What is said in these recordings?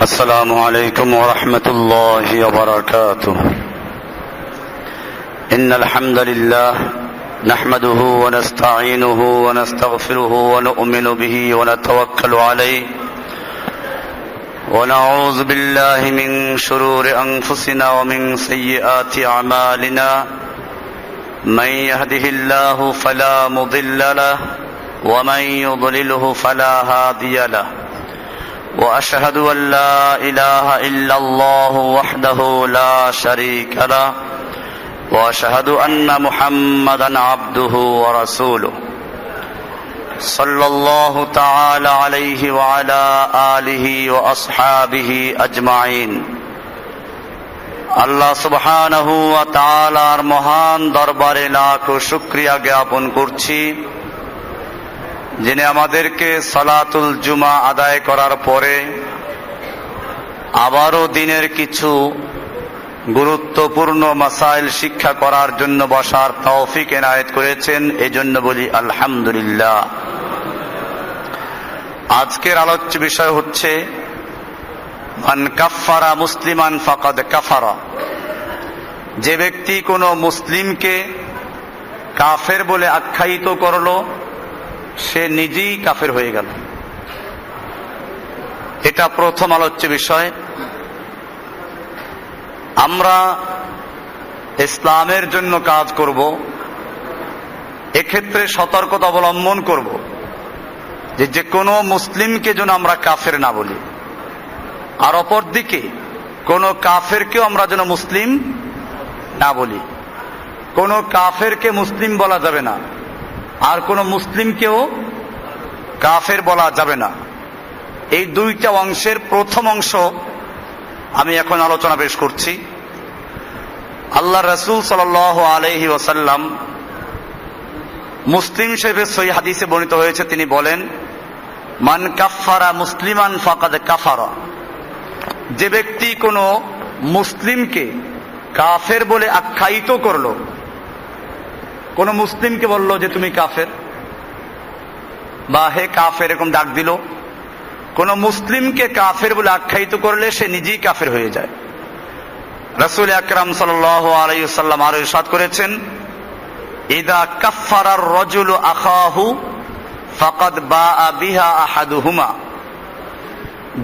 السلام عليكم ورحمة الله وبركاته. إن الحمد لله نحمده ونستعينه ونستغفره ونؤمن به ونتوكل عليه ونعوذ بالله من شرور أنفسنا ومن سيئات أعمالنا من يهده الله فلا مضل له ومن يضلله فلا هادي له وأشهد أن لا إله إلا الله وحده لا شريك له وأشهد أن محمدا عبده ورسوله صلى الله تعالى عليه وعلى آله وأصحابه أجمعين. আল্লাহ সুবহানাহু ওয়া তাআলার মহান দরবারে লাখো শুকরিয়া জ্ঞাপন করছি, যিনি আমাদেরকে সালাতুল জুমা আদায় করার পরে আবারও দিনের কিছু গুরুত্বপূর্ণ মাসাইল শিক্ষা করার জন্য বসার তৌফিক এনায়েত করেছেন। এজন্য বলি আলহামদুলিল্লাহ। আজকের আলোচ্য বিষয় হচ্ছে মান কাফারা মুসলিমান ফাকাদ কাফারা। যে ব্যক্তি কোনো মুসলিমকে কাফের বলে আখ্যায়িত করলো, সে নিজেই কাফের হয়ে গেল। এটা প্রথম আলোচ্য বিষয়। আমরা ইসলামের জন্য কাজ করব, এক্ষেত্রে সতর্কতা অবলম্বন করব যে কোনো মুসলিমকে যেন আমরা কাফের না বলি, আর অপরদিকে কোনো কাফেরকেও আমরা যেন মুসলিম না বলি। কোনো কাফেরকে মুসলিম বলা যাবে না, আর কোনো মুসলিমকেও কাফের বলা যাবে না। এই দুইটা অংশের প্রথম অংশ আমি এখন আলোচনা পেশ করছি। আল্লাহ রাসূল সাল্লাল্লাহু আলাইহি ওয়াসাল্লাম মুসলিম শরীফের সহিহ হাদিসে বর্ণিত হয়েছে, তিনি বলেন মান কাফারা মুসলিমান ফাকাদ কাফারা। যে ব্যক্তি কোনো মুসলিমকে কাফের বলে আখ্যায়িত করলো, কোন মুসলিমকে বলল যে তুমি কাফের বা হে কাফের, এরকম ডাক দিল, কোন মুসলিমকে কাফের বলে আখ্যায়িত করলে সে নিজেই কাফের হয়ে যায়। রাসূল আকরাম সাল্লাল্লাহু আলাইহি ওয়াসাল্লাম আরো ইরশাদ করেছেন, ইদা কাফফারার রাজুলু আখাহু ফাকাদ বাআ বিহা আহাদুহুমা।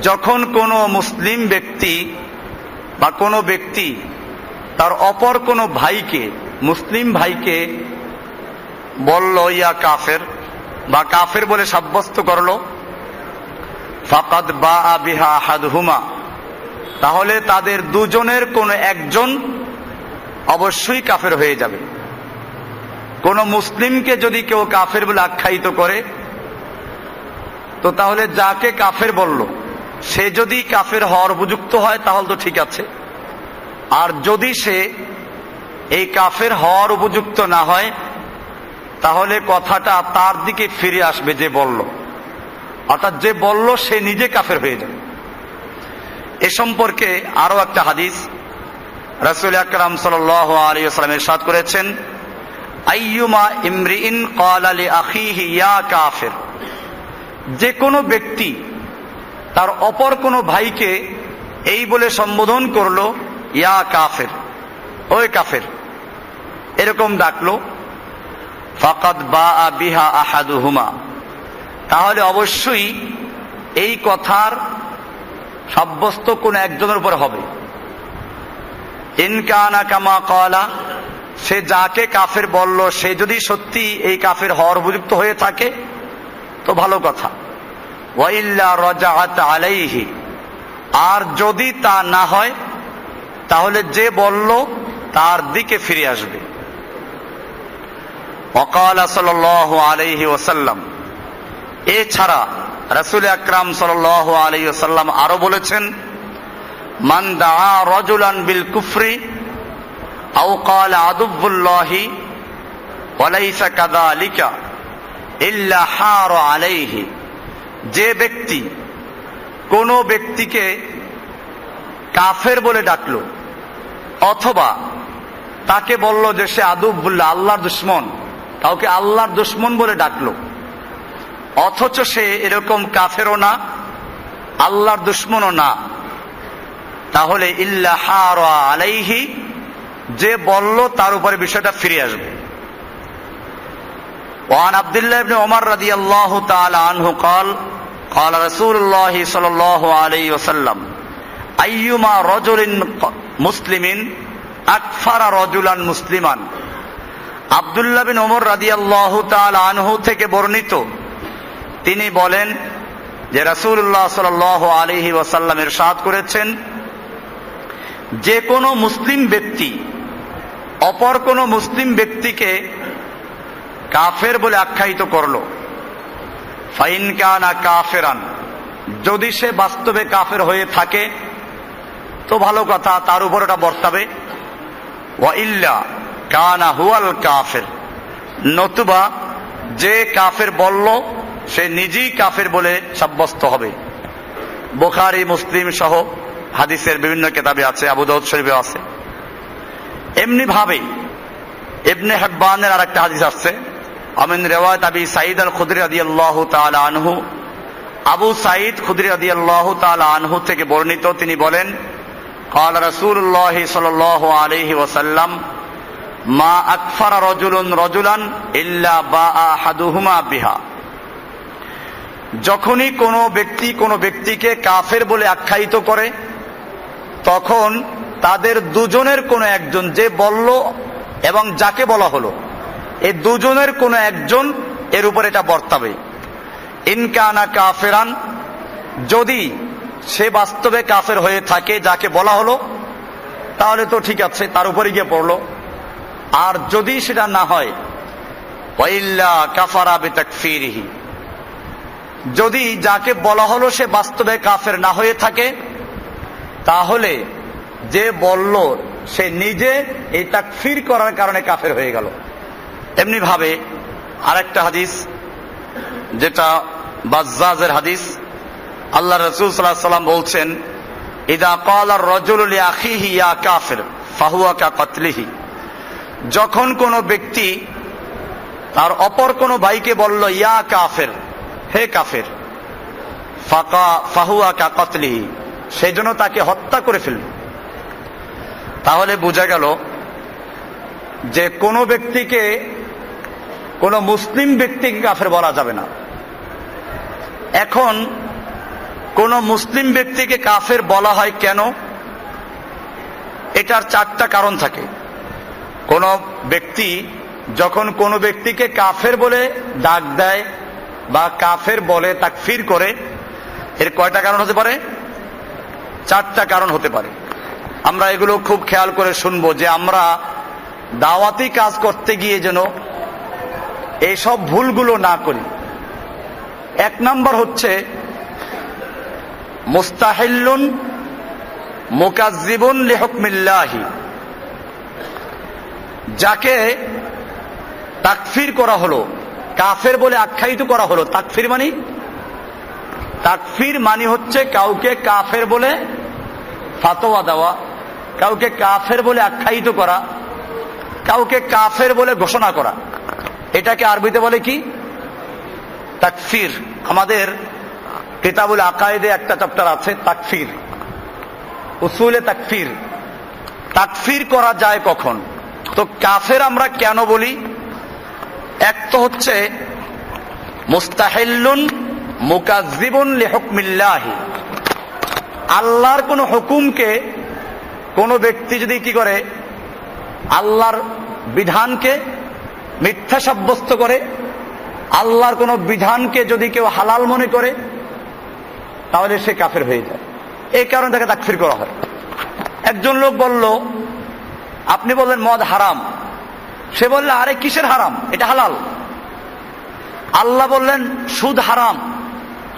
যখন কোন মুসলিম ব্যক্তি বা কোন ব্যক্তি তার অপর কোন ভাইকে, মুসলিম ভাইকে বলল ইয়া কাফের বা কাফের বলে সাব্যস্ত করলো, ফাকাদ বাআ বিহা আহাদুহুমা, তাহলে তাদের দুজনের কোন একজন অবশ্যই কাফের হয়ে যাবে। কোন মুসলিমকে যদি কেউ কাফের বলে আখ্যায়িত করে, তো তাহলে যাকে কাফের বলল সে যদি কাফের হওয়ার উপযুক্ত হয় তাহলে তো ঠিক আছে, আর যদি সে এই কাফের হওয়ার উপযুক্ত না হয় তাহলে কথাটা তার দিকে ফিরে আসবে যে বলল, অর্থাৎ যে বলল সে নিজে কাফের হয়ে যাবে। এ সম্পর্কে আরো একটা হাদিস রাসূল আকরাম সাল্লাল্লাহু আলাইহি ওয়াসাল্লাম ইরশাদ করেছেন, আইয়ুমা ইমরিইন ক্বালা লি আখিহি ইয়া কাফির। যে কোনো ব্যক্তি তার অপর কোনো ভাইকে এই বলে সম্বোধন করলো, ইয়া কাফের, ওই কাফের, এরকম ডাকলো, ফাকাদ বাআ বিহা আহাদুহুমা, তাহলে অবশ্যই এই কথার সাব্যস্ত কোন একজনের উপর হবে। ইন কানা কামা ক্বালা, সে যাকে কাফের বলল সে যদি সত্যি এই কাফের হওয়ার উপযুক্ত হয়ে থাকে তো ভালো কথা, ওয়া ইল্লা রাজাআত আলাইহি, আর যদি তা না হয় তাহলে যে বলল তার দিকে ফিরে আসবে। ওয়াকালা সাল্লাল্লাহু আলাইহি ওয়াসাল্লাম, এছাড়া রাসূল আকরাম সাল্লাল্লাহু আলাইহি ওয়াসাল্লাম আরো বলেছেন, মান দাআ রাজুলান বিল কুফরি আও ক্বালা আদুবুল্লাহি ওয়া লাইসা কাযালিকা ইল্লা হার আলাইহি। যে ব্যক্তি কোন ব্যক্তিকে কাফের বলে ডাকলো অথবা তাকে বলল যে সে আদুবুল্লাহ, আল্লাহর দুশমন, কাউকে আল্লাহর দুশমন বলে ডাকলো, অথচ সে এরকম কাফেরও না আল্লাহর দুশমনও না, তাহলে ইল্লা হারা আলাইহি, যে বলল তার উপরে বিষয়টা ফিরে আসবে। ওয়ান আব্দুল্লাহ ইবনে ওমর রাদিয়াল্লাহু তাআলা আনহু قال قال رسول الله صلى الله عليه وسلم আইয়ুমা রাজুলিন মুসলিমিন আকফারা রাজুলান মুসলিমান। আব্দুল্লাহ বিন ওমর রাদিয়াল্লাহু তাআলা আনহু থেকে বর্ণিত, তিনি বলেন যে রাসূলুল্লাহ সাল্লাল্লাহু আলাইহি ওয়াসাল্লাম ইরশাদ করেছেন, যে কোনো মুসলিম ব্যক্তি অপর কোনো মুসলিম ব্যক্তিকে কাফের বলে আখ্যায়িত করলো, ফাইন কানা কাফেরান, যদি সে বাস্তবে কাফের হয়ে থাকে তো ভালো কথা, তার উপর এটা বর্তাবে। ওয়া ইল্লা কানা হুয়াল কাফের, নতুবা যে কাফের বলল সে নিজেই কাফের বলে সাব্যস্ত হবে। বুখারী মুসলিম সহ হাদিসের বিভিন্ন কিতাবে আছে, আবু দাউদ শরীফে আছে। এমনি ভাবে ইবনে হিব্বানের আরেকটা হাদিস আছে, আমিন রিওয়ায়াত আবি সাঈদ আল খুদরি রাদিয়াল্লাহু তাআলা আনহু, আবু সাঈদ খুদরি রাদিয়াল্লাহু তাআলা আনহু থেকে বর্ণিত, তিনি বলেন, قال رسول الله صلى الله عليه وسلم ما أكفر رجل رجلا إلا باء أحدهما بها। যখনই কোনো ব্যক্তি কোনো ব্যক্তিকে কাফের বলে আখ্যায়িত করে, তখন তাদের দুজনের কোনো একজন, যে বলল এবং যাকে বলা হলো, এই দুজনের কোনো একজন এর উপর এটা বর্তাবে। ইনকানা কাফেরান, যদি সে বাস্তবে কাফের হয়ে থাকে যাকে বলা হলো, তাহলে তো ঠিক আছে, তার উপরে গিয়ে পড়লো। আর যদি সেটা না হয়, ওয়াইল্লা কাফারা বিতাকফিরিহি, যদি যাকে বলা হলো সে বাস্তবে কাফের না হয়ে থাকে, তাহলে যে বলল সে নিজে এই তাকফির করার কারণে কাফের হয়ে গেল। এমনি ভাবে আরেকটা হাদিস, যেটা বাজ্জাজের হাদিস, আল্লাহ রাসূল সাল্লাল্লাহু আলাইহি ওয়াসাল্লাম বলছেন, ইদা ক্বালা আর-রাজুলু লিআখিহি ইয়া কাফির ফাহুয়া কাকতলিহি, যখন কোনো ব্যক্তি তার অপর কোনো ভাইকে বলল ইয়া কাফির, হে কাফির, ফাহুয়া কাকতলিহি, সেজন্য তাকে হত্যা করে ফেলল। তাহলে বোঝা গেল যে কোনো ব্যক্তিকে, কোনো মুসলিম ব্যক্তিকে কাফের বলা যাবে না। এখন কোন মুসলিম ব্যক্তিকে কাফের বলা হয় কেন? এটার চারটা কারণ থাকে। কোন ব্যক্তি যখন কোনো ব্যক্তিকে কাফের বলে ডাক দেয় বা কাফের বলে তাকফির করে, এর কয়টা কারণ হতে পারে? চারটা কারণ হতে পারে। আমরা এগুলো খুব খেয়াল করে শুনবো, যে আমরা দাওয়াতি কাজ করতে গিয়ে যেন এইসব ভুলগুলো না করি। এক নাম্বার হচ্ছে মুস্তাহিল্লুন মুকাজ্জিবুন লিহুকমিল্লাহি, যাকে তাকফির করা হলো, কাফের বলে আখ্যায়িত করা হলো। তাকফির মানে হচ্ছে কাউকে কাফের বলে ফাতোয়া দেওয়া, কাউকে কাফের বলে আখ্যায়িত করা, কাউকে কাফের বলে ঘোষণা করা। এটাকে আরবিতে বলে কি? তাকফির। আমাদের কিতাবুল আকায়েদে একটা চ্যাপ্টার আছে তাকফির, উসুলে তাকফির। তাকফির করা যায় কখন? তো কাফের আমরা কেন বলি? এক তো হচ্ছে মুস্তাহিল্লুন মুকাজ্জিবুন লিহুকমিল্লাহি, আল্লাহর কোন হুকুমকে কোন ব্যক্তি যদি কি করে, আল্লাহর বিধানকে মিথ্যা সাব্যস্ত করে, আল্লাহর কোন বিধানকে যদি কেউ হালাল মনে করে, তাহলে সে কাফের হয়ে যায়। এই কারণে তাকে তাকফির করা হয়। একজন লোক বলল, আপনি বললেন মদ হারাম, সে বলল আরে কিসের হারাম, এটা হালাল। আল্লাহ বললেন সুদ হারাম,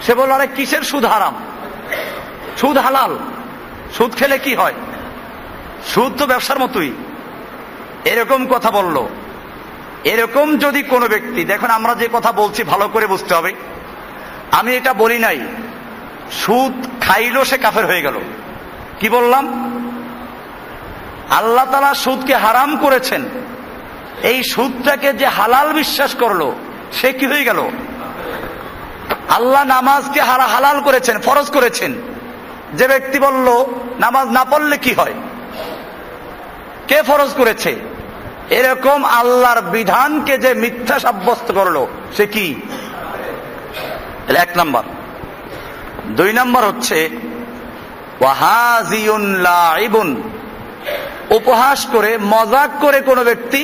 সে বলল আরে কিসের সুদ হারাম, সুদ হালাল। সুদ খেলে কি হয়? সুদ তো ব্যবসার মতোই। এরকম কথা বলল। এরকম যদি কোনো ব্যক্তি, দেখুন আমরা যে কথা বলছি ভালো করে বুঝতে হবে, আমি এটা বলি নাই সুদ খাইলো সে কাফের হয়ে গেল। কি বললাম? আল্লাহ তাআলা সুদকে হারাম করেছেন, এই সুদটাকে যে হালাল বিশ্বাস করলো সে কি হয়ে গেল? আল্লাহ নামাজকে হালাল করেছেন, ফরজ করেছেন। যে ব্যক্তি বলল নামাজ না পড়লে কি হয়, কে ফরজ করেছে, এরকম আল্লাহর বিধানকে যে মিথ্যা সাব্যস্ত করলো সে কি? এক নাম্বার। 2 নাম্বার হচ্ছে ওয়াহাজিউন লাইবুন, উপহাস করে মজাক করে কোনো ব্যক্তি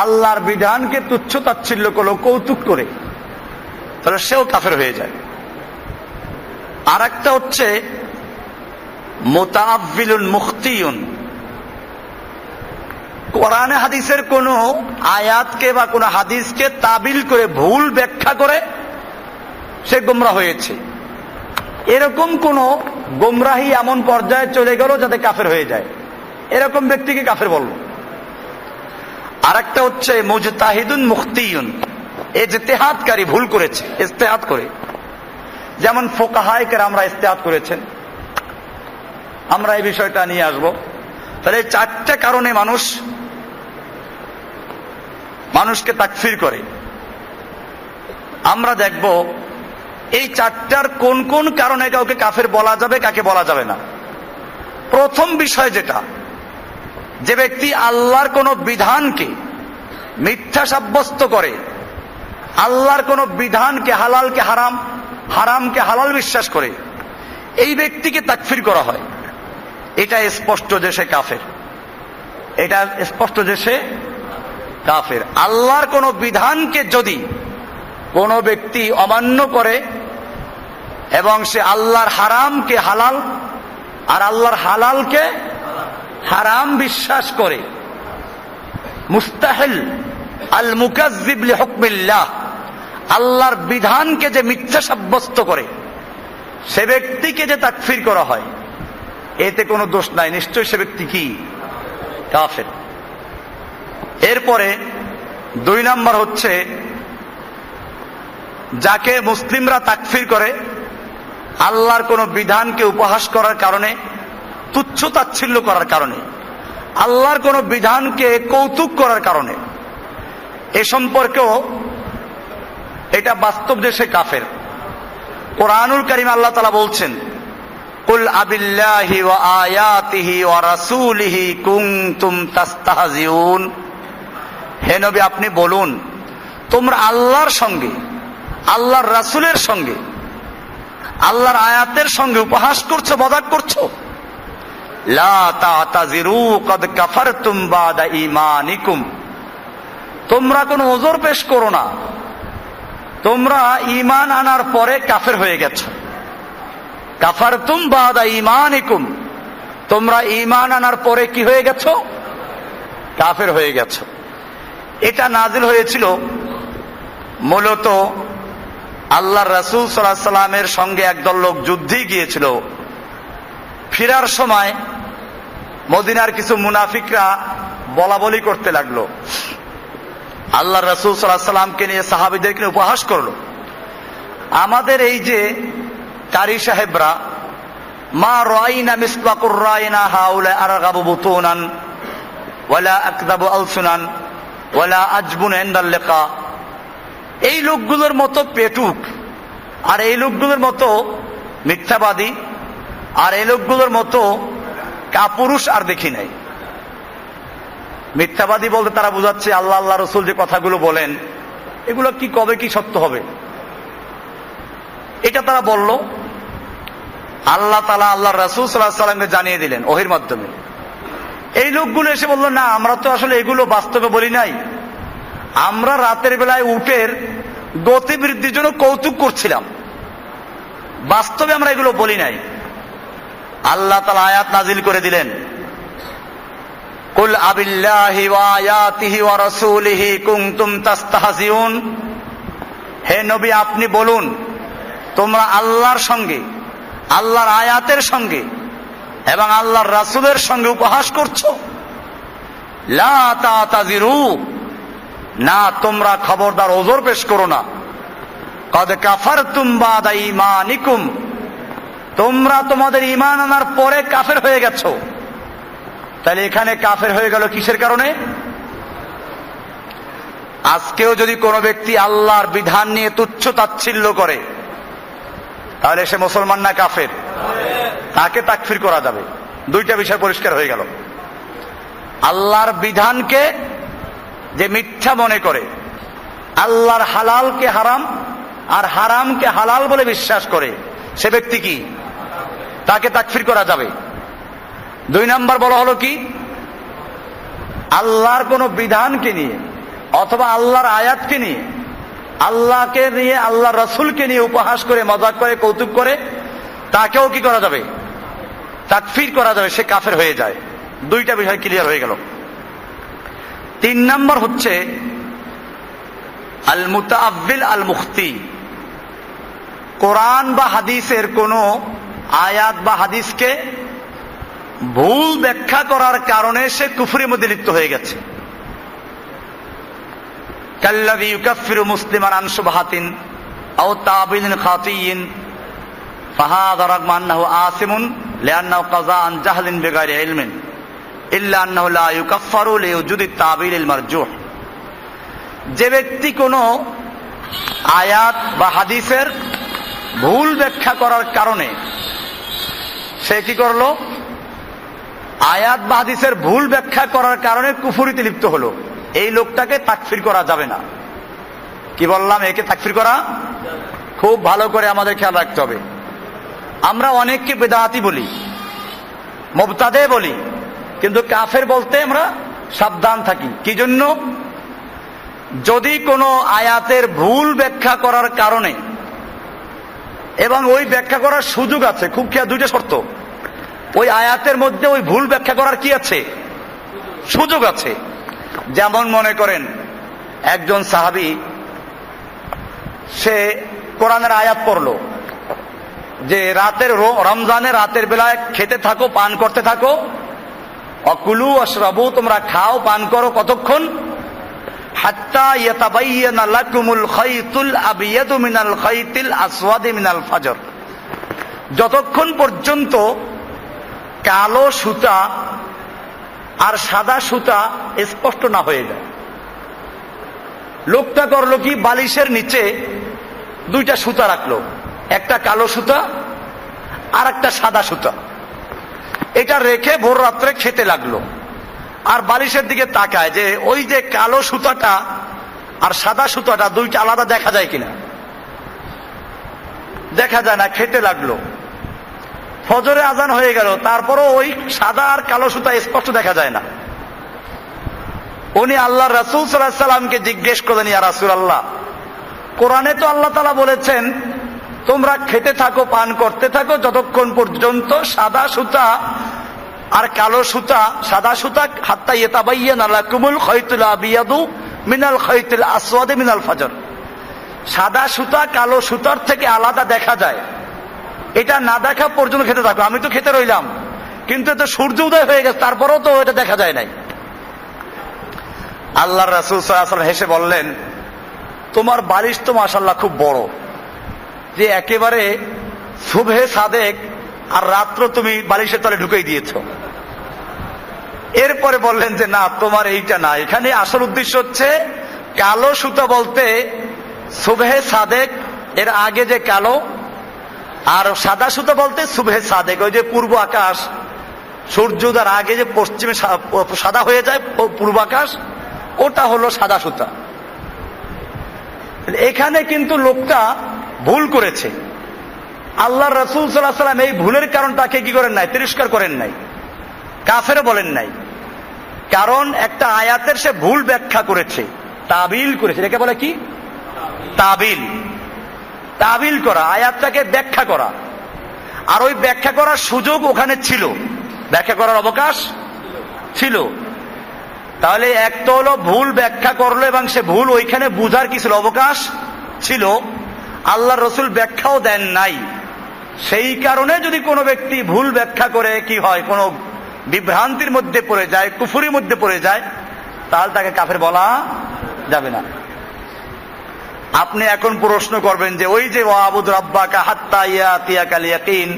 আল্লাহর বিধানকে তুচ্ছ তাচ্ছিল্য করলো, কৌতুক করে, তাহলে সেও কাফের হয়ে যায়। আর একটা হচ্ছে মুতাআব্বিলুন মুখতিউন, কোরআনে হাদিসের কোন আয়াতকে বা কোন হাদিসকে তাবিল করে ভুল ব্যাখ্যা করে সে গোমরাহ হয়েছে। এরকম কোন গোমরাহি এমন পর্যায়ে চলে গেল যাতে কাফের হয়ে যায়, এরকম ব্যক্তিকে কাফের বলল। আর একটা হচ্ছে মুজতাহিদুন মুখতিউন, ইজতিহাদকারী, ভুল করেছে, ইজতিহাদ করে, যেমন ফুকাহায়ে কেরামরা ইজতিহাদ করেছেন। আমরা এই বিষয়টা নিয়ে আসব। তাহলে 4টা কারণে মানুষকে তাকফির করে। আমরা দেখব এই 4টার কোন কোন কারণে কাউকে কাফের বলা যাবে, কাকে বলা যাবে না। প্রথম বিষয় যেটা, যে ব্যক্তি আল্লাহর কোন বিধানকে মিথ্যা সাব্যস্ত করে, আল্লাহর কোন বিধানকে, হালালকে হারাম, হারামকে হালাল বিশ্বাস করে, এই ব্যক্তিকে তাকফির করা হয়। এটা স্পষ্ট যে সে কাফের, এটা স্পষ্ট যে সে কাফের। আল্লাহর কোন বিধানকে যদি কোন ব্যক্তি অমান্য করে এবং সে আল্লাহর হারামকে হালাল আর আল্লাহর হালালকে হারাম বিশ্বাস করে, মুস্তাহিল আল মুকাজ্জিব লিহুকমিল্লাহ, আল্লাহর বিধানকে যে মিথ্যা সাব্যস্ত করে, সে ব্যক্তিকে যে তাকফির করা হয়, এতে কোনো দোষ নাই, নিশ্চয়ই সে ব্যক্তি কি? কাফের। এরপরে 2 নাম্বার হচ্ছে যাকে মুসলিমরা তাকফির করে আল্লাহর কোন বিধানকে উপহাস করার কারণে, তুচ্ছ তাচ্ছিল্য করার কারণে, আল্লাহর কোন বিধানকে কৌতুক করার কারণে, এ সম্পর্কেও এটা বাস্তব যে সে কাফের। কোরআনুল কারীম আল্লাহ তাআলা বলছেন, কুল আবিল্লাহি ওয়া আয়াতিহি ওয়া রাসূলিহি কুনতুম তাস্তাহজিউন, হে নবী আপনি বলুন তোমরা আল্লাহর সঙ্গে, আল্লাহর রাসূলের সঙ্গে, আল্লাহর আয়াতের সঙ্গে উপহাস করছো, মজাক করছো। লা তা'তাযিরু ক্বাদ কাফারতুম বাদা ঈমানিকুম, তোমরা কোনো ওযর পেশ করো না, তোমরা ঈমান আনার পরে কাফের হয়ে গেছো। কাফারতুম বাদা ঈমানিকুম, তোমরা ঈমান আনার পরে কি হয়ে গেছো? কাফের হয়ে গেছো। এটা নাজিল হয়েছিল মূলত আল্লাহর রাসূল সাল্লাল্লাহু আলাইহি সাল্লামের সঙ্গে একদল লোক যুদ্ধে গিয়েছিল। ফেরার সময় মদিনার কিছু মুনাফিকরা বলা বলি করতে লাগলো, আল্লাহর রাসূল সাল্লাল্লাহু আলাইহি সাল্লামকে নিয়ে সাহাবীদেরকে উপহাস করলো, আমাদের এই যে কারি সাহেবরা, মা রাইনা মিসলাকুর রাইনা হাউলা আরগাবু বুতুনান ওয়ালা আকযাবু আলসুনান ওয়ালা আজবুন ইনদাল লিকা, এই লোকগুলোর মতো পেটুক আর এই লোকগুলোর মতো মিথ্যাবাদী আর এই লোকগুলোর মতো কাপুরুষ আর দেখি নাই। মিথ্যাবাদী বলতে তারা বোঝাচ্ছে আল্লাহ আল্লাহ রসুল যে কথাগুলো বলেন এগুলো কি কবে কি সত্য হবে, এটা তারা বলল। আল্লাহ তাআলা আল্লাহ রাসূল সাল্লাল্লাহু আলাইহি সাল্লামকে জানিয়ে দিলেন ওহীর মাধ্যমে। এই লোকগুলো এসে বলল, না আমরা তো আসলে এগুলো বাস্তবে বলি নাই, আমরা রাতের বেলায় উটের গতি বৃদ্ধির জন্য কৌতুক করছিলাম, বাস্তবে আমরা এগুলো বলি নাই। আল্লাহ তাআলা আয়াত নাজিল করে দিলেন, কুল আবিল্লাহি ওয়া আয়াতিহি ওয়া রাসূলিহি কুনতুম তাস্তাহজিউন, হে নবী আপনি বলুন তোমরা আল্লাহর সঙ্গে, আল্লাহর আয়াতের সঙ্গে এবং আল্লাহর রাসূলের সঙ্গে উপহাস করছো। লা তা'তাযিরু, না তোমরা খবরদার ওযর পেশ করো না। ক্বাদ কাফারতুম বাদা ঈমানিকুম, তোমরা তোমাদের ঈমান আনার পরে কাফের হয়ে গেছো। তাহলে এখানে কাফের হয়ে গেল কিসের কারণে? আজকেও যদি কোনো ব্যক্তি আল্লাহর বিধান নিয়ে তুচ্ছ তাচ্ছিল্য করে, তাহলে সে মুসলমান না কাফের? তাকে তাকফির করা যাবে। দুইটা বিষয় পরিষ্কার হয়ে গেল। আল্লাহর বিধানকে যে মিথ্যা মনে করে, আল্লাহর হালালকে হারাম আর হারামকে হালাল বলে বিশ্বাস করে, সে ব্যক্তি কি? তাকে তাকফির করা যাবে। দুই নাম্বার বলা হলো কি, আল্লাহর কোন বিধানকে নিয়ে অথবা আল্লাহর আয়াতকে নিয়ে, আল্লাহকে নিয়ে, আল্লাহ রসুলকে নিয়ে উপহাস করে, মজাক করে, কৌতুক করে, তাকেও কি করা যাবে? তাকফির করা যাবে, সে কাফের হয়ে যায়। দুইটা বিষয় ক্লিয়ার হয়ে গেল। তিন নাম্বার হচ্ছে আল মুতাআব্বিল আল মুখতি। কোরআন বা হাদিসের কোন আয়াত বা হাদিসকে ভুল ব্যাখ্যা করার কারণে সে কুফরির মধ্যে লিপ্ত হয়ে গেছে। কাল্লাযী ইউকাফিরু মুসলিমান আন শুবহাতিন আও তাবিলিন খাতিয়িন ফাহাযা রাগমা আন্নাহু আসিমুন লিআন্নাহু কাযা আন জাহলিন বিগাইরি ইলমিন ইল্লা আন্নাহু লা ইউকাফফারু লিউজুদি তাবিলিল মারজুহ। যে ব্যক্তি কোন আয়াত বা হাদিসের ভুল ব্যাখ্যা করার কারণে সে কি করলো? আয়াত বা হাদিসের ভুল ব্যাখ্যা করার কারণে কুফরিতে লিপ্ত হলো, এই লোকটাকে তাকফির করা যাবে না। কি বললাম? একে তাকফির করা খুব ভালো করে আমাদের খেয়াল রাখতে হবে। আমরা অনেককে বেদাতি বলি, মুবতাদে বলি, কিন্তু কাফের বলতে আমরা সাবধান থাকি। কি জন্য? যদি কোনো আয়াতের ভুল ব্যাখ্যা করার কারণে, এবং ওই ব্যাখ্যা করার সুযোগ আছে, খুব খেয়াল, দুইটা শর্ত। ওই আয়াতের মধ্যে ওই ভুল ব্যাখ্যা করার কি আছে? সুযোগ আছে। যেমন মনে করেন একজন সাহাবী, সে কোরআনের আয়াত পড়লো যে রাতের রমজানে রাতের বেলায় খেতে থাকো, পান করতে থাকো, অকুলু অশরাবু, তোমরা খাও পান করো, কতক্ষণ? হাত্তা ইয়াতাবায়্যানা লাকুমুল খাইতুল আবিয়াদু মিনাল খাইতিল আসওয়াদি মিনাল ফাজর, যতক্ষণ পর্যন্ত কালো সুতা আর সাদা সুতা স্পষ্ট না হয়ে যায়। লোকটা করলো কি, বালিশের নিচে দুইটা সুতা রাখলো, একটা কালো সুতা আর একটা সাদা সুতা। এটা রেখে ভোর রাত্রে খেতে লাগলো, আর বালিশের দিকে তাকায় যে ওই যে কালো সুতাটা আর সাদা সুতাটা দুইটা আলাদা দেখা যায় কিনা। দেখা যায় না, খেতে লাগলো। ফজরে আজান হয়ে গেল, তারপরও ওই সাদা আর কালো সুতা স্পষ্ট দেখা যায় না। উনি আল্লাহ রাসূল সাল্লাল্লাহু আলাইহি সাল্লামকে জিজ্ঞেস করলেন, ইয়া রাসূলুল্লাহ, কোরআনে তো আল্লাহ তাআলা বলেছেন তোমরা খেতে থাকো, পান করতে থাকো, যতক্ষণ পর্যন্ত সাদা সুতা আর কালো সুতা, সাদা সুতা হাত্তা ইয়াতাবায়্যানা লাকুমুল খাইতুল আবিয়াদু মিনাল খাইতিল আসওয়াদি মিনাল ফাজর, সাদা সুতা কালো সুতার থেকে আলাদা দেখা যায়, এটা না দেখা পর্যন্ত খেতে থাকো। আমি তো খেতে রইলাম, কিন্তু তো সূর্য উদয় হয়ে গেছে, তারপরেও তো এটা দেখা যায় নাই। আল্লাহর রাসূল সাল্লাল্লাহু আলাইহি ওয়াসাল্লাম হেসে বললেন, তোমার বালিশ তো মাশাআল্লাহ খুব বড়, যে একেবারে সুবহে সাদেক আর রাত্র তুমি বালিশের তলে ঢুকেই দিয়েছো। এরপরে বললেন যে না, তোমার এইটা না, এখানে আসল উদ্দেশ্য হচ্ছে কালো সুতা বলতে সুবহে সাদেক এর আগে যে কালো, আর সাদা সুতা বলতে সুবহে সাদেক, ওই যে পূর্ব আকাশ সূর্যোদয়ের আগে যে পশ্চিমে সাদা হয়ে যায় পূর্ব আকাশ, ওটা হলো সাদা সুতা। এখানে কিন্তু লোকটা ভুল করেছে। আল্লাহ রাসূল সাল্লাল্লাহু আলাইহি ওয়াসাল্লাম এই ভুলের কারণটাকে কি করেন নাই? তিরস্কার করেন নাই, কাফেরও বলেন নাই। কারণ একটা আয়াতের সে ভুল ব্যাখ্যা করেছে, তাবিল করেছে। এটাকে বলে কি? তাবিল। তাবিল করা, আয়াতটাকে ব্যাখ্যা করা। আর ওই ব্যাখ্যা করার সুযোগ ওখানে ছিল, ব্যাখ্যা করার অবকাশ ছিল। তাহলে এক তো হলো ভুল ব্যাখ্যা করলো এবং সে ভুল ওইখানে বুঝার কি ছিল? অবকাশ ছিল। আল্লাহ রসুল ব্যাখ্যাও দেন নাই। সেই কারণে যদি কোনো ব্যক্তি ভুল ব্যাখ্যা করে কি হয়, কোনো বিভ্রান্তির মধ্যে পড়ে যায়, কুফরির মধ্যে পড়ে যায়, তাহলে তাকে কাফের বলা যাবে না। আপনি এখন প্রশ্ন করবেন যে ওই যে ওয়াবুদ রাব্বাকা হাত্তা ইয়াতিয়াকাল ইয়াকিন,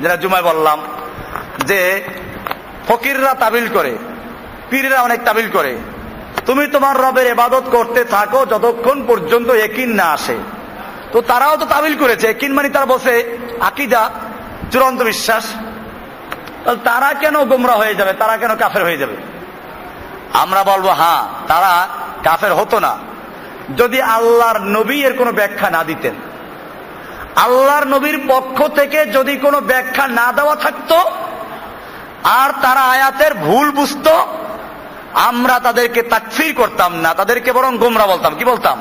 যেটা জুমায় বললাম যে ফকিররা তাবিল করে, পীররা অনেক তাবিল করে, তুমি তোমার রবের ইবাদত করতে থাকো যতক্ষণ পর্যন্ত ইয়াকিন না আসে। তো তারাও তো তাবিল করেছে, ইয়াকিন মানে তারা বসে আকীদা, চূড়ান্ত বিশ্বাস। তাহলে তারা কেন গোমরাহ হয়ে যাবে, তারা কেন কাফের হয়ে যাবে? আমরা বলবো হ্যাঁ, তারা কাফের হতো না যদি আল্লাহর নবী এর কোনো ব্যাখ্যা না দিতেন। আল্লাহর নবীর পক্ষ থেকে যদি কোনো ব্যাখ্যা না দেওয়া থাকতো আর তারা আয়াতের ভুল বুঝতো, আমরা তাদেরকে তাকফীর করতাম না, তাদেরকে বরং গোমরা বলতাম। কি বলতাম?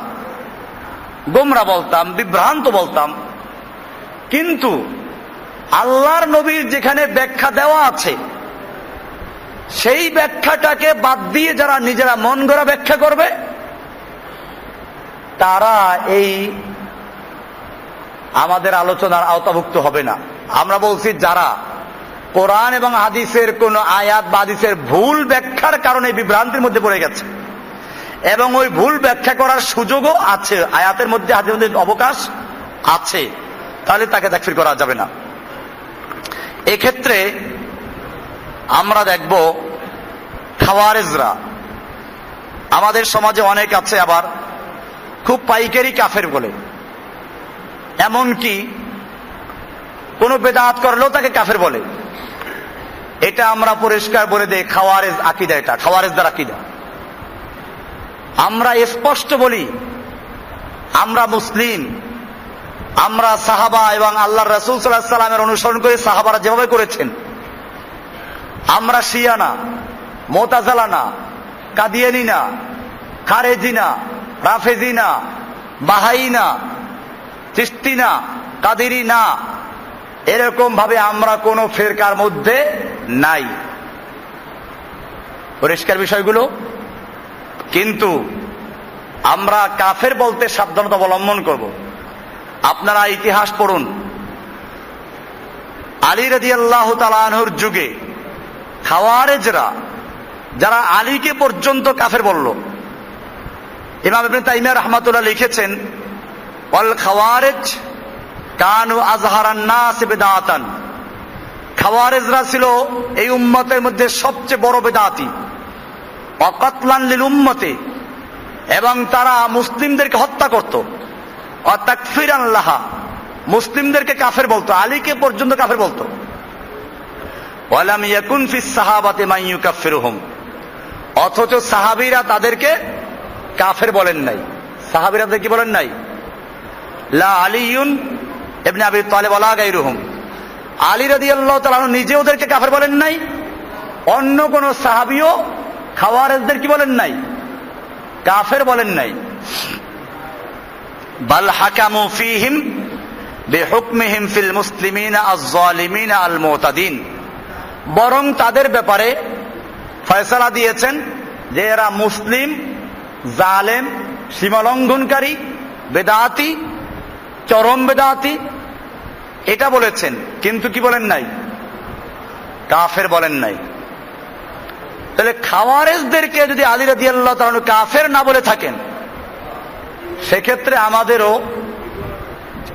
গোমরা বলতাম, বিভ্রান্ত বলতাম। কিন্তু আল্লাহর নবীর যেখানে ব্যাখ্যা দেওয়া আছে সেই ব্যাখ্যাটাকে বাদ দিয়ে যারা নিজেরা মন গড়া ব্যাখ্যা করবে, তারা এই আমাদের আলোচনার আওতাভুক্ত হবে না। আমরা বলছি যারা কোরআন এবং হাদিসের কোন আয়াত বা হাদিসের ভুল ব্যাখ্যার কারণে বিভ্রান্তির মধ্যে পড়ে গেছে এবং ওই ভুল ব্যাখ্যা করার সুযোগও আছে, আয়াতের মধ্যে হাদিসের মধ্যে অবকাশ আছে, তাহলে তাকে তাকফীর করা যাবে না। এক্ষেত্রে আমরা দেখব খাওয়ারেজরা আমাদের সমাজে অনেক আছে, আবার খুব পাইকারি কাফের বলে, এমনকি কোন বেদাত করলেও তাকে কাফের বলে। এটা আমরা পরিষ্কার বলে দেই খাওয়ারেজ আকীদা, এটা খাওয়ারেজদের আকীদা। আমরা স্পষ্ট বলি আমরা মুসলিম, আমরা সাহাবা এবং আল্লাহর রাসূল সাল্লাল্লাহু আলাইহি ওয়াসাল্লামের অনুসরণ করে সাহাবারা যেভাবে করেছেন। আমরা শিয়া না, মুতাজিলা না, কাদিয়ানী না, খারেজি না, রাফেজি না, বাহাই না, চিশতি না, কাদেরি না, এরকম ভাবে আমরা কোন ফিরকার মধ্যে নাই। পরিষ্কার বিষয়গুলো। কিন্তু আমরা কাফের বলতে সাবধানতা অবলম্বন করব। আপনারা ইতিহাস পড়ুন, আলী রাদিয়াল্লাহু তাআলা আনহুর যুগে খাওয়ারেজরা যারা আলীকে পর্যন্ত কাফের বলল, ইমাম ইবনে তাইমিয়া রাহমাতুল্লাহ লিখেছেন, ওয়াল খাওয়ারেজ কানু আযহারান নাস বিদআতান, খাওয়ারেজরা ছিল এই উম্মতের মধ্যে সবচেয়ে বড় বেদাতি, ওয়া কাতলান লিল উম্মতি, এবং তারা মুসলিমদেরকে হত্যা করত, ওয়া তাকফিরান লাহা, মুসলিমদেরকে কাফের বলতো, আলীকে পর্যন্ত কাফের বলতো। ওয়া লাম ইয়াকুন ফিস সাহাবাতি মান ইউকাফিরুহুম, অথচ সাহাবীরা তাদেরকে কাফের বলেন নাই। সাহাবীরা কি বলেন নাই? লা আলিয়ুন ইবনে আবি তালিব ওয়ালা গায়রুহুম, আলী রাদিয়াল্লাহু তাআলা নিজে ওদেরকে কাফের বলেন নাই, অন্য কোন সাহাবীও খাওয়ারেজদের কি বলেন নাই? কাফের বলেন নাই। বাল হাকামু ফীহিম বিহুকমিহিম ফিল মুসলিমিনা আয-যালিমিনা আল-মুতাদিন, বরং তাদের ব্যাপারে ফয়সালা দিয়েছেন যে এরা মুসলিম, জালেম, সীমালঙ্ঘনকারী, বেদাতি, চরম বেদাতি, এটা বলেছেন। কিন্তু কি বলেন নাই? কাফের বলেন নাই। তাহলে খাওয়ারেজদেরকে যদি আলী রাদিয়াল্লাহু তাআলা কাফের না বলে থাকেন, সেক্ষেত্রে আমাদেরও,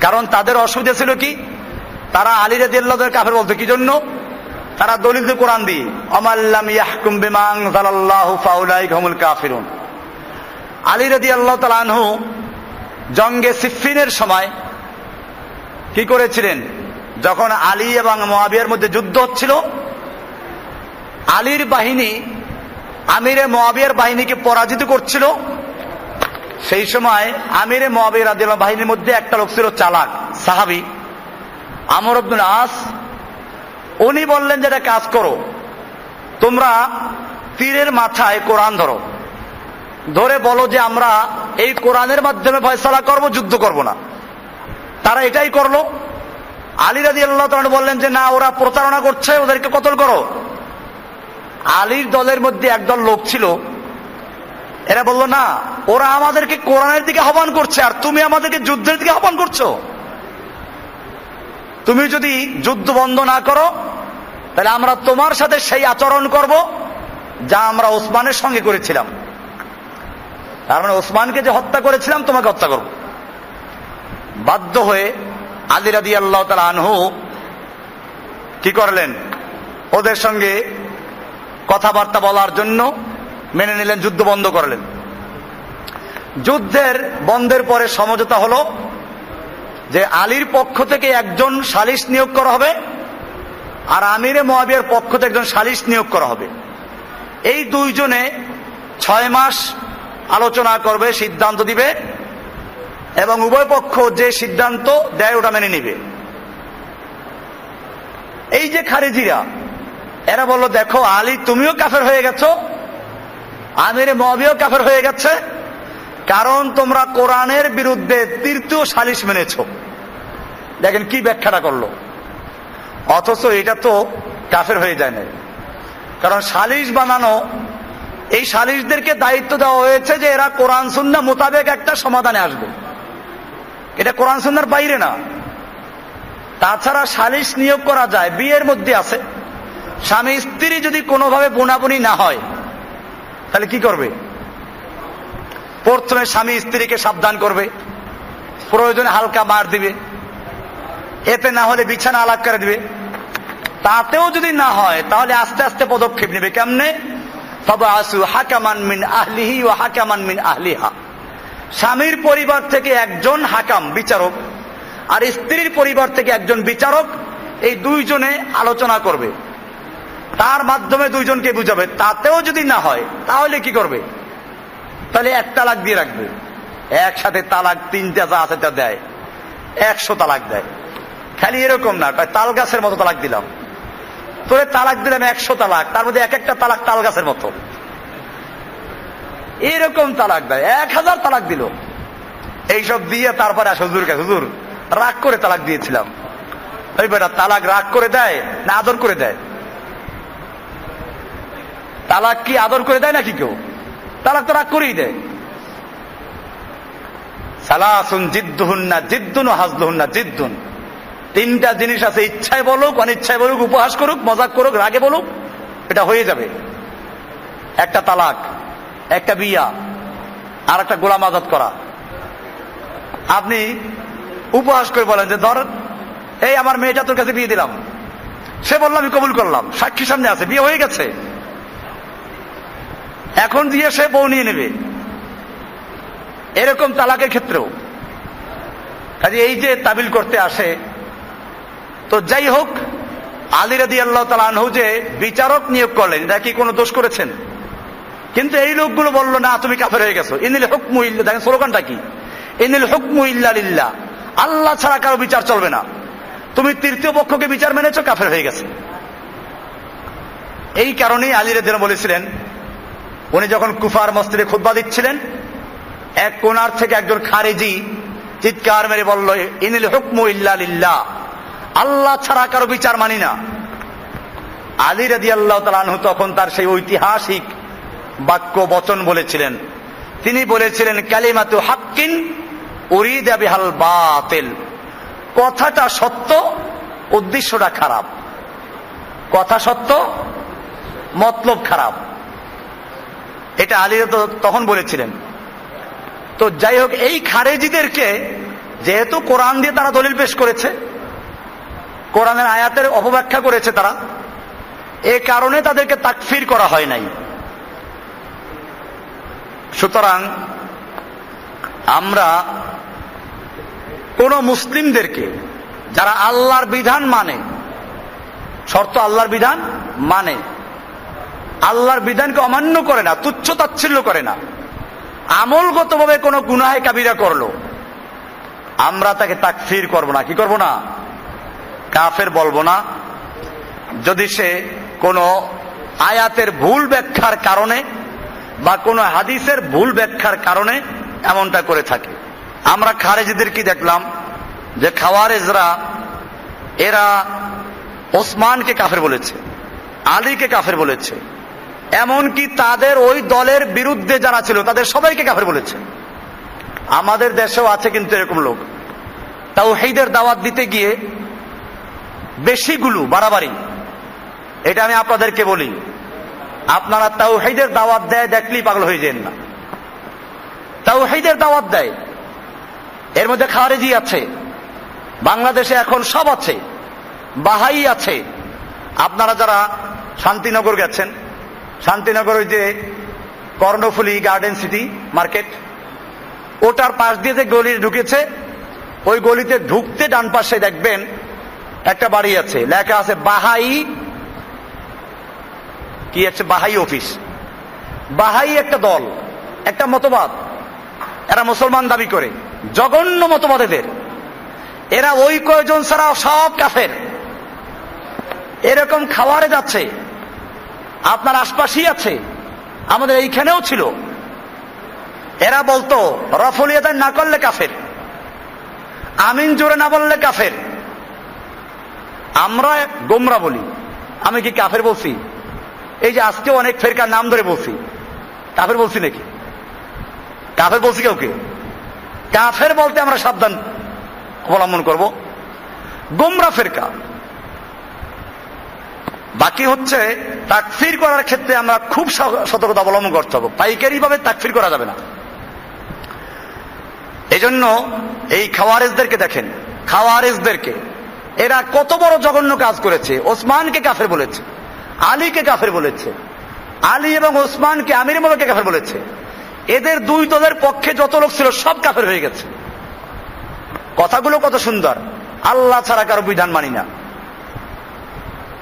কারণ তাদের অসুবিধা ছিল কি, তারা আলী রাদিয়াল্লাহু তাআলা কাফের বলতো কি জন্য? তারা দলিল দিয়ে কোরআন দিয়ে আমাল্লাম ইয়াহকুম বিমা আনজালাল্লাহু ফাউলাইকা হুমুল কাফিরুন। আলী রাদিয়াল্লাহু তাআলা আনহু জঙ্গে সিফফিনের সময় কি করেছিলেন? যখন আলী এবং মুয়াবিয়ার মধ্যে যুদ্ধ হচ্ছিল, আলীর বাহিনী আমিরে মুয়াবিয়ার বাহিনীকে পরাজিত করছিল। সেই সময় আমিরে মুয়াবিয়া রাদিয়াল্লাহু বাহিনীর মধ্যে একটা লোক ছিল চালাক সাহাবী, আমর ইবনুল আস। উনি বললেন যে একটা কাজ করো, তোমরা তীরের মাথায় কোরআন ধরো, ধরে বলো যে আমরা এই কোরআনের মাধ্যমে ফয়সালা করব, যুদ্ধ করব না। তারা এটাই করলো। আলী রাদিয়াল্লাহু তাআলা বললেন যে না, ওরা প্রতারণা করছে, ওদেরকে কতল করো। আলীর দলের মধ্যে একদল লোক ছিল, এরা বলল না, ওরা আমাদেরকে কোরআনের দিকে আহ্বান করছে আর তুমি আমাদেরকে যুদ্ধের দিকে আহ্বান করছো। তুমি যদি যুদ্ধ বন্ধ না করো তাহলে আমরা তোমার সাথে সেই আচরণ করব যা আমরা ওসমানের সঙ্গে করেছিলাম। তার মানে ওসমানকে যে হত্যা করেছিলাম তোমাকে হত্যা করব। বাধ্য হয়ে আলী রাদিয়াল্লাহু তাআলা আনহু কি করলেন? ওদের সঙ্গে কথাবার্তা বলার জন্য মেনে নিলেন, যুদ্ধ বন্ধ করলেন। যুদ্ধের বন্ধের পরে সমঝোতা হলো যে আলীর পক্ষ থেকে একজন সালিস নিয়োগ করা হবে, আর আমিরে মুআবিয়ার পক্ষ থেকে একজন সালিস নিয়োগ করা হবে। এই দুইজনে 6 মাস আলোচনা করবে, সিদ্ধান্ত দিবে, এবং উভয় পক্ষ যে সিদ্ধান্ত দেয় ওটা মেনে নিবে। এই যে খারেজিরা, এরা বলল, দেখো আলী তুমিও কাফের হয়ে গেছো, আমিরে মুআবিয়াও কাফের হয়ে গেছে, কারণ তোমরা কোরআনের বিরুদ্ধে তৃতীয় সালিস মেনেছো। দেখেন কি ব্যাখ্যাটা করলো, অথচ এটা তো কাফের হয়ে যায় না। কারণ সালিস বানানো, এই সালিসদেরকে দায়িত্ব দেওয়া হয়েছে যে এরা কোরআন সুন্নাহ মোতাবেক একটা সমাধানে আসবে, এটা কোরআন সুন্নাহর বাইরে না। তাছাড়া সালিস নিয়োগ করা যায়, বিয়ের মধ্যে আছে, স্বামী স্ত্রী যদি কোনোভাবে বোনাবুনি না হয় তাহলে কি করবে? প্রথমে স্বামী স্ত্রীকে সাবধান করবে, প্রয়োজনে হালকা মার দিবে, এতে না হলে বিছানা আলাদা করে দিবে। তাতেও যদি না হয় তাহলে আস্তে আস্তে পদক্ষেপ নেবে। কেমনে? ফাবআসু হাকামান মিন আহলিহি ওয়া হাকামান মিন আহলিহা, স্বামীর পরিবার থেকে একজন হাকাম বিচারক আর স্ত্রীর পরিবার থেকে একজন বিচারক, এই দুইজনে আলোচনা করবে, তার মাধ্যমে দুইজনকে বুঝাবে। তাতেও যদি না হয় তাহলে কি করবে? তাহলে 1 তালাক দিয়ে রাখবে। একসাথে তালাক 3টা যা আছে তা দেয়, 100 তালাক দেয়। খালি এরকম না, তাল গাছের মতো তালাক দিলাম, তোরে তালাক দিলাম 100 তালাক, তার মধ্যে এক একটা তালাক তাল গাছের মতো, এরকম তালাক দেয়, 1000 তালাক দিল। এইসব দিয়ে তারপরে আসে হুজুর কাছে, হুজুর রাগ করে তালাক দিয়েছিলাম। ওই বেটা তালাক রাগ করে দেয় না আদর করে দেয়? তালাক কি আদর করে দেয় নাকি কেউ? তালাক তো রাগ করেই দেয়। সালাসুন জিদ্দুহুন্না জিদ্দুন ওয়া হাজলুহুন্না জিদ্দুন, 3টা জিনিস আছে, ইচ্ছায় বলুক অনিচ্ছায় বলুক, উপহাস করুক মজাক করুক রাগে বলুক, এটা হয়ে যাবে। একটা তালাক, একটা বিয়া, আর একটা গোলাম আজাদ করা। আপনি উপহাস করে বলেন যে ধর এই আমার মেয়েটা তোর কাছে বিয়ে দিলাম, সে বলল আমি কবুল করলাম, সাক্ষী সামনে আছে, বিয়ে হয়ে গেছে, এখন দিয়ে সে বউ নিয়ে নেবে। এরকম তালাকের ক্ষেত্রেও কাজে এই যে তাবিল করতে আসে, তো যাই হোক, আলী রাদিয়াল্লাহু তাআলা আনহু যে বিচারক নিয়োগ করলেন, এটা কি কোনো দোষ করেছেন? কিন্তু এই লোকগুলো বলল না তুমি কাফের হয়ে গেছো। ইনিল হুকমু ইল্লা, দেখেন স্লোগানটা কি, ইনিল হুকমু ইল্লা লিল্লাহ, আল্লাহ ছাড়া কারো বিচার চলবে না, তুমি তৃতীয় পক্ষকে বিচার মেনেছো, কাফের হয়ে গেছে। এই কারণেই আলী রাদিয়াল্লাহু বলেছিলেন, উনি যখন কুফার মসজিদে খুতবা দিচ্ছিলেন, এক কোনার থেকে একজন খারেজি চিৎকার মেরে বলল, ইনিল হুকমু ইল্লা লিল্লাহ, আল্লাহ ছাড়া কারো বিচার মানি না। আলী রাদিয়াল্লাহু তাআলা আনহু তখন তার সেই ঐতিহাসিক বাক্য বচন বলেছিলেন, তিনি বলেছিলেন, কালিমাতু হাক্কিন উরিদা বিহাল বাতিল, কথাটা সত্য উদ্দেশ্যটা খারাপ, কথা সত্য মতলব খারাপ, এটা আলী তখন বলেছিলেন। তো যাই হোক, এই খারেজিদেরকে যেহেতু কোরআন দিয়ে তারা দলিল পেশ করেছে, কোরআনের আয়াতের অপব্যাখ্যা করেছে তারা, এ কারণে তাদেরকে তাকফির করা হয় নাই। সুতরাং আমরা কোন মুসলিমদেরকে যারা আল্লাহর বিধান মানে, শর্ত আল্লাহর বিধান মানে, আল্লাহর বিধানকে অমান্য করে না, তুচ্ছ তাচ্ছিল্য করে না, আমলগতভাবে কোনো গুনাহে কাবিরা করলো, আমরা তাকে তাকফির করব না। কি করব না? কাফের বলবো না, যদি সে কোনো আয়াতের ভুল ব্যাখ্যার কারণে বা কোনো হাদিসের ভুল ব্যাখ্যার কারণে এমনটা করে থাকে। আমরা খারেজিদের কি দেখলাম যে খাওয়ারেজরা এরা ওসমানকে কাফের বলেছে, আলীকে কাফের বলেছে, এমনকি তাদের ওই দলের বিরুদ্ধে যারা ছিল তাদের সবাইকে কাফের বলেছে। আমাদের দেশেও আছে কিন্তু এরকম লোক, তাওহীদের দাওয়াত দিতে গিয়ে বেশিগুলো বাড়াবাড়ি। এটা আমি আপনাদেরকে বলি, আপনারা তাওহীদের দাওয়াত দেয় দেখলেই পাগল হয়ে যান না। তাওহীদের দাওয়াত দেয়, এর মধ্যে খারেজি আছে, বাংলাদেশে এখন সব আছে, বাহাই আছে। আপনারা যারা শান্তিনগর গেছেন, শান্তিনগর ওই যে কর্ণফুলী গার্ডেন সিটি মার্কেট, ওটার পাশ দিয়ে যে গলি ঢুকেছে, ওই গলিতে ঢুকতে ডান পাশে দেখবেন একটা বাড়ি আছে, লেখা আছে বাহাই, কি আছে, বাহাই অফিস। বাহাই একটা দল, একটা মতবাদ, এরা মুসলমান দাবি করে, জঘন্য মতবাদ এদের। এরা ওই কয়জন ছাড়া সব কাফের। এরকম খাওয়ারে যাচ্ছে, আপনার আশপাশেই আছে, আমাদের এইখানেও ছিল। এরা বলতো রফলিয়াত না করলে কাফের, আমিন জোরে না বললে কাফের। আমরা গোমরা বলি, আমি কি কাফের বলছি? এই যে আজকে অনেক ফেরকার নাম ধরে বলছি, কাফের বলছি নাকি? কাফের বলছি কাউকে? কাফের বলতে আমরা সাবধান অবলম্বন করব, গোমরা ফেরকা। বাকি হচ্ছে তাকফির করার ক্ষেত্রে আমরা খুব সতর্কতা অবলম্বন করতে হবে, পাইকারি ভাবে তাকফির করা যাবে না। এজন্য এই খাওয়ারেজদেরকে দেখেন, খাওয়ারেজদেরকে এরা কত বড় জঘন্য কাজ করেছে। ওসমানকে কাফের বলেছে, আলীকে কাফের বলেছে, আলী এবং ওসমানকে আমির মুমিনকে কাফের বলেছে। এদের দুই দলের পক্ষে যত লোক ছিল সব কাফের হয়ে গেছে। কথাগুলো কত সুন্দর, আল্লাহ ছাড়া কারো বিধান মানি না,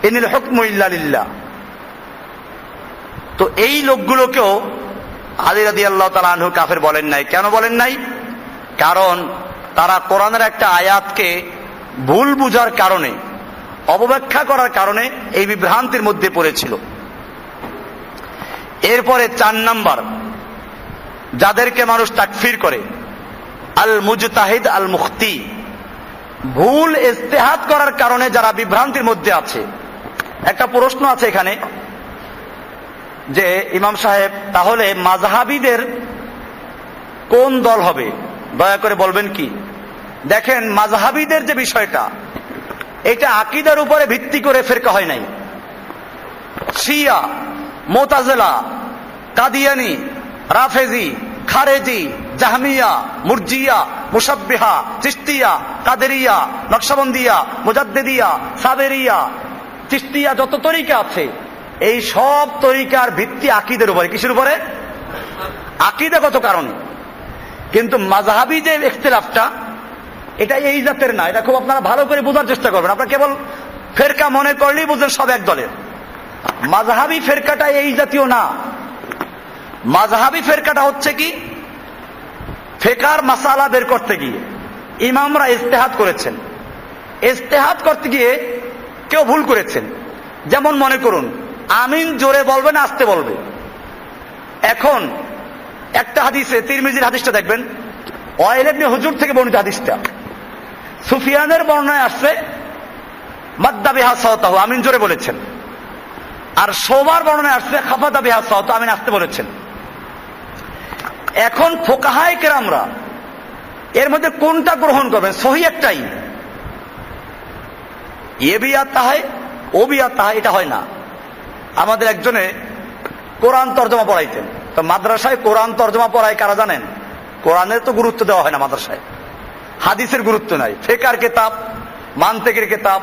ইনিল হুকমু ইল্লা লিল্লাহ। তো এই লোকগুলোকেও আলী রাদিয়াল্লাহু তাআলা আনহু কাফের বলেন নাই। কেন বলেন নাই? কারণ তারা কোরআনের একটা আয়াতকে ভুল বুঝার কারণে, অবব্যাখ্যা করার কারণে এই বিভ্রান্তির মধ্যে পড়েছিল। এরপরে 4 নাম্বার, যাদেরকে মানুষ তাকফির করে, আল মুজতাহিদ আল মুখতি, ভুল ইজতিহাদ করার কারণে যারা বিভ্রান্তির মধ্যে আছে। একটা প্রশ্ন আছে এখানে যে ইমাম সাহেব, তাহলে মাযহাবীদের কোন দল হবে? দয়া করে বলবেন কি? দেখেন, মাযহাবীদের যে বিষয়টা, এটা আকীদার উপরে ভিত্তি করে ফিরকা হয় নাই। শিয়া, মুতাজিলা, কাদিয়ানি, রাফেজি, খারেজি, জাহমিয়া, মুরজিয়া, মুশাব্বিহা, চিশতিয়া, কাদেরিয়া, নকশবন্দিয়া, মুজাদ্দিদিয়া, সাবেরিয়া, চিশতিয়া, যত তরিকা আছে, এই সব তরিকার ভিত্তি আকীদার উপরে। কিসের উপরে? আকীদাগত কারণে। কিন্তু মাযহাবী যে ইখতিলাফটা, এটা এই জাতের না। এটা খুব আপনারা ভালো করে বোঝার চেষ্টা করবেন। আপনারা কেবল ফেরকা মনে করলেই বুঝেন সব এক দলের। মাযহাবী ফেরকাটা এই জাতীয় না। মাযহাবী ফেরকাটা হচ্ছে কি, ফিকহের মাসালা বের করতে গিয়ে ইমামরা ইজতিহাদ করেছেন, ইজতিহাদ করতে গিয়ে কেউ ভুল করেছেন। যেমন মনে করুন, আমিন জোরে বলবে না আস্তে বলবে। এখন একটা হাদিসে, তিরমিজির হাদিসটা দেখবেন, ওয়াইল ইবনে হুজুর থেকে বর্ণিত হাদিসটা, সুফিয়ানের বর্ণনায় আসছে মাদ্দা বিহা সাওতাহু, আমিন জোরে বলেছেন। আর শোবার বর্ণনায় আসছে খাফাদা বিহা সাওতাহু, আমিন আস্তে বলেছেন। এখন ফুকাহায়ে কেরামরা এর মধ্যে কোনটা গ্রহণ করবেন? সহি একটাই, এ ভি আতা হয় ও ভি আতা হয়, এটা হয় না। আমাদের একজনে কোরআন তর্জমা পড়াইতেন, তো মাদ্রাসায় কোরআন তর্জমা পড়ায় কারা জানেন? কোরআনের তো গুরুত্ব দেওয়া হয় না মাদ্রাসায়, হাদিসের গুরুত্ব নাই। ফিকহের কিতাব, মানতিকের কিতাব,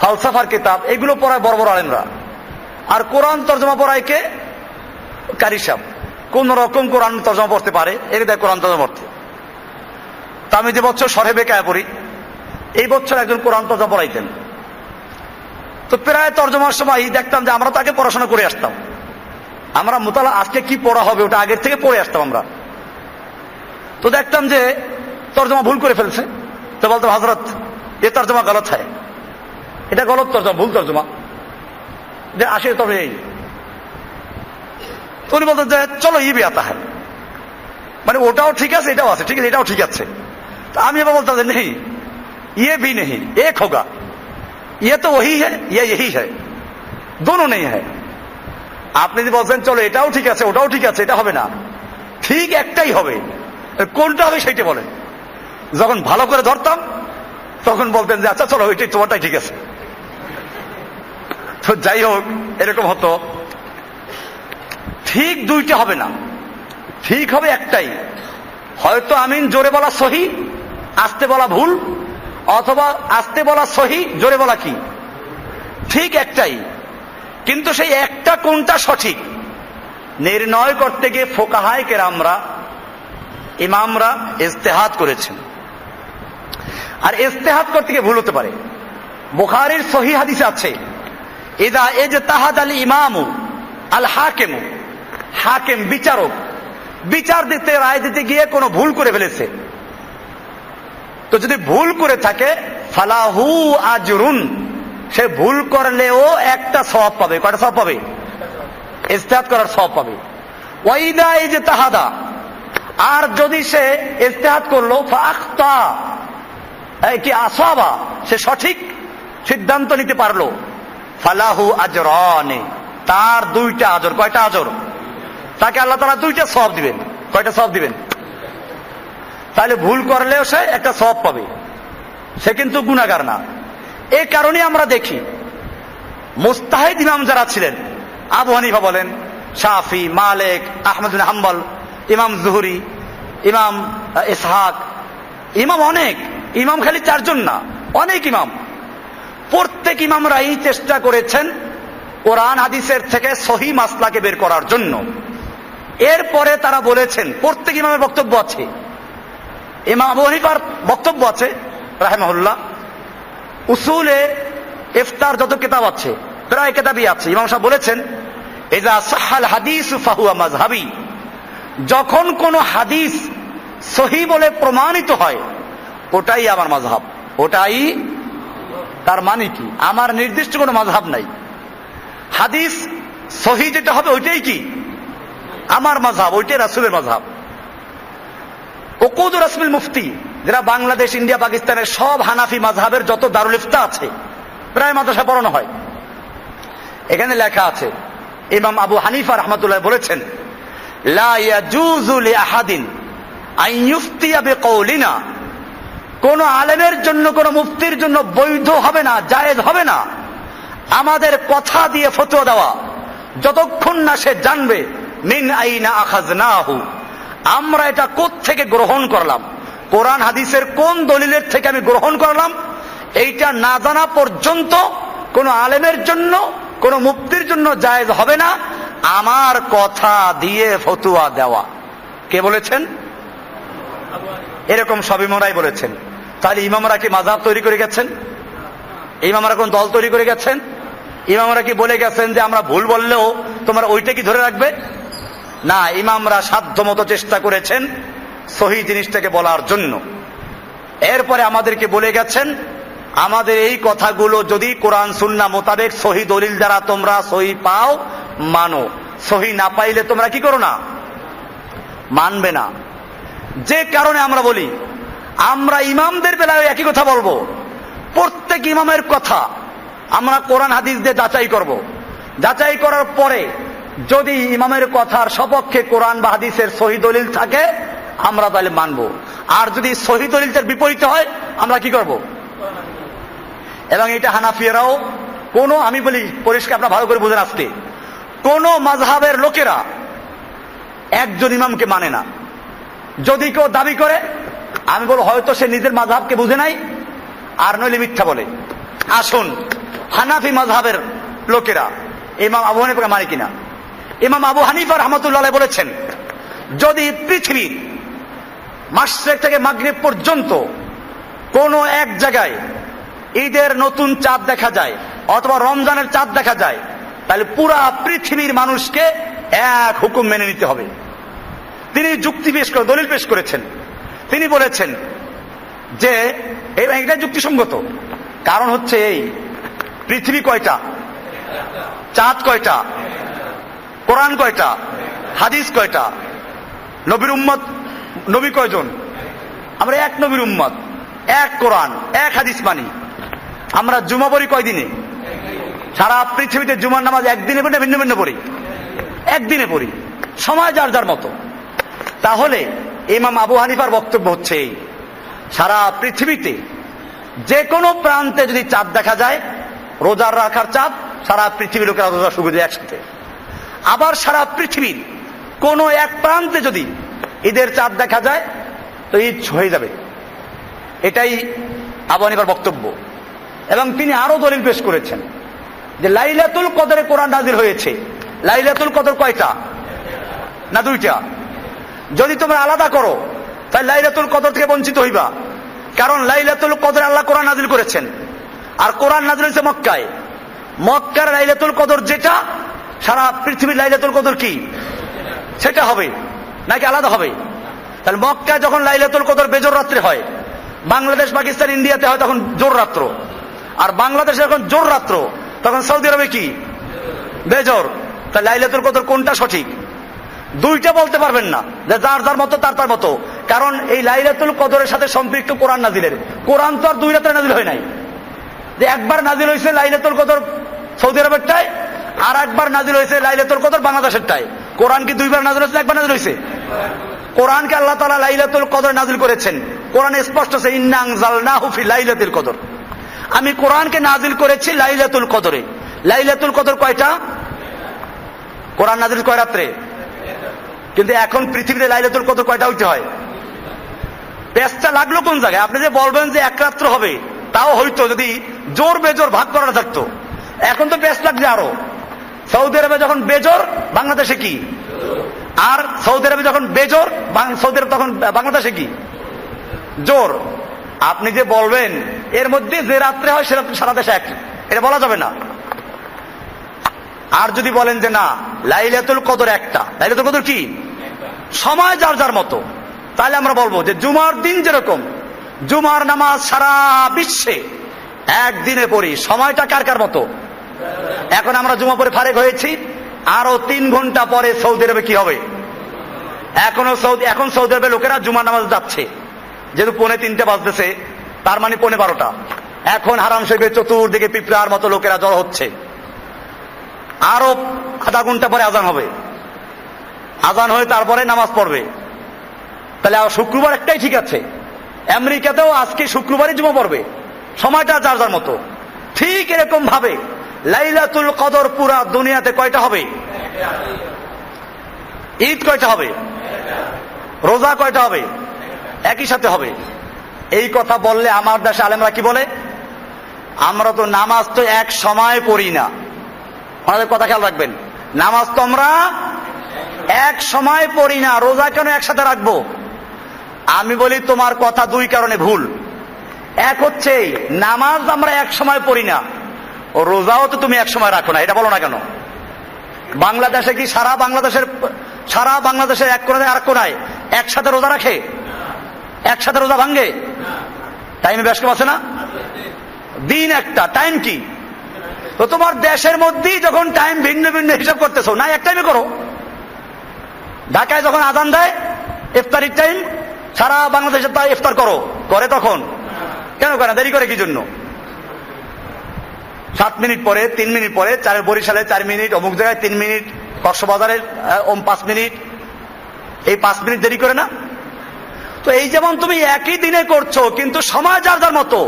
ফালসাফার কিতাব, এগুলো পড়ায় বড় বড় আলেমরা। আর কোরআন তর্জমা পড়ায় কে? কারি সাহেব। কোন রকম কোরআন তর্জমা পড়তে পারে, এর দেয় কোরআন তর্জমা পড়তে। তা আমি যে বছর শরহে বেকায় পড়ি, এই বছর একজন কোরআন তর্জমা পড়াইতেন। তো প্রায় তর্জমার সময় দেখতাম যে আমরা তো আগে পড়াশোনা করে আসতাম, আমরা মুতালা আজকে কি পড়া হবে ওটা আগের থেকে পড়ে আসতাম আমরা। তো দেখতাম যে তর্জমা ভুল করে ফেলছে, তো বলতো হযরত এ তর্জমা গলত হয়, এটা গলত তর্জমা, ভুল তর্জমা, যে আসে তবে এই। তো উনি বলতেন যে চলো ই ভি আতা হয়, মানে ওটাও ঠিক আছে এটাও আছে, ঠিক আছে এটাও ঠিক আছে। তো আমি এবার বলতাম যে নেই, ये भी नहीं, एक होगा, ये तो वही है, ये यही है, दोनों नहीं है। আপনি যদি বলছেন চলো এটাও ঠিক আছে ওটাও ঠিক আছে, এটা হবে না, ঠিক একটাই হবে, কোনটা হবে সেইটা বলেন। যখন ভালো করে ধরতাম তখন বলতেন যে আচ্ছা চলো ওইটাই তোমারটাই ঠিক আছে। তো যাই হোক, এরকম হতো। ঠিক দুইটা হবে না, ঠিক হবে একটাই। হয়তো আমিন জোরে বলা সহি, আস্তে বলা ভুল, অথবা আস্তে বলা সহি, জোরে বলা কি ঠিক একটাই। কিন্তু সেই একটা কোনটা সঠিক নির্ণয় করতে গিয়ে ফোকাহায়ে কেরামরা, ইমামরা ইজতিহাদ করেছেন। আর ইজতিহাদ করতে গিয়ে ভুল হতে পারে। বুখারীর সহিহ হাদিসে আছে, ইযা ইজতাহাদাল ইমামু আল হাকিমু, হাকিম বিচারক বিচার দিতে রায় দিতে গিয়ে কোনো ভুল করে ফেলেছে, তো যদি ভুল করে থাকে ফালাহু আজরুন, সে ভুল করলেও একটা সওয়াব পাবে। কয়টা সওয়াব পাবে? ইজতিহাদ করার সওয়াব পাবে। ওয়াইদা ইজতাহাদা, আর যদি সে ইজতিহাদ করলো ফাআখতা কি আসাবা, সে সঠিক সিদ্ধান্ত নিতে পারলো, ফালাহু আজরানে, তার দুইটা আজর। কয়টা আজর? তাকে আল্লাহ তাআলা দুইটা সওয়াব দিবেন। কয়টা সওয়াব দিবেন? তাহলে ভুল করলেও সে একটা সওয়াব পাবে, সে কিন্তু গুনাহগার না। এই কারণে আমরা দেখি মুজতাহিদ ইমাম যারা ছিলেন, আবু হানিফা বলেন, শাফি, মালিক, আহমদ বিন হাম্বল, ইমাম জুহরি, ইমাম ইসহাক, ইমাম অনেক, ইমাম খালি চারজন না, অনেক ইমাম। প্রত্যেক ইমামরাই চেষ্টা করেছেন কোরআন হাদিসের থেকে সহিহ মাসলাকে বের করার জন্য। এরপরে তারা বলেছেন, প্রত্যেক ইমামের বক্তব্য আছে, ইমাম আবু হানিফার বক্তব্য আছে রাহিমাহুল্লাহ, উসুলে ইফতার যত কিতাব আছে প্রায় কিতাবই আছে। ইমাম সাহেব বলেছেন, ইযা সাহাল হাদিসু ফাহুয়া মাযহাবি, যখন কোন হাদিস সহিহ বলে প্রমাণিত হয় ওটাই আমার মাযহাব। ওটাই, তার মানে কি আমার নির্দিষ্ট কোনো মাযহাব নাই, হাদিস সহিহ যেটা হবে ওইটাই কি আমার মাযহাব, ওইটাই রাসূলের মাযহাব। উকুদ রাসমিল মুফতি, যারা বাংলাদেশ, ইন্ডিয়া, পাকিস্তানের সব হানাফি মাযহাবের যত দারুল ইফতা আছে প্রায় মাদ্রাসা পড়ানো হয়, এখানে লেখা আছে ইমাম আবু হানিফা রাহমাতুল্লাহ বলেছেন, লা ইয়াজুযু লিআহাদিন আন ইফতিয়া বিকাউলিনা, কোন আলেমের জন্য, কোন মুফতির জন্য বৈধ হবে না, জায়েজ হবে না আমাদের কথা দিয়ে ফতোয়া দেওয়া, যতক্ষণ না সে জানবে মিন আইনা আখাযনাহু, আমরা এটা কোত্থেকে গ্রহণ করলাম, কোরআন হাদিসের কোন দলিলের থেকে আমি গ্রহণ করলাম, এইটা না জানা পর্যন্ত কোন আলেমের জন্য, কোন মুফতির জন্য জায়েজ হবে না আমার কথা দিয়ে ফতোয়া দেওয়া। কে বলেছেন? এরকম সব ইমামরাই বলেছেন। তাহলে ইমামরা কি মাযহাব তৈরি করে গেছেন? ইমামরা কোন দল তৈরি করে গেছেন? ইমামরা কি বলে গেছেন যে আমরা ভুল বললেও তোমরা ওইটা কি ধরে রাখবে? না, ইমামরা সাধ্যমতো চেষ্টা করেছেন সহিহ জিনিসটাকে বলার জন্য। এরপরে আমাদেরকে বলে গেছেন, আমাদের এই কথাগুলো যদি কোরআন সুন্নাহ মোতাবেক সহিহ দলিল দ্বারা তোমরা সহিহ পাও মানো, সহিহ না পাইলে তোমরা কি করো না, মানবে না। যে কারণে আমরা বলি, আমরা ইমামদের বেলায় একই কথা বলবো, প্রত্যেক ইমামের কথা আমরা কোরআন হাদিস দিয়ে যাচাই করব। যাচাই করার পরে যদি ইমামের কথার সপক্ষে কোরআন বা হাদিসের সহিহ দলিল থাকে আমরা তাহলে মানবো, আর যদি সহিহ দলিলের বিপরীতে হয় আমরা কি করব? এবং এটা হানাফিয়ারাও, কোন, আমি বলি পরিষ্কার, আপনারা ভালো করে বুঝেন, আজকে কোন মাযহাবের লোকেরা একজন ইমামকে মানে না। যদি কেউ দাবি করে, আমি বলবো হয়তো সে নিজের মাযহাবকে বুঝে নাই, আর নইলে মিথ্যা বলে। আসুন, হানাফি মাযহাবের লোকেরা ইমাম আবু হানিফাকে মানে কিনা? ইমাম আবু হানিফা রাহমাতুল্লাহ আলাইহি বলেছেন, যদি পৃথিবীর মাশরিক থেকে মাগরিব পর্যন্ত কোন এক জায়গায় ঈদের নতুন চাঁদ দেখা যায় অথবা রমজানের চাঁদ দেখা যায়, তাহলে পুরা পৃথিবীর মানুষকে এক হুকুম মেনে নিতে হবে। তিনি যুক্তি পেশ করে, দলিল পেশ করেছেন। তিনি বলেছেন যে এটা যুক্তিসঙ্গত, কারণ হচ্ছে এই পৃথিবী কয়টা, চাঁদ কয়টা, কোরআন কয়টা, হাদিস কয়টা, নবীর উম্মত, নবী কয়জন? আমরা এক নবীর উম্মত, এক কোরআন, এক হাদিস মানি। আমরা জুমা পড়ি কয়দিনে? সারা পৃথিবীতে জুমার নামাজ একদিনে পড়ি না ভিন্ন ভিন্ন পড়ি? একদিনে পড়ি, সময় যার যার মতো। তাহলে ইমাম আবু হানিফার বক্তব্য হচ্ছে এই, সারা পৃথিবীতে যে কোনো প্রান্তে যদি চাঁদ দেখা যায়, রোজার রাখার চাঁদ, সারা পৃথিবীর লোকেরা রোজা শুরু করে একসাথে। আবার সারা পৃথিবীর কোন এক প্রান্তে যদি ঈদের চাঁদ দেখা যায় তো ঈদ হয়ে যাবে। এটাই আবু হানিফার বক্তব্য। এবং তিনি আরো দলিল পেশ করেছেন যে লাইলাতুল কদরে কোরআন নাযিল হয়েছে। লাইলাতুল কদর কয়টা? না দুইটা? যদি তোমরা আলাদা করো তাহলে লাইলাতুল কদর থেকে বঞ্চিত হইবা। কারণ লাইলাতুল কদর আল্লাহ কোরআন নাজিল করেছেন, আর কোরআন নাজিল হয়েছে মক্কায়। মক্কার লাইলাতুল কদর যেটা, সারা পৃথিবীর লাইলাতুল কদর কি সেটা হবে নাকি আলাদা হবে? তাহলে মক্কায় যখন লাইলাতুল কদর বেজোর রাত্রে হয়, বাংলাদেশ পাকিস্তান ইন্ডিয়াতে হয় তখন জোর রাত্র, আর বাংলাদেশে যখন জোর রাত্র তখন সৌদি আরবে কি বেজোর। তাহলে লাইলাতুল কদর কোনটা সঠিক? দুইটা বলতে পারবেন না, যে যার যার মতো তার তার মতো। কারণ এই লাইলাতুল কদরের সাথে সম্পৃক্ত কোরআন নাজিলের। কোরআন তো আর দুই রাত্রে নাজিল হয় নাই, যে একবার নাজিল হয়েছে লাইলাতুল কদর সৌদি আরবেরটায়, আর একবার নাজিল হয়েছে লাইলাতুল কদর বাংলাদেশেরটায়। কোরআন কি দুইবার নাজিল হয়েছে, একবার নাজিল হয়েছে? কোরআনকে আল্লাহ তাআলা লাইলাতুল কদর নাজিল করেছেন। কোরআনে স্পষ্ট আছে, ইন্না আনজালনাহু ফি লাইলাতুল কদর। আমি কোরআনকে নাজিল করেছি লাইলাতুল কদরে। লাইলাতুল কদর কয়টা? কোরআন নাজিল কয় রাত্রে? কিন্তু এখন পৃথিবীতে লাইলাতুল কদর কয়টা হইতে হয়? পেঁচটা লাগলো কোন জায়গায়? আপনি যে বলবেন যে এক রাত্র হবে, তাও হইতো যদি জোর বেজোর ভাগ করা থাকতো। এখন তো পেঁচ লাগছে আরো। সৌদি আরবে যখন বেজোর, বাংলাদেশে কি? আর সৌদি আরবে যখন বেজোর, সৌদি আরব তখন বাংলাদেশে কি জোর। আপনি যে বলবেন এর মধ্যে যে রাত্রে হয় সেটা সারা দেশে এক, এটা বলা যাবে না। আর যদি বলেন যে না, লাইলাতুল কদর একটা, লাইলাতুল কদর কি সময় যার যার মতো, তাহলে আমরা বলবো যে জুমার দিন যেরকম জুমার নামাজ সারা বিশ্বে একদিনে পড়ি, সময়টা কার কার মতো? এখন আমরা জুমা পড়ে ফারেক হয়েছি, আরো 3 ঘন্টা পরে সৌদি আরবে কি হবে? এখন সৌদি আরবে লোকেরা জুমার নামাজ যাচ্ছে, যেহেতু 2:45 বাজতেছে, তার মানে 12:15। এখন হারাম শরীফের চতুর্দিকে পিঁপড়ার মতো লোকেরা জড়ো হচ্ছে। আরো আধা ঘন্টা পরে আজান হবে, আজান হয়ে তারপরে নামাজ পড়বে। তাহলে শুক্রবার একটাই ঠিক আছে। আমেরিকাতেও আজকে শুক্রবারই জুমা পড়বে, সময়টা যার যার মতো। ঠিক এরকম ভাবে লাইলাতুল কদর পুরা দুনিয়াতে কয়টা হবে? ঈদ কয়টা হবে? রোজা কয়টা হবে? একই সাথে হবে। এই কথা বললে আমার দেশে আলেমরা কি বলে? আমরা তো নামাজ তো এক সময় পড়ি না। আমাদের কথা খেয়াল রাখবেন, নামাজ তো আমরা এক সময় পড়ি না, রোজা কেন একসাথে রাখবো? আমি বলি তোমার কথা দুই কারণে ভুল। এক হচ্ছে নামাজ আমরা এক সময় পড়ি না, ও রোজাও তো তুমি এক সময় রাখো না, এটা বলো না কেন? বাংলাদেশে কি সারা বাংলাদেশের এক কোনায় আর কোনায় একসাথে রোজা রাখে? একসাথে রোজা ভাঙ্গে? টাইমে ব্যস্ত আছে না? দিন একটা, টাইম কি? তো তোমার দেশের মধ্যেই যখন টাইম ভিন্ন ভিন্ন হিসাব করতেছো, না এক টাইমে করো। ঢাকায় যখন আজান দেয় ইফতারির টাইম, সারা বাংলাদেশে তাই ইফতার করে তখন কেন করে? দেরি করে কি জন্য? 7 মিনিট পরে, 3 মিনিট পরে, বরিশালে 4 মিনিট, অমুক জায়গায় 3 মিনিট, কক্সবাজারে 5 মিনিট, এই 5 মিনিট দেরি করে না? তো এই যেমন তুমি একই দিনে করছো, কিন্তু সময় যার যার মতো,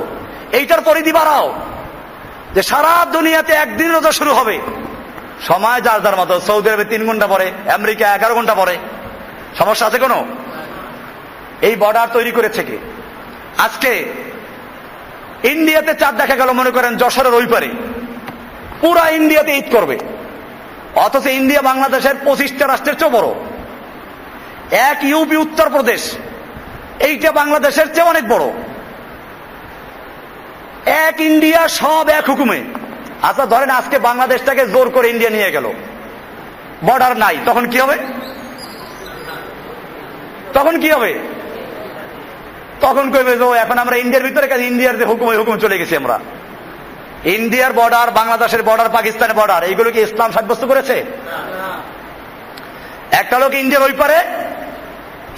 এইটার পরিধি বাড়াও, যে সারা দুনিয়াতে একদিন রোজা শুরু হবে, সময় যার যার মতো। সৌদি আরবে 3 ঘন্টা পরে, আমেরিকা 11 ঘন্টা পরে। সমস্যা আছে কোনো? এই বর্ডার তৈরি করেছে কে? আজকে ইন্ডিয়াতে চাঁদ দেখা গেল, মনে করেন যশোরের ওই পারে, পুরা ইন্ডিয়াতে ঈদ করবে, অথচ ইন্ডিয়া বাংলাদেশের 25টা রাষ্ট্রের চেয়ে বড়। এক ইউপি উত্তরপ্রদেশ, এইটা বাংলাদেশের চেয়ে অনেক বড়। এক ইন্ডিয়া, সব এক হুকুমে। আচ্ছা ধরেন আজকে বাংলাদেশটাকে জোর করে ইন্ডিয়া নিয়ে গেল, বর্ডার নাই, তখন কি হবে? তখন কি হবে? তখন কইবে যে এখন আমরা ইন্ডিয়ার ভিতরে, ইন্ডিয়ার যে হুকুম, ওই হুকুম চলে গেছি আমরা। ইন্ডিয়ার বর্ডার, বাংলাদেশের বর্ডার, পাকিস্তানের বর্ডার, এইগুলো কি ইসলাম সাব্যস্ত করেছে? একটা লোক ইন্ডিয়ার ওই পারে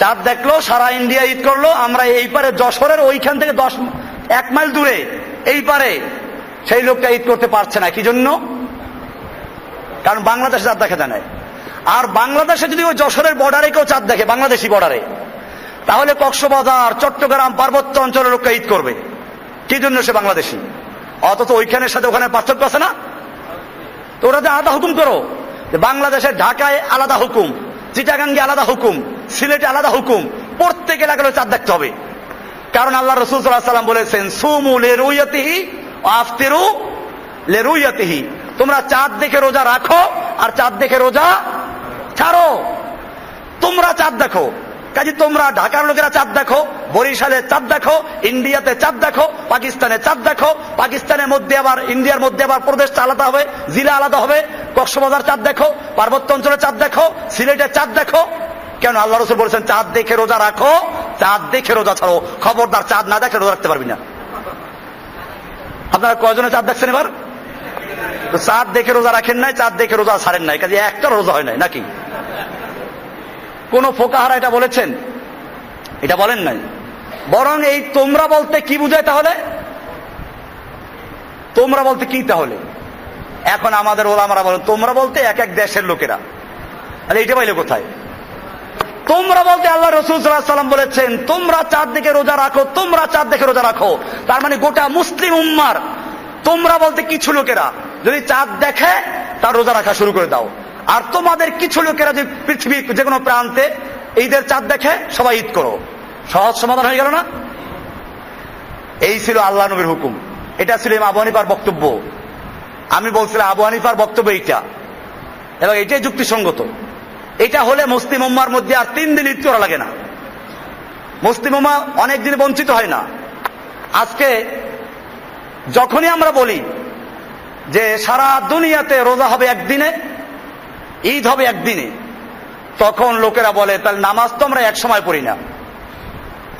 চাঁদ দেখলো, সারা ইন্ডিয়া ঈদ করলো, আমরা এই পারে যশোরের ওইখান থেকে 1 মাইল দূরে এই পারে সেই লোকটা ঈদ করতে পারছে না। কি জন্য? কারণ বাংলাদেশে চাঁদ দেখা যায় না। আর বাংলাদেশে যদি ওই যশোরের বর্ডারে কেউ চাঁদ দেখে, বাংলাদেশি বর্ডারে, তাহলে কক্সবাজার, চট্টগ্রাম, পার্বত্য অঞ্চলের লোকটা ঈদ করবে। কি জন্য? সে বাংলাদেশি। অথচ ওইখানের সাথে ওখানে পার্থক্য আছে না? তো ওরা যে আলাদা হুকুম করো, বাংলাদেশের ঢাকায় আলাদা হুকুম, চিটাগাঙ্গে আলাদা হুকুম, সিলেটে আলাদা হুকুম, প্রত্যেক এলাকায় চাঁদ দেখতে হবে। কারণ আল্লাহ রাসূল সাল্লাল্লাহু আলাইহি ওয়াসাল্লাম বলেছেন, সুমু লিরুয়াতিহি ওয়া আফতিরু লিরুয়াতিহি, তোমরা চাঁদ দেখে রোজা রাখো আর চাঁদ দেখে রোজা ছাড়ো। তোমরা চাঁদ দেখো। কাজে তোমরা ঢাকার লোকেরা চাঁদ দেখো, বরিশালে চাঁদ দেখো, ইন্ডিয়াতে চাঁদ দেখো, পাকিস্তানে চাঁদ দেখো, পাকিস্তানের মধ্যে আবার ইন্ডিয়ার মধ্যে আবার প্রদেশটা আলাদা হবে, জেলা আলাদা হবে, কক্সবাজার চাঁদ দেখো, পার্বত্য অঞ্চলে চাঁদ দেখো, সিলেটের চাঁদ দেখো। কেন? আল্লাহ রাসূল বলেছেন চাঁদ দেখে রোজা রাখো, চাঁদ দেখে রোজা ছাড়ো। খবরদার চাঁদ না দেখে রোজা রাখতে পারবি না। আপনারা কয়জনে চাঁদ দেখছেন এবার? তো চাঁদ দেখে রোজা রাখেন নাই, চাঁদ দেখে রোজা ছাড়েন নাই, কাজে একটা রোজা হয় নাই নাকি? কোন ফোকাহারা এটা বলেছেন? এটা বলেন নাই। বরং এই তোমরা বলতে কি বুঝায় তাহলে? তোমরা বলতে কি তাহলে? এখন আমাদের ওলামারা বলেন তোমরা বলতে এক এক দেশের লোকেরা। আরে এইটা পাইলে কোথায়? তোমরা বলতে আল্লাহ রাসূল সাল্লাল্লাহু আলাইহি ওয়াসাল্লাম বলেছেন তোমরা চাঁদ দেখে রোজা রাখো, তোমরা চাঁদ দেখে রোজা রাখো। তার মানে গোটা মুসলিম উম্মার তোমরা বলতে কিছু লোকেরা যদি চাঁদ দেখে তার রোজা রাখা শুরু করে দাও। আর তোমাদের কিছু লোকেরা যদি পৃথিবীর যে কোনো প্রান্তে ঈদের চাঁদ দেখে সবাই ঈদ করো। সহজ সমাধান হয়ে গেল না? এই ছিল আল্লাহ নবীর হুকুম। এটা ছিল আবু হানিফার বক্তব্য। আমি বলছিলাম আবু হানিফার বক্তব্য এইটা, এবং এটাই যুক্তিসঙ্গত। এটা হলে মুসলিম উম্মার মধ্যে আর 3 দিন ঈদ করা লাগে না। মুসলিম উম্মা অনেক দিন বঞ্চিত হয় না। আজকে যখনই আমরা বলি যে সারা দুনিয়াতে রোজা হবে একদিনে, ঈদ হবে একদিনে, তখন লোকেরা বলে তাহলে নামাজ তো আমরা এক সময় পড়ি না।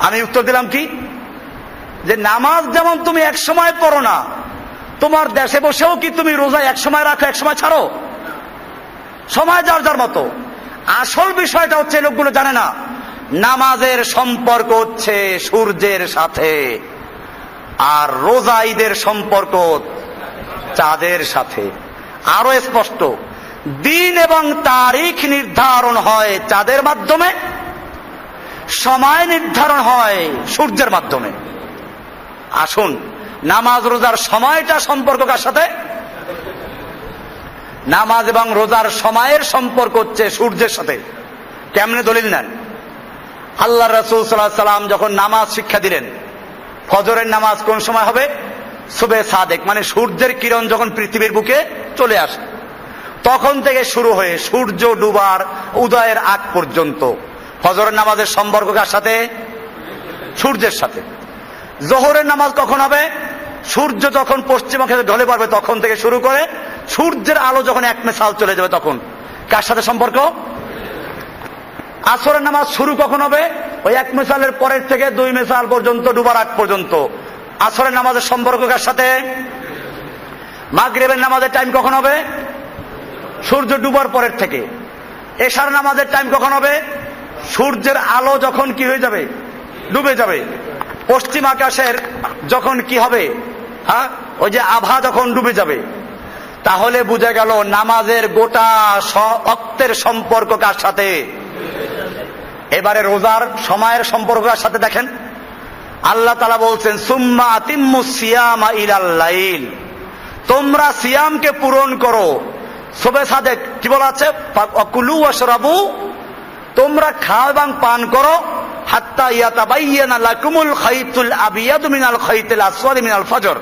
আমি উত্তর দিলাম কি, যে নামাজ যেমন তুমি এক সময় পড়ো না, তোমার দেশে বসেও কি তুমি রোজা এক সময় রাখো এক সময় ছাড়ো? সময় যার যার মতো। আসল বিষয়টা হচ্ছে লোকগুলো জানে না, নামাজের সম্পর্ক হচ্ছে সূর্যের সাথে, আর রোজা ঈদের সম্পর্ক চাঁদের সাথে। আরো স্পষ্ট, দিন এবং তারিখ নির্ধারণ হয় চাঁদের মাধ্যমে, সময় নির্ধারণ হয় সূর্যের মাধ্যমে। আসুন, নামাজ রোজার সময়টা সম্পর্ক কার সাথে? নামাজ এবং রোজার সময়ের সম্পর্ক হচ্ছে সূর্যের সাথে। কেমনে দলিল নেন? আল্লাহ রাসূল সাল্লাল্লাহু আলাইহি ওয়াসাল্লাম যখন নামাজ শিক্ষা দিলেন, ফজরের নামাজ কোন সময় হবে? সুবে সাদেক, মানে সূর্যের কিরণ যখন পৃথিবীর বুকে চলে আসে তখন থেকে শুরু হয়ে সূর্য ডুবার উদয়ের আগ পর্যন্ত ফজরের নামাজের সম্পর্ক কার সাথে? সূর্যের সাথে। জোহরের নামাজ কখন হবে? সূর্য যখন পশ্চিমবঙ্গে ঢলে পড়বে তখন থেকে শুরু করে সূর্যের আলো যখন 1 মেসাল চলে যাবে তখন। কার সাথে সম্পর্ক? আসরের নামাজ শুরু কখন হবে? ওই 1 মেসালের পরের থেকে 2 মেসাল পর্যন্ত, ডুবার আগ পর্যন্ত। আসরের নামাজের সম্পর্ক কার সাথে? মাগরিবের নামাজের টাইম কখন হবে? সূর্য ডুবার পরের থেকে। এশার নামাজের টাইম কখন হবে? সূর্যের আলো যখন কি হয়ে যাবে? ডুবে যাবে। পশ্চিম আকাশের যখন কি হবে? হ্যাঁ, ওই যে আভা যখন ডুবে যাবে। তাহলে বুঝে গেল নামাজের গোটা ওয়াক্তের সম্পর্ক কার সাথে? এবারে রোজার সময়ের সম্পর্ক কার সাথে দেখেন। আল্লাহ তাআলা বলছেন সুম্মা আতিম্মুস সিয়ামা ইলাল লাইল, তোমরা সিয়ামকে পূরণ করো। সুবে সাদেক কি বলা আছে? কুলু ওয়াশরাবু, তোমরা খাও এবং পান করো, হাত্তা ইয়াতাবায়্যানা লাকুমুল খাইতুল আবিয়াদু মিনাল খাইতিল আসওয়াদি মিনাল ফজর,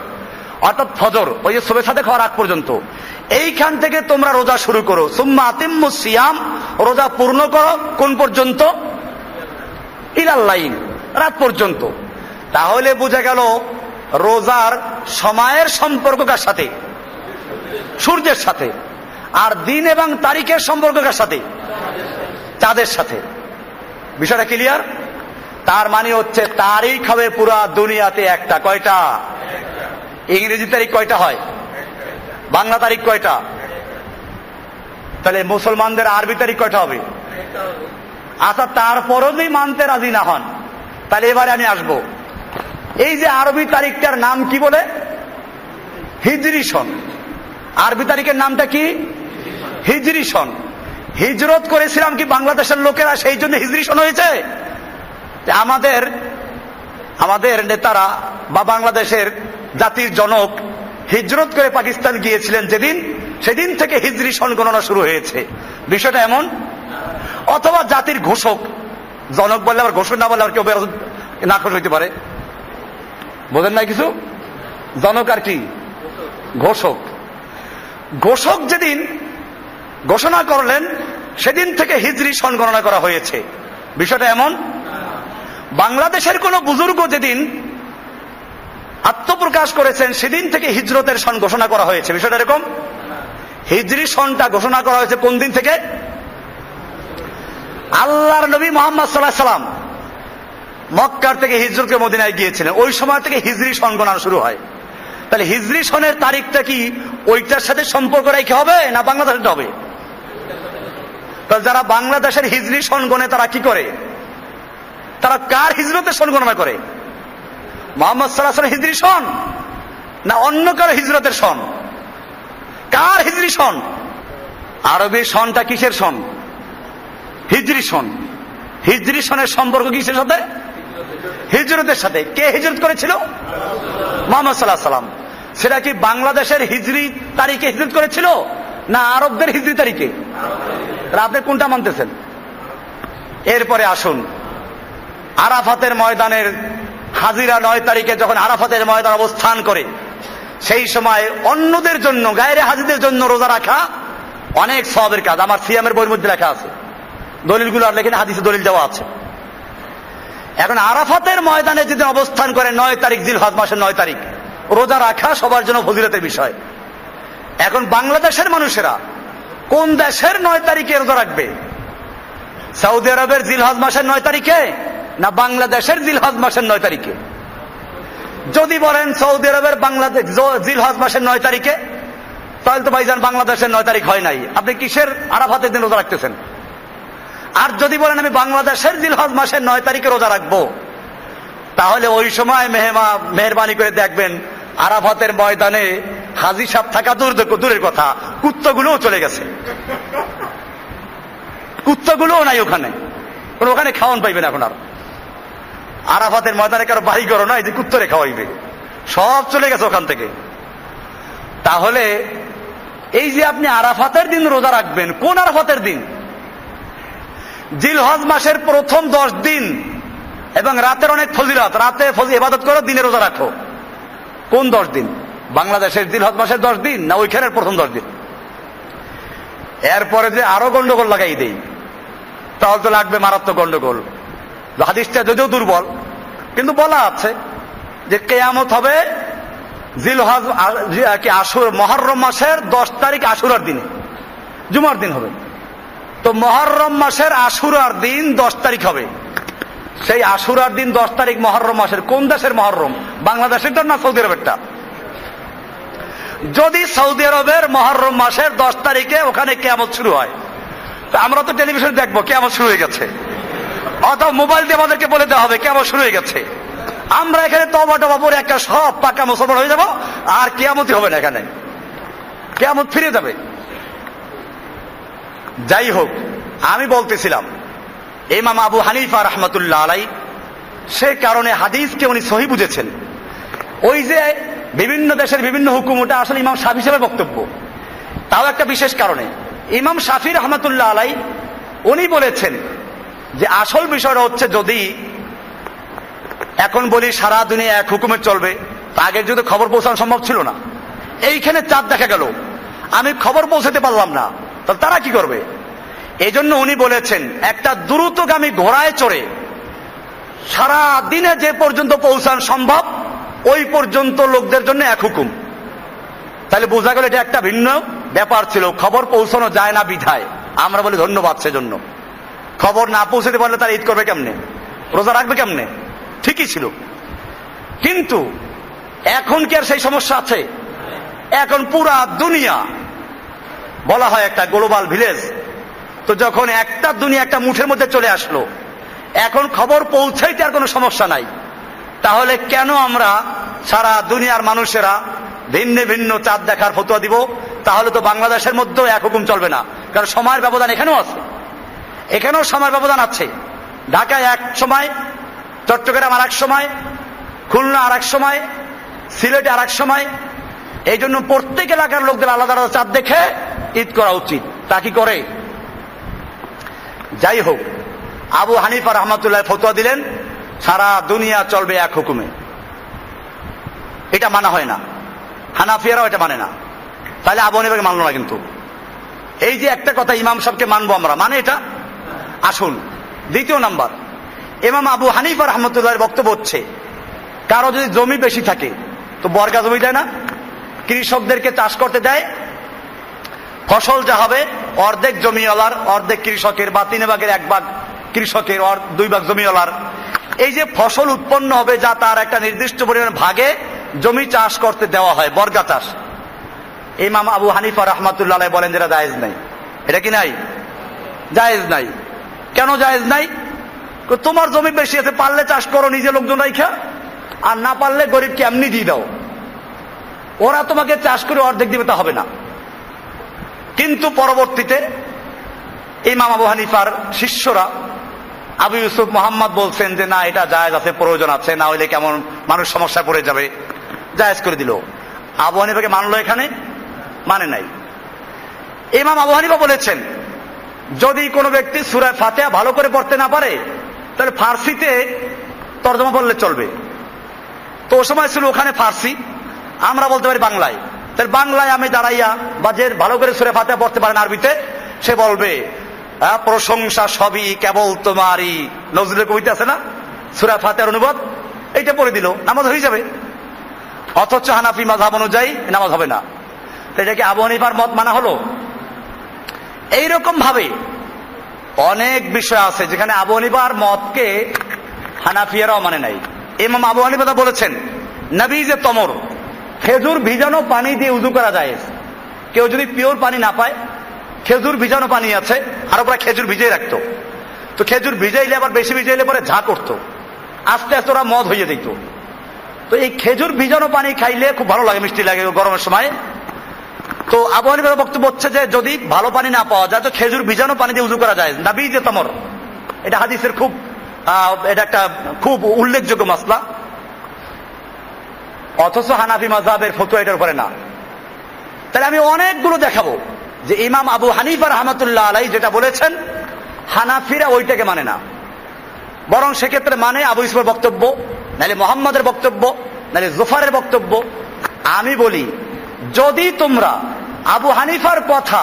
অর্থাৎ ফজর ওই যে সুবে সাদেক হওয়ার আগ পর্যন্ত এইখান থেকে তোমরা রোজা শুরু করো। সুম্মা আতিম্মুস সিয়াম, রোজা পূর্ণ করো কোন পর্যন্ত? ইলাল লাইল, রাত পর্যন্ত। তাহলে বুঝা গেল রোজার সময়ের সম্পর্ক কার সাথে? সূর্যের সাথে। আর দিন এবং তারিখের সম্পর্ক কার সাথে? চাঁদের সাথে। বিষয়টা ক্লিয়ার? তার মানে হচ্ছে তারিখ হবে পুরা দুনিয়াতে একটা। কয়টা? ইংরেজি তারিখ কয়টা হয়? বাংলা তারিখ কয়টা? তাহলে মুসলমানদের আরবি তারিখ কয়টা হবে? আচ্ছা, তারপরও যদি মানতে রাজি না হন তাহলে এবারে আমি আসব। এই যে আরবি তারিখটার নাম কি বলে? হিজরি সন। আরবি তারিখের নামটা কি? হিজরি সন। হিজরত করেছিলাম কি বাংলাদেশের লোকেরা, সেই জন্য হিজরি সন হয়েছে? আমাদের নেতারা বা বাংলাদেশের জাতির জনক হিজরত করে পাকিস্তান গিয়েছিলেন যেদিন, সেদিন থেকে হিজরি সন গণনা শুরু হয়েছে। বিষয়টা এমন। অথবা জাতির ঘোষক, জনক বললে আবার ঘোষক না বললে আর কেউ না খুশ হইতে পারে। বোঝেন না কিছু? জনক আর কি? ঘোষক। ঘোষক যেদিন ঘোষণা করলেন সেদিন থেকে হিজরি সন গণনা করা হয়েছে। বিষয়টা এমন, বাংলাদেশের কোন বুজুর্গ যেদিন আত্মপ্রকাশ করেছেন সেদিন থেকে হিজরতের সন ঘোষণা করা হয়েছে। বিষয়টা এরকম, হিজরি সনটা ঘোষণা করা হয়েছে কোন দিন থেকে? আল্লাহর নবী মুহাম্মদ সাল্লাল্লাহু আলাইহি সাল্লাম মক্কার থেকে হিজরত করে মদিনায় গিয়েছিলেন, ওই সময় থেকে হিজরি সন গণনা শুরু হয়। তাহলে হিজরি সনের তারিখটা কি ওইটার সাথে সম্পর্ক রেখে হবে না বাংলাদেশের হবে? তাহলে যারা বাংলাদেশের হিজরি সন গণে তারা কি করে? তারা কার হিজরতের সন গণনা করে? মুহাম্মদ সাল্লাল্লাহু আলাইহি ওয়াসাল্লাম হিজরি সন না অন্য কারো হিজরতের সন? কার হিজরি সন? আরবি সনটা কিসের সন? হিজরি সন। হিজরি সনের সম্পর্ক কিসের সাথে? হিজরতের সাথে। কে হিজরত করেছিল? মুহাম্মদ সাল্লাল্লাহু আলাইহি ওয়াসাল্লাম। সেটা কি বাংলাদেশের হিজরি তারিখে হিজরত করেছিল না আরবদের হিজরি তারিখে? আপনি কোনটা মানতেছেন? এরপরে আসুন, আরাফাতের ময়দানের হাজিরা 9 তারিখে যখন আরাফাতের ময়দান অবস্থান করে, সেই সময় অন্যদের জন্য, গায়রে হাজিদের জন্য রোজা রাখা অনেক সওয়াবের কাজ। আমার সিয়ামের বইয়ের মধ্যে লেখা আছে, দলিলগুলো আর লেখেন, হাদিসে দলিল দেওয়া আছে। এখন আরাফাতের ময়দানে যেদিন অবস্থান করে 9 তারিখ জিলহজ মাসের 9 তারিখ, রোজা রাখা সবার জন্য ফজিলতের বিষয়। এখন বাংলাদেশের মানুষেরা কোন দেশের 9 তারিখে রোজা রাখবে? সৌদি আরবের জিলহজ মাসের 9 তারিখে না বাংলাদেশের জিলহজ মাসের 9 তারিখে? যদি বলেন সৌদি আরবের বাংলাদেশ জিলহজ মাসের 9 তারিখে, তাহলে তো ভাইজান বাংলাদেশের 9 তারিখ হয় নাই, আপনি কিসের আরাফাতের দিন রোজা রাখতেছেন? আর যদি বলেন আমি বাংলাদেশের জিলহজ মাসের 9 তারিখে রোজা রাখবো, তাহলে ওই সময় মেহরবানি করে দেখবেন আরাফাতের ময়দানে হাজী সাহেব থাকা দূরের কথা, কুত্তাগুলোও চলে গেছে। কুত্তাগুলোও নাই ওখানে, ওখানে খাওয়ান পাইবেন এখন। আর আরাফাতের ময়দানে কারো বাড়ি করো না, এই যে কুত্তরে খাওয়াইবে, সব চলে গেছে ওখান থেকে। তাহলে এই যে আপনি আরাফাতের দিন রোজা রাখবেন, কোন আরাফাতের দিন? জিলহজ মাসের প্রথম 10 দিন এবং রাতের অনেক ফজিলত, রাতে ইবাদত করো, দিনে রোজা রাখো। কোন 10 দিন? বাংলাদেশের জিলহজ মাসের 10 দিন না ওইখানের প্রথম 10 দিন? এরপরে যে আরো গন্ডগোল লাগাই দেই, তাহলে তো লাগবে মারাত্মক গন্ডগোল। হাদিসটা যদিও দুর্বল, কিন্তু বলা আছে যে কিয়ামত হবে জিলহজ মুহররম মাসের 10 তারিখ আশুরার দিনে, জুমার দিন হবে। তো মুহররম মাসের আশুরার দিন 10 তারিখ হবে। সেই আশুরার দিন 10 তারিখ মুহররম মাসের কোন দেশের মুহররম? বাংলাদেশেরটা না সৌদি আরবেরটা? যদি সৌদি আরবের মুহররম মাসের 10 তারিখে ওখানে কিয়ামত শুরু হয়, তো আমরা তো টেলিভিশনে দেখবো কিয়ামত শুরু হয়ে গেছে, অথবা মোবাইল দিয়ে আমাদেরকে বলে দেওয়া হবে কিয়ামত শুরু হয়ে গেছে। আমরা এখানে তওবা টবা পরে একটা সব পাকা মুসলমান হয়ে যাব, আর কিয়ামতই হবে না, এখানে কিয়ামত ফিরে যাবে। যাই হোক, আমি বলতেছিলাম ইমাম আবু হানিফা রাহমাতুল্লাহ আলাইহি সে কারণে হাদিসকে উনি সহিহ বুঝেছেন। ওই যে বিভিন্ন দেশের বিভিন্ন হুকুম, ওটা আসলে ইমাম শাফি সাহেবের বক্তব্য, তাও একটা বিশেষ কারণে। ইমাম শাফি রাহমাতুল্লাহ আলাইহি উনি বলেছেন যে আসল বিষয়টা হচ্ছে, যদি এখন বলি সারা দুনিয়া এক হুকুমে চলবে, আগের যদি খবর পৌঁছানো সম্ভব ছিল না। এইখানে চাঁদ দেখা গেল, আমি খবর পৌঁছাতে পারলাম না, তাহলে তারা কি করবে? এই জন্য উনি বলেছেন একটা দ্রুতগামী ঘোড়ায় চড়ে সারা দিনে যে পর্যন্ত পৌঁছানো সম্ভব ওই পর্যন্ত লোকদের জন্য এক হুকুম। তাহলে বোঝা গেল এটা একটা ভিন্ন ব্যাপার ছিল, খবর পৌঁছানো যায় না বিধায় আমরা বলি ধন্যবাদ। সেজন্য খবর না পৌঁছাতে পারলে তারা ঈদ করবে কেমনে, রোজা রাখবে কেমনে? ঠিকই ছিল, কিন্তু এখন কি আর সেই সমস্যা আছে? এখন পুরা দুনিয়া বলা হয় একটা গ্লোবাল ভিলেজ। তো যখন একটা দুনিয়া একটা মুঠের মধ্যে চলে আসলো, এখন খবর পৌঁছাইতে আর কোনো সমস্যা নাই। তাহলে কেন আমরা সারা দুনিয়ার মানুষেরা ভিন্ন ভিন্ন চাঁদ দেখার ফতোয়া দিব? তাহলে তো বাংলাদেশের মধ্যেও এক হুকুম চলবে না, কারণ সময়ের ব্যবধান এখানেও আছে, এখানেও সময়ের ব্যবধান আছে। ঢাকায় এক সময়, চট্টগ্রাম আর এক সময়, খুলনা আর এক সময়, সিলেটে আর এক সময়। এই জন্য প্রত্যেক এলাকার লোকদের আলাদা আলাদা চাঁদ দেখে ঈদ করা উচিত। তা কি করে? যাই হোক, আবু হানিফা রাহমাতুল্লাহ ফতোয়া দিলেন সারা দুনিয়া চলবে এক হুকুমে। এটা মানা হয় না, হানাফিয়ারাও এটা মানে না। তাহলে আবু হানিফাকে মানলো না, কিন্তু এই যে একটা কথা ইমাম সাহেবকে মানবো আমরা, মানে এটা আসুন। দ্বিতীয় নাম্বার, ইমাম আবু হানিফা রাহমাতুল্লাহর বক্তব্য হচ্ছে কারো যদি জমি বেশি থাকে তো বর্গা জমি দেয় না, কৃষকদেরকে চাষ করতে দেয়, ফসল যা হবে অর্ধেক জমিওয়ালার, অর্ধেক কৃষকের, বা 3 ভাগের 1 ভাগ কৃষকের, 2 ভাগ জমিওয়ালার। এই যে ফসল উৎপন্ন হবে যা তার একটা নির্দিষ্ট পরিমাণ ভাগে জমি চাষ করতে দেওয়া হয়, বর্গা চাষ। ইমাম আবু হানিফা রাহমাতুল্লাহ আলাইহি বলেন যেটা জায়েজ নাই। এটা কি নাই? জায়েজ নাই। কেন জায়েজ নাই? তোমার জমি বেশি আছে, পারলে চাষ করো নিজে লোকজন রাইখা, আর না পারলে গরিবকে এমনি দিয়ে দাও, ওরা তোমাকে চাষ করে অর্ধেক দিবে তা হবে না। কিন্তু পরবর্তীতে ইমাম আবু হানিফার শিষ্যরা আবু ইউসুফ মোহাম্মদ বলছেন যে না, এটা জায়েজ আছে, প্রয়োজন আছে, না হইলে কেমন মানুষ সমস্যায় পড়ে যাবে, জায়েজ করে দিল। আবু হানিফাকে মানলো? এখানে মানে নাই। ইমাম আবু হানিফা বলেছেন যদি কোনো ব্যক্তি সূরা ফাতিহা ভালো করে পড়তে না পারে তাহলে ফার্সিতে তর্জমা বললে চলবে। তো ও সময় ছিল ওখানে ফার্সি, আমরা বলতে পারি বাংলায়। তাহলে বাংলায় আমি দাঁড়াইয়া, বা যে ভালো করে সূরা ফাতিহা পড়তে পারেন আরবিতে, সে বলবে প্রশংসা সবই কেবল তোমারই। নজরুলের কবিতা আছে না, সূরা ফাতিহার অনুবাদ, এইটা পড়ে দিল, নামাজ হয়ে যাবে। অথচ হানাফি মাযহাব অনুযায়ী নামাজ হবে না। এটা কি আবু হানিফার মত মানা হলো? এইরকম ভাবে অনেক বিষয় আছে যেখানে আবু হানিফার মতকে হানাফিয়ারাও মানে নাই। ইমাম আবু হানিফা বলেছেন নবী যে তমর, খেজুর ভিজানো পানি দিয়ে উযু করা যায়। কেউ যদি পিওর পানি না পায়, খেজুর ভিজানো পানি আছে, আর ওরা খেজুর ভিজিয়ে রাখতো, তো খেজুর ভিজাইলে আবার বেশি ভিজাইলে পরে ঝাঁ করতো, আস্তে আস্তে ওরা মদ হইয়ে দিত। তো এই খেজুর ভিজানো পানি খাইলে খুব ভালো লাগে, মিষ্টি লাগে গরমের সময়। তো আবু হানিফার বক্তব্য হচ্ছে যে যদি ভালো পানি না পাওয়া যায় তো খেজুর ভিজানো পানি দিয়ে উযু করা যায়, নবী যে তমর। এটা হাদিসের খুব এটা একটা খুব উল্লেখযোগ্য মাসলা। অথচ হানাফি মাযহাবের ফতোয়া এটার উপরে না। তাহলে আমি অনেকগুলো দেখাবো যে ইমাম আবু হানিফা রাহমাতুল্লাহ আলাইহি যেটা বলেছেন হানাফিরা ওইটাকে মানে না, বরং সেক্ষেত্রে মানে আবু ইউসুফের বক্তব্য, নাহলে মোহাম্মদের বক্তব্য, নাহলে জুফারের বক্তব্য। আমি বলি যদি তোমরা আবু হানিফার কথা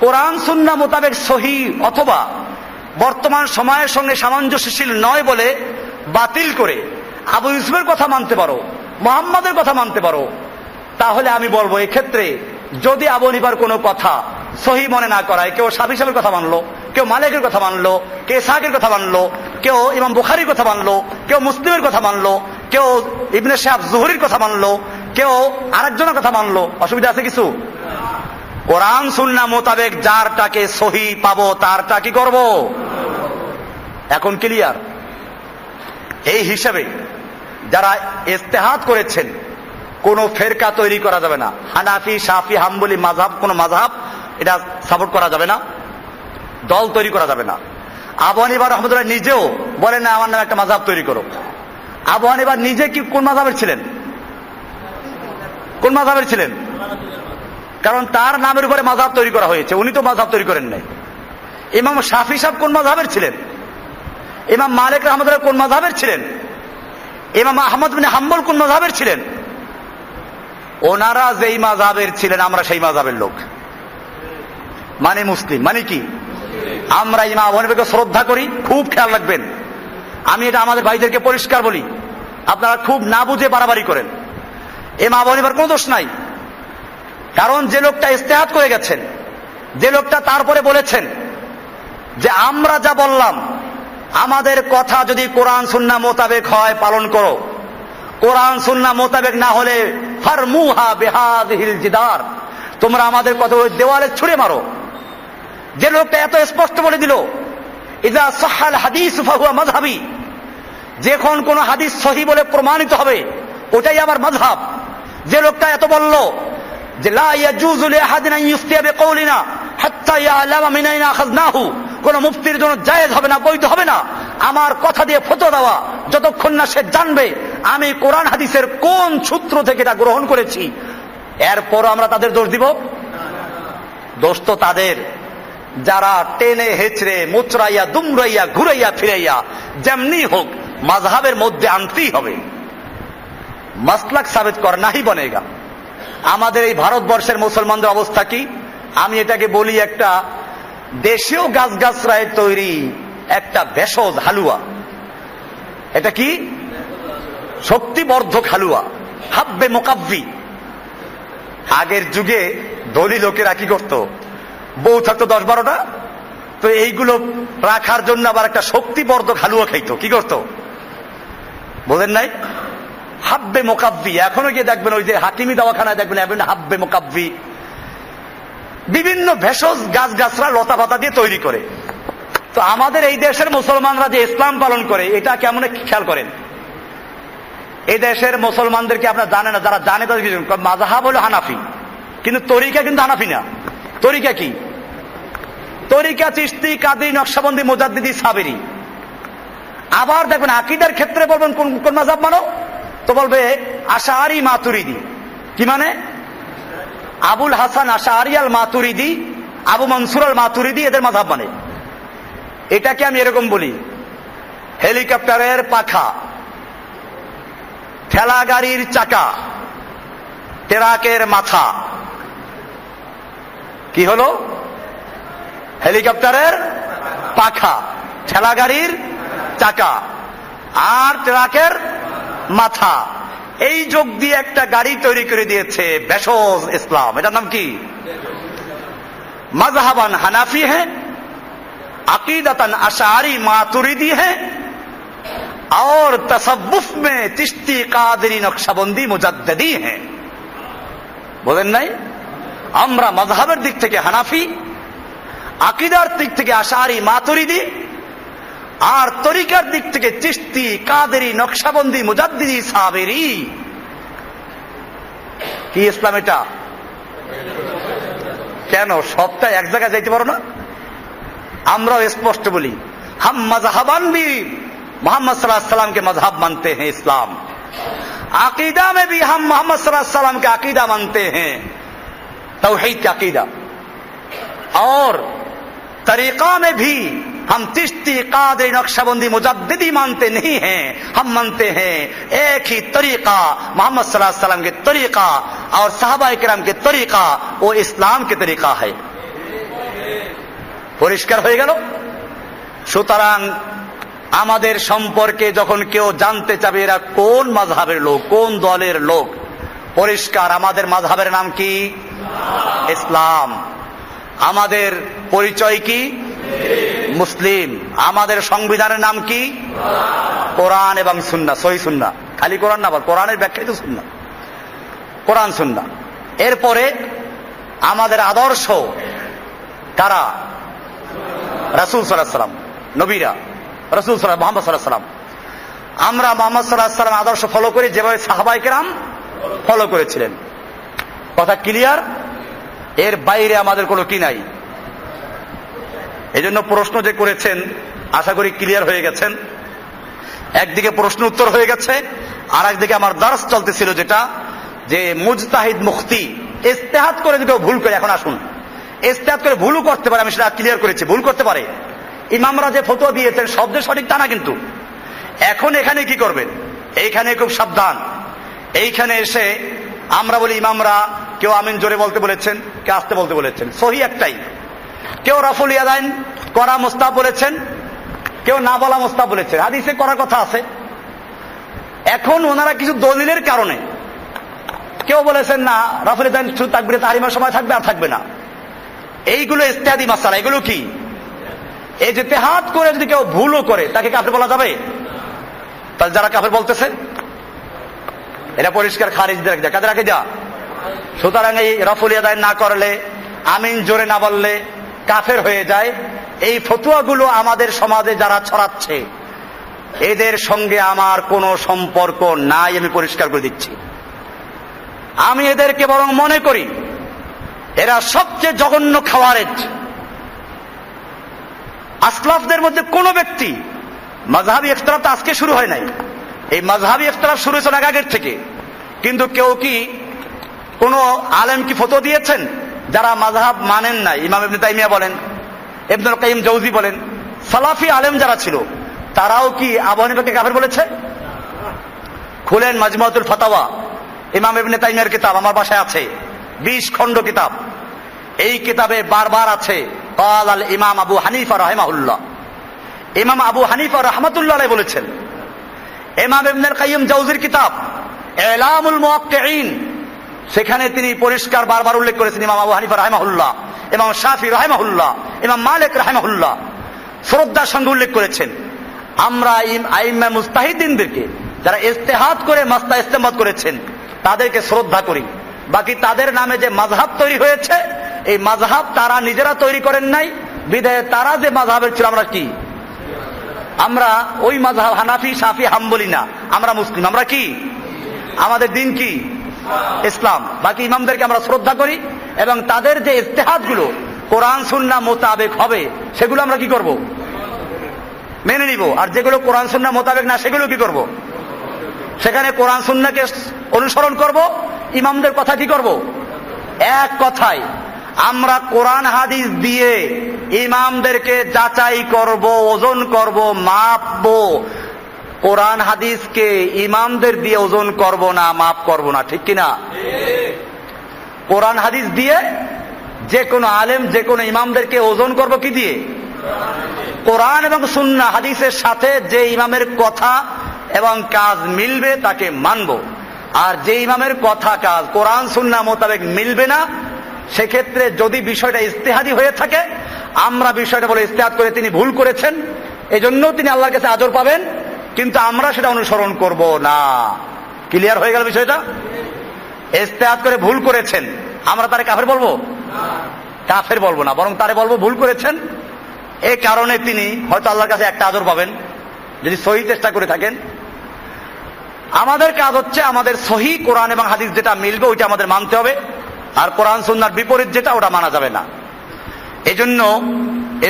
কোরআন সুন্নাহ মোতাবেক সহিহ অথবা বর্তমান সময়ের সঙ্গে সামঞ্জস্যশীল নয় বলে বাতিল করে আবু ইউসুফের কথা মানতে পারো, মোহাম্মদের কথা মানতে পারো, তাহলে আমি বলবো এক্ষেত্রে যদি আবু হানিফার কোনো কথা সহিহ মনে না করায়, কেউ শাফি সাহেবের কথা মানলো, কেউ মালিকের কথা মানলো, কেউ ইসহাকের কথা মানলো, কেউ ইমাম বুখারীর কথা মানলো, কেউ মুসলিমের কথা মানলো, কেউ ইবনে শাহাব জুহরির কথা মানলো, কেউ আরেকজনের কথা মানলো, অসুবিধা আছে কিছু? কোরআন সুন্নাহ মোতাবেক যারটাকে সহিহ পাবো তারটা কি করব? এখন ক্লিয়ার? এই হিসাবে যারা ইজতিহাদ করেছেন কোন ফেরকা তৈরি করা যাবে না। হানাফি, শাফি, হাম্বলি মাযহাব, কোন মাযহাব এটা সাপোর্ট করা যাবে না, দল তৈরি করা যাবে না। আবু হানিফা রাহমাতুল্লাহ নিজেও বলেন না আমার নামে একটা মাযহাব তৈরি করো। আবু হানিফা নিজে কি কোন মাযহাবের ছিলেন? কোন মাযহাবের ছিলেন? কারণ তার নামের উপরে মাযহাব তৈরি করা হয়েছে, উনি তো মাযহাব তৈরি করেন নাই। ইমাম শাফি সাহেব কোন মাযহাবের ছিলেন? ইমাম মালিক রাহমাতুল্লাহ কোন মাযহাবের ছিলেন? ইমাম আহমদ বিন হাম্বল কোন মাযহাবের ছিলেন? ওনারা যেই মাযহাবের ছিলেন আমরা সেই মাযহাবের লোক, মানে মুসলিম। মানে কি? আমরা ইমাম আবু হানিফাকে শ্রদ্ধা করি। খুব খেয়াল রাখবেন, আমি এটা আমাদের ভাইদেরকে পরিষ্কার বলি, আপনারা খুব না বুঝে বাড়াবাড়ি করেন। ইমাম আবু হানিফার কোনো দোষ নাই, কারণ যে লোকটা ইজতিহাদ করে গেছেন, যে লোকটা তারপরে বলেছেন যে আমরা যা বললাম আমাদের কথা যদি কোরআন সুন্নাহ মোতাবেক হয় পালন করো, কোরআন সুন্নাহ মোতাবেক না হলে ফারমুহা বিহাযিহিল জিদার, তোমরা আমাদের কথা ওই দেওয়ালে ছুঁড়ে মারো। যে লোকটা এত স্পষ্ট বলে দিল ইযা সাহহাল হাদিস ফাহুয়া মাযহাবি, যখন কোন হাদিস সহিহ বলে প্রমাণিত হবে ওটাই আমার মাযহাব। যে লোকটা এত বলল যে লা ইয়াজুযু লিআহাদিন আন ইফতিয়া বিকাউলিনা হাত্তা ইয়ালামা মিন আইনা আখাযনাহু, কোন মুফতির জন্য জায়েজ হবে না, বৈধ হবে না আমার কথা দিয়ে ফতোয়া দেওয়া যতক্ষণ না সে জানবে আমি কোরআন হাদিসের কোন সূত্র থেকে এটা গ্রহণ করেছি। এরপর আমরা তাদের দোষ দিব? দোষ তো তাদের যারা টেনে হেচড়ে মুচড়াইয়া দুমড়াইয়া ঘুরাইয়া ফিরাইয়া যেমনি হোক মাযহাবের মধ্যে আনতেই হবে, মাসলাক সাবিত কর নাহি বনেগা। আমাদের এই ভারতবর্ষের মুসলমানদের অবস্থা কি? আমি এটাকে বলি একটা দেশীয় গাছগাছরায় তৈরি একটা ভেষজ হালুয়া। এটা কি? শক্তিবর্ধক হালুয়া, হাব্বে মোকাব্বি। আগের যুগে ধনী লোকেরা কি করত? বউ থাকতো 10-12টা, তো এইগুলো রাখার জন্য আবার একটা শক্তিবর্ধক হালুয়া খাইতো। কি করত বোঝেন নাই? হাব্বে মোকাব্বি। এখনো গিয়ে দেখবেন ওই যে হাকিমি দাওয়াখানায় দেখবেন এখন হাব্বে মোকাব্বি, বিভিন্ন ভেষজ গাছগাছরা লতা পাতা দিয়ে তৈরি করে। তো আমাদের এই দেশের মুসলমানরা যে ইসলাম পালন করে এটা কেমন খেয়াল করেন। এই দেশের মুসলমানদেরকে আপনারা জানেন না, যারা জানে তাদের কিছু মাযহাব হলো হানাফি, কিন্তু তরিকা কিন্তু হানাফি না। তরিকা কি? তরিকা চিশতি, কাদরি, নকশবন্দি, মুজাদ্দিদি, সাবেরি। আবার দেখবেন আকীদার ক্ষেত্রে বলবেন কোন কোন মাযহাব মানো, তো বলবে আশআরী, মাতুরিদি। কি মানে? আবুল হাসান আশআরী আল মাতুরিদি, আবু মনসুর আল মাতুরিদি এদের মাযহাব মানে। এটাকে আমি এরকম বলি, হেলিকপ্টারের পাখা, ঠেলা গাড়ির চাকা, ট্রাকের মাথা। কি হলো? হেলিকপ্টারের পাখা, ঠেলা গাড়ির চাকা আর ট্রাকের মাথা, এই যোগ দিয়ে একটা গাড়ি তৈরি করে দিয়েছে ভেষজ ইসলাম। এটার নাম কি? मजहबन हनाफी है, अकीदतन अशारी मातुरीदी है और तसव्वुफ में चिश्ती कादरी नक्शबंदी मुजद्दिदी है। बोलें नहीं, আমরা মযহাবের দিক থেকে হানাফি, আকীদার দিক থেকে আশারি মাতুরিদি, আর তরিকার দিক থেকে চিশতি, কাদেরি, নকশবন্দি, মুজাদ্দিদি, সাবেরি। কি ইসলাম এটা? কেন সবটা এক জায়গায় যাইতে পারো না? আমরাও স্পষ্ট বলি, हम मजहबन भी मोहम्मद सल्लल्लाहु अलैहि वसल्लम के मजहब मानते हैं इस्लाम, अकीदा में भी हम मोहम्मद सल्लल्लाहु अलैहि वसल्लम के अकीदा मानते हैं, तौहीद का अकीदा, और तरीका में भी हम चिश्ती, कादरी, नक्शबंदी, मुजद्दिदी मानते नहीं हैं। हम मानते हैं एक ही तरीका, मोहम्मद सल्लल्लाहु अलैहि वसल्लम के तरीका और साहबा किराम के तरीका, वो इस्लाम के तरीका है। পরিষ্কার হয়ে গেল। সুতরাং আমাদের সম্পর্কে যখন কেউ জানতে চাবে এরা কোন মাযহাবের লোক, কোন দলের লোক, পরিষ্কার আমাদের মাযহাবের নাম কি? ইসলাম। আমাদের পরিচয় কি? মুসলিম। আমাদের সংবিধানের নাম কি? কোরআন এবং সুন্নাহ, সহিহ সুন্নাহ। খালি কোরআন না, কোরআনের ব্যাখ্যাই তো সুন্নাহ, কোরআন সুন্নাহ। এরপরে আমাদের আদর্শ কারা? রাসূল সাল্লাল্লাহু আলাইহি ওয়াসাল্লাম, নবীরা, রাসূল সাল্লাল্লাহু মুহাম্মদ সাল্লাল্লাহু আলাইহি ওয়াসাল্লাম। আমরা মুহাম্মদ সাল্লাল্লাহু আলাইহি ওয়াসাল্লাম আদর্শ ফলো করি যেভাবে সাহাবায়ে কেরাম ফলো করেছিলেন। কথা ক্লিয়ার? এর বাইরে আমাদের কোনো কি নাই। এজন্য প্রশ্ন যে করেছেন আশা করি ক্লিয়ার হয়ে গেছেন। একদিকে প্রশ্ন উত্তর হয়ে গেছে, আর একদিকে আমার দার্স চলতেছিল যেটা যে মুজতাহিদ মুফতি ইজতিহাদ করে যদি ভুল করে, এখন আসুন ইজতিহাদ করে ভুলও করতে পারে, আমি সেটা ক্লিয়ার করেছি, ভুল করতে পারে। ইমামরা যে ফতোয়া দিয়েছেন সব যে সঠিক তা না, কিন্তু এখন এখানে কি করবেন? এইখানে খুব সাবধান। এইখানে এসে আমরা বলি ইমামরা কেউ আমিন জোরে বলতে বলেছেন, কেউ আস্তে বলতে বলেছেন, সহি একটাই। কেউ রাফুল ইয়াদাইন করা মুস্তাহাব বলেছেন, কেউ না বলা মুস্তাহাব বলেছেন, হাদিসে করার কথা আছে। এখন ওনারা কিছু দলিলের কারণে কেউ বলেছেন না রাফুল ইয়াদাইন শুধু তাকবীরে তাহরিমার সময় থাকবে আর থাকবে না। এইগুলো ইজতিহাদি মাসালা। এগুলো কি? এই যে ইজতিহাদ করে যদি কেউ ভুলও করে তাকে কাফের বলা যাবে? তাহলে যারা কাফের বলতেছে এটা পরিষ্কার খারিজ দিয়ে রাখে, কাদের রাখে যা। সুতরাং এই রাফুল ইয়াদাইন না করলে, আমিন জোরে না বললে কাফের হয়ে যায়। এই ফতোয়াগুলো আমাদের সমাজে যারা ছড়াচ্ছে এদের সঙ্গে আমার কোনো সম্পর্ক নাই, আমি পরিষ্কার করে দিচ্ছি। আমি এদেরকে বরং মনে করি এরা সবচেয়ে জঘন্য খাওয়ারেজ। আসলাফদের মধ্যে কোন ব্যক্তি, মাযহাবী ইখতিলাফ তো আজকে শুরু হয় নাই, এই মাযহাবী ইখতিলাফ শুরু হয়েছে আগের থেকে, কিন্তু কেউ কি কোন আলেম কি ফতোয়া দিয়েছেন যারা মাযহাব মানেন নাই? ইমাম ইবনে তাইমিয়া বলেন, ইবনুল কাইয়িম জাওজি বলেন, সালাফি আলেম যারা ছিল তারাও কি আবু হানিফাকে কাফের বলেছে? খুলেন মাজমুআতুল ফাতাওয়া, ইমাম ইবনে তাইমিয়ার কিতাব আমার বাসায় আছে, 20 খণ্ড কিতাব। এই কিতাবে বারবার আছে ক্বাল আল ইমাম আবু হানিফা রাহিমাহুল্লাহ। ইমাম আবু হানিফা রাহমাতুল্লাহ আলাইহি বলেছেন, ইমাম ইবনুল কাইয়্যিম জাওজির কিতাব ইলামুল মুওয়াক্কিঈন, সেখানে তিনি পরিষ্কার বারবার উল্লেখ করেছেন ইমাম আবু হানিফা রাহিমাহুল্লাহ, ইমাম শাফি রাহিমাহুল্লাহ, ইমাম মালিক রাহিমাহুল্লাহ শ্রদ্ধার সঙ্গে উল্লেখ করেছেন, আমরা আইম্মা মুজতাহিদিনদেরকে যারা ইজতিহাদ করে মাসলা ইস্তেমবাদ করেছেন তাদেরকে শ্রদ্ধা করি। বাকি তাদের নামে যে মাযহাব তৈরি হয়েছে, এই মাযহাব তারা নিজেরা তৈরি করেন নাই, বিধায় তারা যে মাযহাবের ছিল আমরা কি, আমরা ওই মাযহাব হানাফি শাফি হাম্বলি না, আমরা মুসলিম। আমরা কি, আমাদের দিন কি, ইসলাম। বাকি ইমামদেরকে আমরা শ্রদ্ধা করি এবং তাদের যে ইজতিহাদ গুলো কোরআন সুন্নাহ মোতাবেক হবে সেগুলো আমরা কি করব, মেনে নিব। আর যেগুলো কোরআন সুন্নাহ মোতাবেক না সেগুলো কি করব, সেখানে কোরআন সুন্নাহকে অনুসরণ করব, ইমামদের কথা কি করব। এক কথায় আমরা কোরআন হাদিস দিয়ে ইমামদেরকে যাচাই করব, ওজন করব, মাপবো। কোরআন হাদিসকে ইমামদের দিয়ে ওজন করব না, মাপ করব না, ঠিক কিনা? কোরআন হাদিস দিয়ে যে কোনো আলেম যে কোনো ইমামদেরকে ওজন করব কি দিয়ে, কোরআন এবং সুন্নাহ হাদিসের সাথে যে ইমামের কথা এবং কাজ মিলবে তাকে মানব। আর যে ইমামের কথা কাজ কোরআন সুন্নাহ মোতাবেক মিলবে না, সেক্ষেত্রে যদি বিষয়টা ইজতিহাদি হয়ে থাকে, আমরা বিষয়টা বলে ইজতিহাদ করে তিনি ভুল করেছেন, এজন্য তিনি আল্লাহর কাছে আজর পাবেন, কিন্তু আমরা সেটা অনুসরণ করব না। ক্লিয়ার হয়ে গেল বিষয়টা? ইজতিহাদ করে ভুল করেছেন, আমরা তারে কাফের বলবো? কাফের বলবো না, বরং তারে বলবো ভুল করেছেন। এই কারণে তিনি হয়তো আল্লাহর কাছে একটা আজর পাবেন যদি সহি চেষ্টা করে থাকেন। আমাদের কাজ হচ্ছে আমাদের সহি কোরআন এবং হাদিস যেটা মিলবে ওইটা আমাদের মানতে হবে, আর কোরআন সুন্নাহর বিপরীত যেটা ওটা মানা যাবে না। এজন্য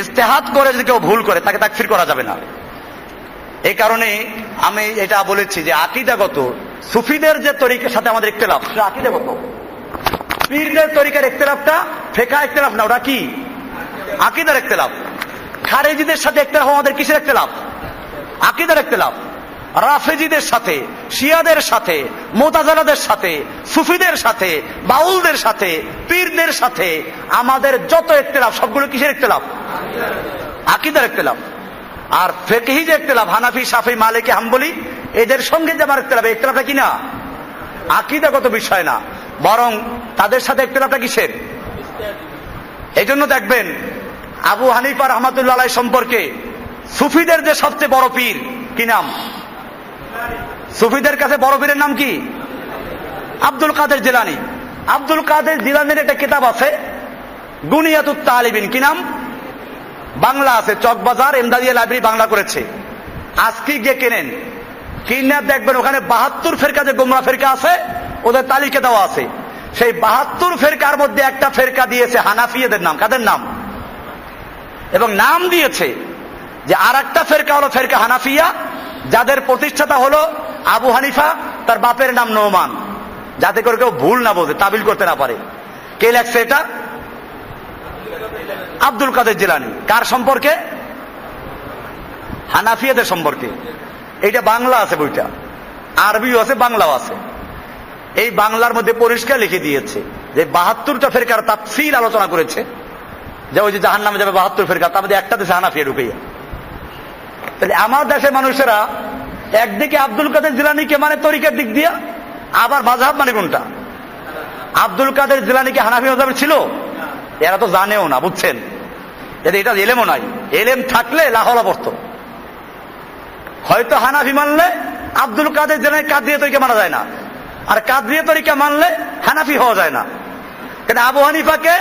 ইজতিহাদ করে যদি কেউ ভুল করে তাকে তাকফির করা যাবে না। এই কারণে আমি এটা বলেছি যে আকীদাগত সুফিদের যে তরিকার সাথে আমাদের ইখতিলাফ, সেটা আকীদাগত। পীরদের তরিকার ইখতিলাফটা ফিকহ ইখতিলাফ না, ওটা কি, আকীদার ইখতিলাফ। খারেজিদের সাথে ইখতিলাফ আমাদের কিসের ইখতিলাফ? আকীদার ইখতিলাফ। রাফেজিদের সাথে, শিয়াদের সাথে, মুতাজিলাদের সাথে, সুফিদের সাথে, বাউলদের সাথে, পীরদের সাথে আমাদের যত ইখতিলাফ সবগুলো কিসের ইখতিলাফ? আকীদার ইখতিলাফ। আর ফিকহি যে ইখতিলাফ হানাফি শাফি মালিকি হাম্বলি এদের সঙ্গে যে আমার ইখতিলাফ, ইখতিলাফটা কি না আকীদাগত বিষয় না, বরং তাদের সাথে ইখতিলাফটা কিসের? এজন্য দেখবেন আবু হানিফা রাহমাতুল্লাহ আলাইহি সম্পর্কে সুফিদের যে সবচেয়ে বড় পীর কি নাম? সুফিদের কাছে বড় পীরের নাম কি? আব্দুল কাদের জিলানী। আব্দুল কাদের জিলানীর একটা কিতাব আছে গুনিয়াতুত তালিবিন, কি নাম? বাংলা আছে, চকবাজার এমদাদিয়া লাইব্রেরি বাংলা করেছে। আজকে গিয়ে কেনেন, কিনে দেখবেন ওখানে 72 ফেরকা যে গোমরা ফেরকা আছে ওদের তালিকা দেওয়া আছে। সেই 72 ফেরকার মধ্যে একটা ফেরকা দিয়েছে হানাফিয়াদের নাম। কাদের নাম? এবং নাম দিয়েছে যে আর একটা ফেরকা হলো ফেরকা হানাফিয়া, যাদের প্রতিষ্ঠাতা হলো আবু হানিফা, তার বাপের নাম নোমান, যাতে করে কেউ ভুল না বোঝে, তাবিল করতে না পারে। কে লেখছে এটা? আব্দুল কাদের জিলানী। কার সম্পর্কে? হানাফিয়াদের সম্পর্কে। এইটা বাংলা আছে বইটা, আরবিও আছে, বাংলাও আছে। এই বাংলার মধ্যে পরিষ্কার লিখে দিয়েছে যে 72টা ফেরকার তাফসীল আলোচনা করেছে, যে ওই যে জাহান্নামে যাবে 72 ফেরকা, তার মধ্যে একটা দেশে হানাফিয়া ঢুকাইয়া। তাহলে আমার দেশের মানুষেরা একদিকে আব্দুল কাদের জিলানীকে মানে তরিকার দিক দিয়া, আবার মাযহাব মানে কোনটা? আব্দুল কাদের জিলানীকে হানাফি মাযহাবের ছিল? এরা তো জানেও না, বুঝছেন? এটা এলেমও নাই। এলেম থাকলে লাহলা পড়তো। হয়তো হানাফি মানলে আব্দুল কাদের জিলানী কাদরিয়া তরিকা মানা যায় না, আর কাদরিয়া তরিকা মানলে হানাফি হওয়া যায় না। কিন্তু আবু হানিফাকে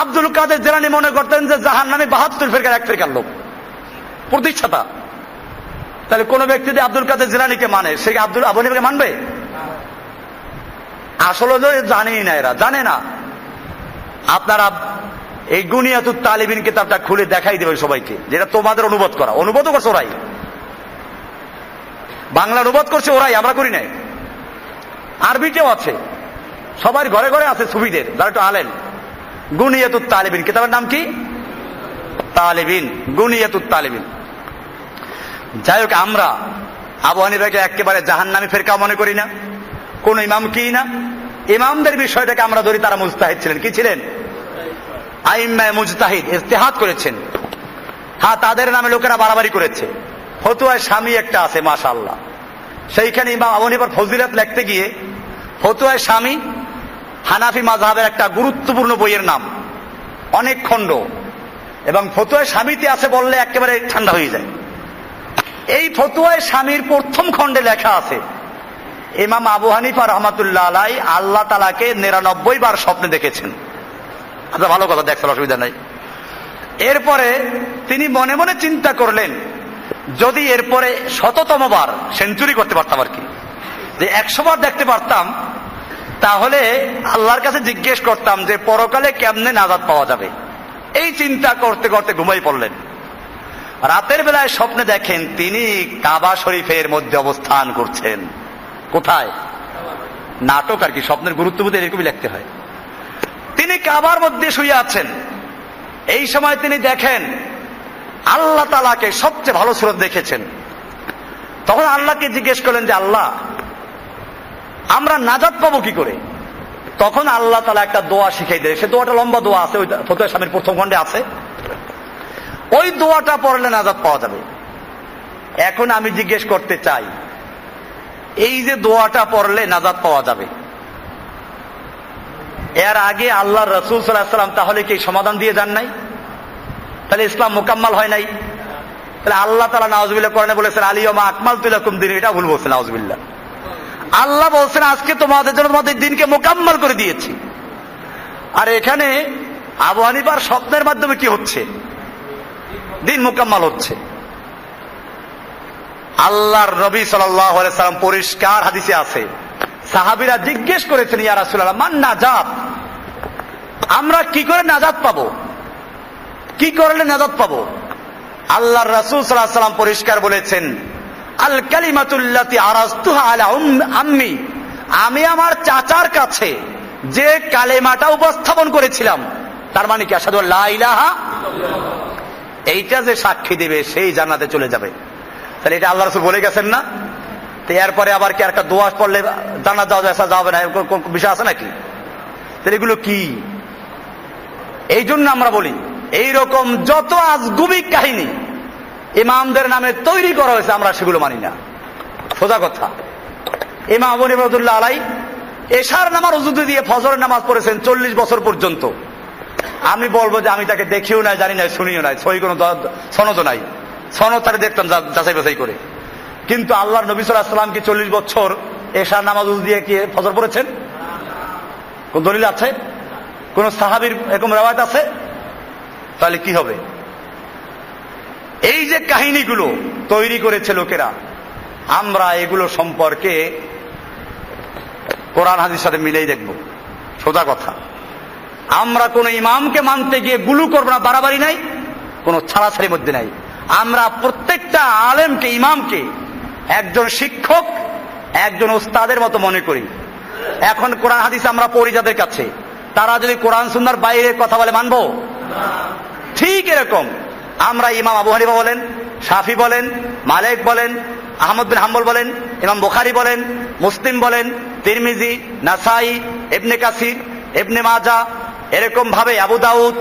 আব্দুল কাদের জিলানী মনে করতেন যে জাহান্নামে 72 ফেরকার এক ফেরকার লোক, প্রতিষ্ঠাতা। তাহলে কোন ব্যক্তি যদি আব্দুল কাদের জিলানীকে মানে, সে আবু হানিফাকে মানবে? আসলে জানেই না, এরা জানে না। আপনারা এই গুনিয়াতুত তালিবিন কিতাবটা খুলে দেখাই দেবে সবাইকে, যেটা তোমাদের অনুবাদ করা। অনুবাদও করছে ওরাই, বাংলা অনুবাদ করছে ওরাই, আমরা করি নাই। আরবিতেও আছে, সবার ঘরে ঘরে আছে সুফিদের যারা একটু আলেম। গুনিয়াতুত তালিবিন কিতাবের নাম কি? তালিবিন, গুনিয়াতুত তালিবিন। যাই হোক, আমরা আবু হানিফাকে একেবারে জাহান্নামী ফেরকা মনে করি না, কোন ইমাম কি না। ইমামদের বিষয়টাকে আমরা ধরি, তারা মুজতাহিদ ছিলেন। কি ছিলেন? আইম্মায়ে মুজতাহিদ ইজতিহাদ করেছেন। হ্যাঁ, তাদের নামে লোকেরা বাড়াবাড়ি করেছে। ফতুয়ায় স্বামী একটা আছে মাশাআল্লাহ, সেইখানে ইমাম আবু হানিফার ফজিলত লিখতে গিয়ে ফতুয়ায় স্বামী হানাফি মাযহাবের একটা গুরুত্বপূর্ণ বইয়ের নাম, অনেক খণ্ড, এবং ফতুয়ায় স্বামীতে আছে বললে একেবারে ঠান্ডা হয়ে যায়। এই ফতুয়ায় স্বামীর প্রথম খণ্ডে লেখা আছে ইমাম আবু হানিফা রাহমাতুল্লাহ আলাইহি আল্লাহ তাআলাকে 99 বার স্বপ্নে দেখেছেন। আচ্ছা, ভালো কথা, দেখছেন, অসুবিধা নাই। এরপরে তিনি মনে মনে চিন্তা করলেন, যদি এরপরে 100তম বার সেঞ্চুরি করতে পারতাম আর কি, যে 100 বার দেখতে পারতাম, তাহলে আল্লাহর কাছে জিজ্ঞেস করতাম যে পরকালে কেমনে নাজাত পাওয়া যাবে। এই চিন্তা করতে করতে ঘুমাই পড়লেন। রাতের বেলায় স্বপ্নে দেখেন তিনি কাবা শরীফের মধ্যে অবস্থান করছেন। কোথায়? নাটক আর কি, স্বপ্নের গুরুত্ব বুঝে এরকমই লিখতে হয়। তিনি কাবার মধ্যে শুয়ে আছেন। এই সময় তিনি দেখেন আল্লাহ তাআলাকে সবচেয়ে ভালো সুরত দেখেছেন। তখন আল্লাহকে জিজ্ঞেস করলেন যে আল্লাহ, আমরা নাজাত পাবো কি করে? তখন আল্লাহ তাআলা একটা দোয়া শিখাই দেয়। সে দোয়াটা লম্বা দোয়া আছে, ওই ফতুয়া স্বামীর প্রথম খণ্ডে আছে। ওই দোয়াটা পড়লে নাজাত পাওয়া যাবে। এখন আমি জিজ্ঞেস করতে চাই, এই যে দোয়াটা পড়লে নাজাত পাওয়া যাবে, এর আগে আল্লাহর রাসূল সাল্লাল্লাহু আলাইহি ওয়াসাল্লাম তাহলে কি সমাধান দিয়ে যান নাই? তাহলে ইসলাম মোকাম্মাল হয় নাই? তাহলে আল্লাহ তাআলা নাউযুবিল্লাহ কোরআনে বলেছেন আল-ইয়াওমা আকমালতু লাকুম দীনাকুম, এটা ভুল বলছেন নাউযুবিল্লাহ। আল্লাহ বলছেন আজকে তোমাদের জন্য তোমাদের দিনকে মোকাম্মাল করে দিয়েছি। আর এখানে আবু হানিফার স্বপ্নের মাধ্যমে কি হচ্ছে? দিন মোকাম্মাল হচ্ছে। আল্লাহর নবী সাল্লাল্লাহু আলাইহি সাল্লাম পরিষ্কার হাদিসে আছে, সাহাবীরা জিজ্ঞেস করেছেন ইয়া রাসূলুল্লাহ মান নাজাত, আমরা কি করে নাজাত পাবো, কি করলে নাজাত পাবো? আল্লাহর রাসূল সাল্লাল্লাহু আলাইহি সাল্লাম পরিষ্কার বলেছেন আল কালিমাতুল্লাতি আরাজতুহা আলা আম্মি, আমি আমার চাচার কাছে যে কালেমাটা উপস্থাপন করেছিলাম, তার মানে কি আশহাদু আল্লা ইলাহা ইল্লাল্লাহ, এইটা যে সাক্ষী দেবে সেই জান্নাতে চলে যাবে। তাহলে এটা আল্লাহ রাসূল বলে গেছেন না? তো এরপরে আবার কি একটা দোয়া পড়লে জান্নাত যাওয়া যাবে না, কোন বিষয় আছে নাকি? তাহলে এগুলো কি? এই জন্য আমরা বলি এইরকম যত আজগুবি কাহিনী ইমামদের নামে তৈরি করা হয়েছে আমরা সেগুলো মানি না, সোজা কথা। ইমাম আবু হানিফা রাহমাতুল্লাহ আলাইহি এশার নামাজ উযু দিয়ে ফজরের নামাজ পড়েছেন 40 বছর পর্যন্ত। আমি বলবো যে আমি তাকে দেখিও নাই, জানি নাই, শুনিও নাই, সহি কোনো সনদও নাই, সনদ তাকে দেখতাম যাচাই বাছাই করে। কিন্তু আল্লাহর নবী সাল্লাল্লাহু আলাইহি ওয়াসাল্লাম কি 40 বছর এশার নামাজ উযু দিয়ে কি ফজর পড়েছেন? কোন দলিল আছে? কোন সাহাবীর এরকম রওয়ায়াত আছে? তাহলে কি হবে? এই যে কাহিনীগুলো তৈরি করেছে লোকেরা, আমরা এগুলো সম্পর্কে কোরআন হাদিসের সাথে মিলেই দেখব, সোজা কথা। আমরা কোন ইমামকে মানতে গিয়ে গুলু করবো না, বাড়াবাড়ি নাই, কোন ছাড়াছাড়ির মধ্যে নাই। আমরা প্রত্যেকটা আলেমকে, ইমামকে একজন শিক্ষক, একজন ওস্তাদের মতো মনে করি। এখন কোরআন হাদিস আমরা পড়ি যাদের কাছে, তারা যদি কোরআন সুন্নাহর বাইরে কথা বলে মানবো? ঠিক এরকম আমরা ইমাম আবু হানিফা বলেন, শাফি বলেন, মালিক বলেন, আহমদ বিন হাম্বল বলেন, ইমাম বুখারী বলেন, মুসলিম বলেন, তিরমিজি, নাসাই, ইবনে কাসির, ইবনে মাজাহ, এরকম ভাবে আবু দাউদ,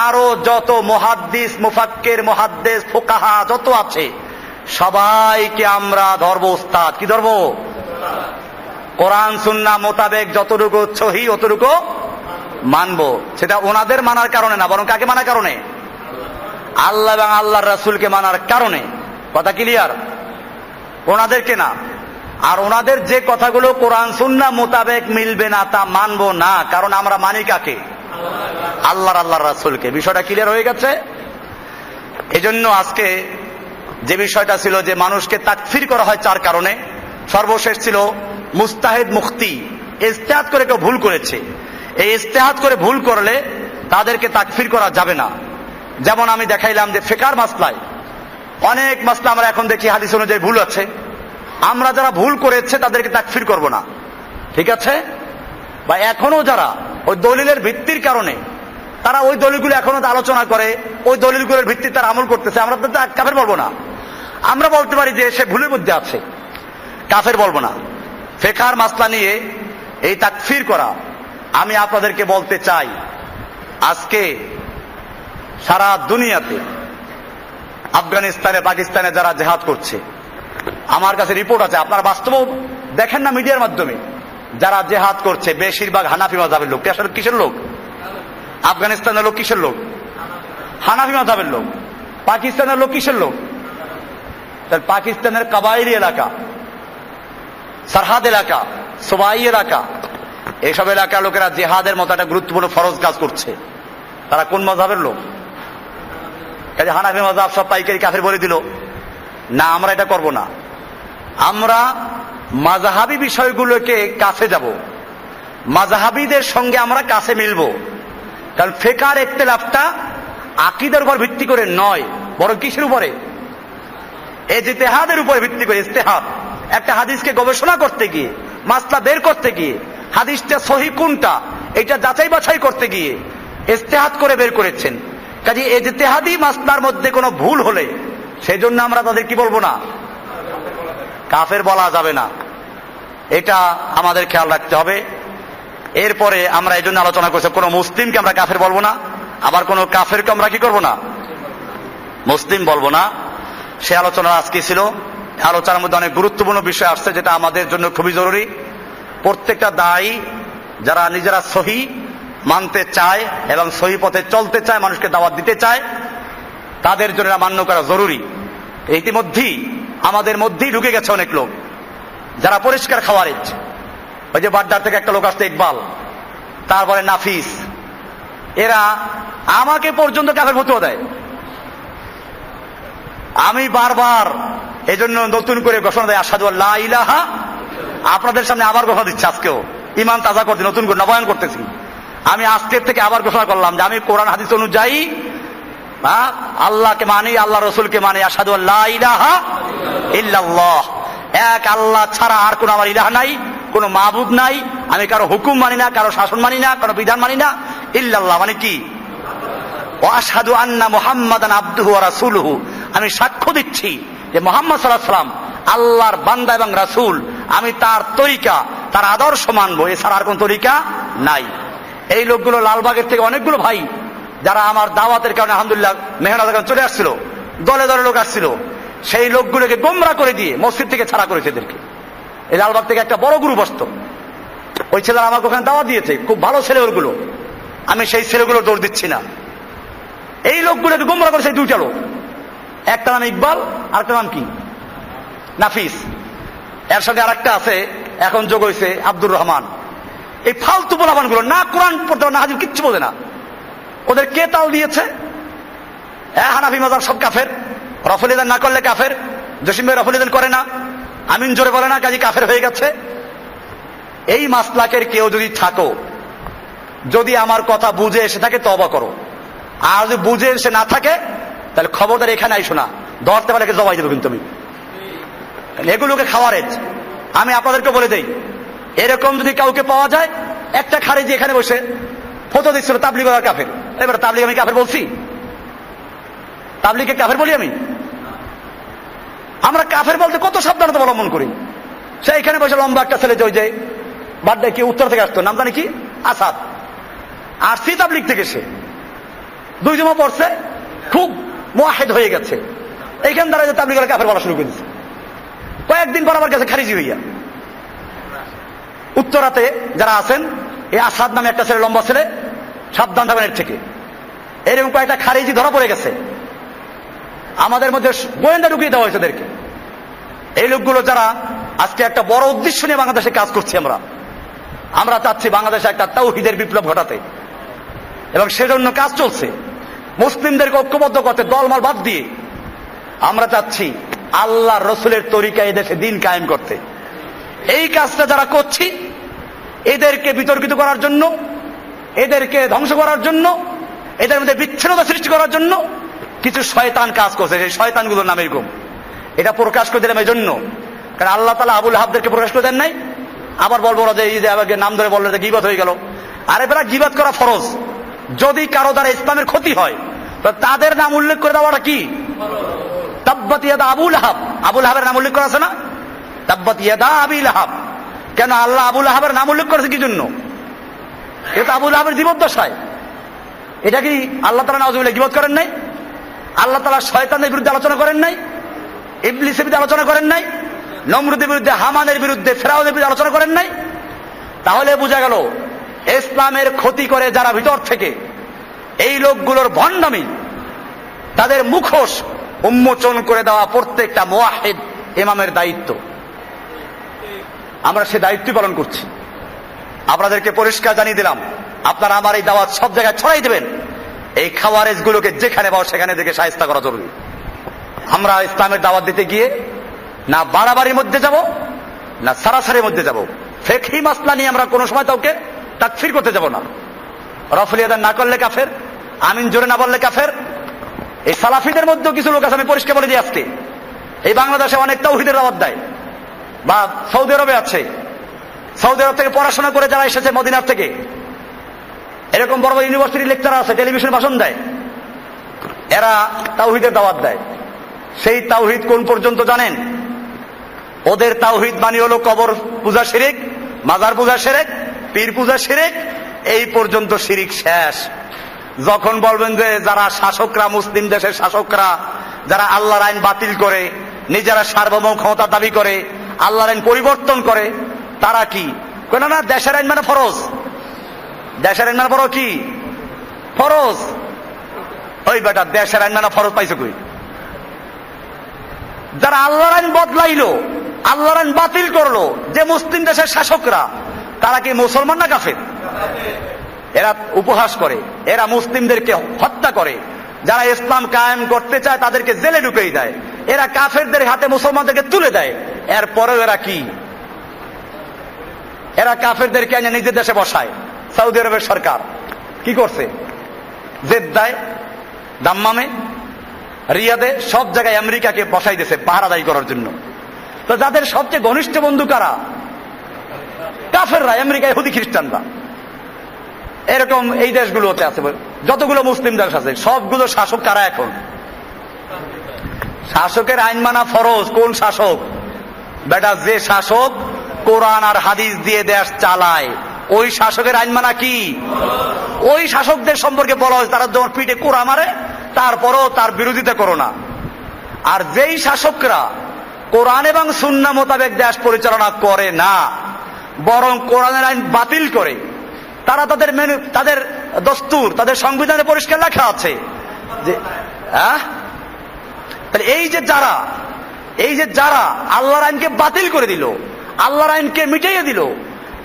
আরো যত মুহাদ্দিস, মুফাক্কির, মুহাদ্দিস, ফুকাহা যত আছে সবাইকে আমরা ধরবো উস্তাদ। কি ধরবো? কোরআন সুন্নাহ মোতাবেক যতটুকু সহি অতটুকু মানবো। সেটা ওনাদের মানার কারণে না, বরং কাকে মানার কারণে? আল্লাহ এবং আল্লাহর রাসূলকে মানার কারণে। কথা ক্লিয়ার? ওনাদেরকে না। আর ওনাদের যে কথাগুলো কোরআন সুন্নাহ মোতাবেক মিলবে না তা মানবো না, কারণ আমরা মানি কাকে? আল্লাহর রাসূলকে। বিষয়টা ক্লিয়ার হয়ে গেছে? এজন্য আজকে যে বিষয়টা ছিল যে মানুষকে তাকফির করা হয় 4 কারণে, সর্বশেষ ছিল মুস্তাহিদ মুখতি, ইজতিহাদ করে কেউ ভুল করেছে, এই ইজতিহাদ করে ভুল করলে তাদেরকে তাকফির করা যাবে না। যেমন আমি দেখাইলাম যে ফিকহের মাসলায় অনেক মাসলা আমরা এখন দেখি হাদিস অনুযায়ী ভুল আছে, আমরা যারা ভুল করেছে তাদেরকে তাকফির করব না, ঠিক আছে? বা এখনো যারা ওই দলিলের ভিত্তির কারণে তারা ওই দলিলগুলো এখনো আলোচনা করে, ওই দলিলগুলোর ভিত্তিতে তারা আমল করতেছে, আমরা তো কাফের বলবো না। আমরা বলতে পারি যে সে ভুলের মধ্যে আছে, কাফের বলবো না। ফিকহের মাসলা নিয়ে এই তাকফির করা, আমি আপনাদেরকে বলতে চাই আজকে সারা দুনিয়াতে আফগানিস্তানে, পাকিস্তানে যারা জেহাদ করছে, আমার কাছে রিপোর্ট আছে, আপনারা বাস্তব দেখেন না মিডিয়ার মাধ্যমে, যারা জেহাদ করছে বেশিরভাগ হানাফি মাযহাবের লোক। আসলে কিসের লোক? আফগানিস্তানের লোক কিসের লোক? হানাফি মাযহাবের লোক। পাকিস্তানের লোক কিসের লোক? তাহলে পাকিস্তানের কাবাইলি এলাকা, সরহাদ এলাকা, সুবাই এলাকা, এইসব এলাকার লোকেরা জেহাদের মতো একটা গুরুত্বপূর্ণ ফরজ কাজ করছে। তারা কোন মাযহাবের লোক? কাজে হানাফি মাযহাব সব পাইকারি কাফের বলে দিল না, আমরা এটা করব না। আমরা মাযহাবী বিষয়গুলোকে কাছে যাব, মাযহাবীদের সঙ্গে আমরা কাছে মিলব। কারণ ফিকহের ইখতিলাফটা আকীদার উপর ভিত্তি করে নয়, বরং কিসের উপরে? ইজতিহাদের উপরে ভিত্তি করে। ইজতিহাদ, একটা হাদিসকে গবেষণা করতে গিয়ে, মাসলা বের করতে গিয়ে, হাদিসটা সহিহ কোনটা এটা যাচাই বাছাই করতে গিয়ে ইজতিহাদ করে বের করেছেন। কাজে ইজতিহাদি মাসলার মধ্যে কোনো ভুল হলে সেজন্য আমরা তাদের কি বলবো না? কাফের বলা যাবে না। এটা আমাদের খেয়াল রাখতে হবে। এরপরে আমরা এই জন্য আলোচনা করছি, কোন মুসলিমকে আমরা কাফের বলবো না, আবার কোন কাফেরকে আমরা কি করবো না? মুসলিম বলবো না। সে আলোচনা আজকে ছিল। আলোচনার মধ্যে অনেক গুরুত্বপূর্ণ বিষয় আসছে, যেটা আমাদের জন্য খুবই জরুরি। প্রত্যেকটা দায়ী যারা নিজেরা সহি মানতে চায় এবং সহি পথে চলতে চায়, মানুষকে দাওয়াত দিতে চায়, তাদের জন্য মান্য করা জরুরি। ইতিমধ্যেই আমাদের মধ্যেই ঢুকে গেছে অনেক লোক যারা পরিষ্কার খাওয়ারিজ। ওই যে বাড্ডার থেকে একটা লোক আসছে, ইকবাল, তারপরে নাফিস, এরা আমাকে পর্যন্ত কাফের ফতোয়া দেয়। আমি বারবার এজন্য নতুন করে ঘোষণা দেয়, আশহাদু আল্লা ইলাহা, আপনাদের সামনে আবার ঘোষণা দিচ্ছি, আজকেও ঈমান তাজা করতে নতুন করে নবায়ন করতেছি। আমি আজকের থেকে আবার ঘোষণা করলাম যে আমি কোরআন হাদিস অনুযায়ী আল্লাহকে মানি, আল্লাহ রসুলকে মানি। আশহাদু আল্লা ইলাহা ইল্লাল্লাহ, এক আল্লাহ ছাড়া আর কোন আমার ইলাহ নাই, কোন মাবুদ নাই। আমি কারো হুকুম মানি না, কারো শাসন মানি না, কারো বিধান মানি না। ইল্লাল্লাহ মানে কি? ওয়া আশহাদু আন্না মুহাম্মাদান আবদুহু ওয়া রাসূলুহু, আমি সাক্ষ্য দিচ্ছি যে মুহাম্মদ সাল্লাল্লাহু আলাইহি ওয়াসাল্লাম আল্লাহর বান্দা এবং রাসূল। আমি তার তরিকা, তার আদর্শ মানবো, এছাড়া আর কোন তরিকা নাই। এই লোকগুলো লালবাগের থেকে অনেকগুলো ভাই যারা আমার দাওয়াতের কারণে আলহামদুলিল্লাহ মেহনতের কারণে চলে আসছিল, দলে দলে লোক আসছিল, সেই লোকগুলোকে গোমরা করে দিয়ে মসজিদ থেকে ছাড়া করেছে এদেরকে। এই লালবাগ থেকে একটা বড় গ্রুপ আসতো, ওই ছেলেরা আমাকে ওখানে দাওয়াত দিয়েছে, খুব ভালো ছেলে ওগুলো। আমি সেই ছেলেগুলো দৌড় দিচ্ছি না। এই লোকগুলোকে গোমরা করেছে এই দুইটা লোক, একটা নাম ইকবাল, আরেকটা নাম কি নাফিস, এর সঙ্গে আরেকটা আছে এখন যোগ হয়েছে আব্দুর রহমান। এই ফালতু পোলাপান গুলো না কোরআন পড়তে না হাদিস কিচ্ছু বোঝে না। ওদের কে তাল দিয়েছে? হানাফি মাযহাব সব কাফের, রফুলিদান না করলে কাফের, জসিম ভাই রফুলিদান করে না, আমিন জোরে বলে না, কাজী কাফের হয়ে গেছে। এই মাসলাকের কেউ যদি থাকো, যদি আমার কথা বুঝে এসে থাকে তওবা করো, আর যদি বুঝে এসে না থাকে তাহলে খবরদার এখানে আইসো না, ধরতে পারলে জবাই দেবো কিন্তু আমি। এগুলোকে খাওয়ারেজ আমি আপনাদেরকে বলে দেই, এরকম যদি কাউকে পাওয়া যায়, একটা খারিজি এখানে বসে ফতোয়া দিচ্ছিল তাবলীগ আর কাফের। এবার তাবলীগ আমি কাফের বলছি? তাবলীগকে কাফের বলি আমি? আমরা কাফের বলতে কত সাবধানতা অবলম্বন করি। সে এখানে বসে লম্বা একটা ছেলে, ওই যে বাড্ডা কি উত্তর থেকে আসতো, নাম জানি কি, আসাদ, আর সি তাবলীগ থেকে, সে 2 জমা পড়ছে, খুব মুয়াহিদ হয়ে গেছে। এইখান দ্বারা যে তাবলীগ আর কাফের বলা শুরু করেছে, কয়েকদিন পর আমার কাছে খারিজি হইয়া। উত্তরাতে যারা আছেন, এই আসাদ নামে একটা ছেলে, লম্বা ছেলে, সাবধান থাকবেন এর থেকে। এরকম কয়েকটা খারিজি ধরা পড়ে গেছে, আমাদের মধ্যে গোয়েন্দা ঢুকিয়ে দেওয়া হয়েছে এদেরকে। এই লোকগুলো যারা আজকে একটা বড় উদ্দেশ্য নিয়ে বাংলাদেশে কাজ করছি, আমরা চাচ্ছি বাংলাদেশে একটা তাওহীদের বিপ্লব ঘটাতে, এবং সেজন্য কাজ চলছে। মুসলিমদেরকে ঐক্যবদ্ধ করতে, দলমল বাদ দিয়ে আমরা চাচ্ছি আল্লাহ রসুলের তরিকা এদেশে দিন কায়েম করতে। এই কাজটা যারা করছি, এদেরকে বিতর্কিত করার জন্য, এদেরকে ধ্বংস করার জন্য, এদের মধ্যে বিচ্ছিন্নতা সৃষ্টি করার জন্য কিছু শয়তান কাজ করছে। সেই শয়তানগুলোর নাম এরকম। এটা প্রকাশ করে দিলাম এই জন্য, কারণ আল্লাহ তাআলা আবুল আহাবদেরকে প্রকাশ করে দেন নাই। আবার বলবো না যে এই যে আমাকে নাম ধরে বললে যে গীবত হয়ে গেল। আরে বেলা, গীবত করা ফরজ। যদি কারো দ্বারা ইসলামের ক্ষতি হয়, তো তাদের নাম উল্লেখ করে দেওয়াটা কি? তাব্বাত ইয়াদা আবুল আহাব, আবুল আহাবের নাম উল্লেখ করা আছে না? তাব্বাত ইয়াদা আবিল আহাব। কেন আল্লাহ আবুল আহাবের নাম উল্লেখ করেছে কি জন্য? এটা আবুল আহাবের জীবদ্দশায়। এটা কি আল্লাহ তাআলা নাউযুবিল্লাহ গীবত করেন নাই? আল্লাহ তাআলা শয়তানের বিরুদ্ধে আলোচনা করেন নাই? ইবলিসের বিরুদ্ধে আলোচনা করেন নাই? নমরুদের বিরুদ্ধে, হামানের বিরুদ্ধে, ফেরাউনের বিরুদ্ধে আলোচনা করেন নাই? তাহলে বোঝা গেল ইসলামের ক্ষতি করে যারা ভিতর থেকে, এই লোকগুলোর ভণ্ডামি, তাদের মুখোশ উন্মোচন করে দেওয়া প্রত্যেকটা মুওয়াহিদ ইমামের দায়িত্ব। আমরা সে দায়িত্ব পালন করছি। আপনাদেরকে পরিষ্কার জানিয়ে দিলাম, আপনারা আমার এই দাওয়াত সব জায়গায় ছড়াই দেবেন। এই খাওয়ারেজ গুলোকে যেখানে পাও সেখানে থেকে শায়েস্তা করা জরুরি। আমরা ইসলামের দাওয়াত দিতে গিয়ে না বাড়াবাড়ির মধ্যে যাব, না সারাসারির মধ্যে যাব। ফিকহি মাসলা নিয়ে আমরা কোনো সময় কাউকে তাকফির করতে যাব না। রফল ইয়াদান না করলে কাফের, আমিন জোরে না বললে কাফের। এই সালাফিদের মধ্যেও কিছু লোক আছে, আমি পরিষ্কার বলে দিই আজকে, এই বাংলাদেশে অনেক তাওহীদের দাওয়াত দেয়, বা সৌদি আরবে আছে, সৌদি আরব থেকে পড়াশোনা করে যারা এসেছে মদিনার থেকে, এরকম বড় বড় ইউনিভার্সিটি লেকচার আছে, টেলিভিশনে ভাষণ দেয়, এরা তাওহীদের দাওয়াত দেয়। সেই তাওহীদ কোন পর্যন্ত জানেন? ওদের তাওহীদ মানে হলো কবর পূজা শিরিক, মাজার পূজা শিরিক, পীর পূজা শিরিক, এই পর্যন্ত শিরিক শেষ। যখন বলবেন যে যারা শাসকরা, মুসলিম দেশের শাসকরা যারা আল্লাহর আইন বাতিল করে, নিজেরা সার্বভৌম ক্ষমতা দাবি করে, আল্লাহর আইন পরিবর্তন করে, তারা কি কেন না দেশের আইন মানে ফরজ, দেশের আইন মানে বড় কি ফরজ। ওই বেটা দেশের আইন মানে ফরজ পাইছে কই? যারা আল্লাহর আইন বদলাইলো, আল্লাহর আইন বাতিল করলো, যে মুসলিম দেশের শাসকরা, তারা কি মুসলমান না কাফের? এরা উপহাস করে, এরা মুসলিমদেরকে হত্যা করে, যারা ইসলাম কায়েম করতে চায় তাদেরকে জেলে ঢুকিয়ে দেয়, এরা কাফেরদের হাতে মুসলমানদেরকে তুলে দেয়। এরপরেও এরা কি? এরা কাফেরদেরকে এনে নিজের দেশে বসায়। সৌদি আরবের সরকার কি করছে? জেদ্দায়, দাম্মামে, রিয়াদে, সব জায়গায় আমেরিকাকে বসাই দিয়েছে পাহারাদারি করার জন্য। তো যাদের সবচেয়ে ঘনিষ্ঠ বন্ধু কারা? কাফেররা, আমেরিকা, ইহুদি, খ্রিস্টানরা। এরকম এই দেশগুলোতে আছে, যতগুলো মুসলিম দেশ আছে সবগুলো শাসক কারা এখন? শাসকের আইন মানা ফরজ। কোন শাসক? বেটা যে শাসক কোরআন আর হাদিস দিয়ে দেশ চালায়, ওই শাসকের আইন মানা কি? ওই শাসকদের সম্পর্কে বলা হয় তারা যখন পিঠে কোরআন মারে তারপরও তার বিরোধিতা করো না। আর যেই শাসকরা কোরআন এবং সুন্নাহ মোতাবেক দেশ পরিচালনা করে না, বরং কোরআনের আইন বাতিল করে, তারা তাদের দস্তুর, তাদের সংবিধানে পরিষ্কার লেখা আছে যে এই যে যারা আল্লাহর আইনকে বাতিল করে দিল, আল্লাহর আইনকে মিটাইয়ে দিল,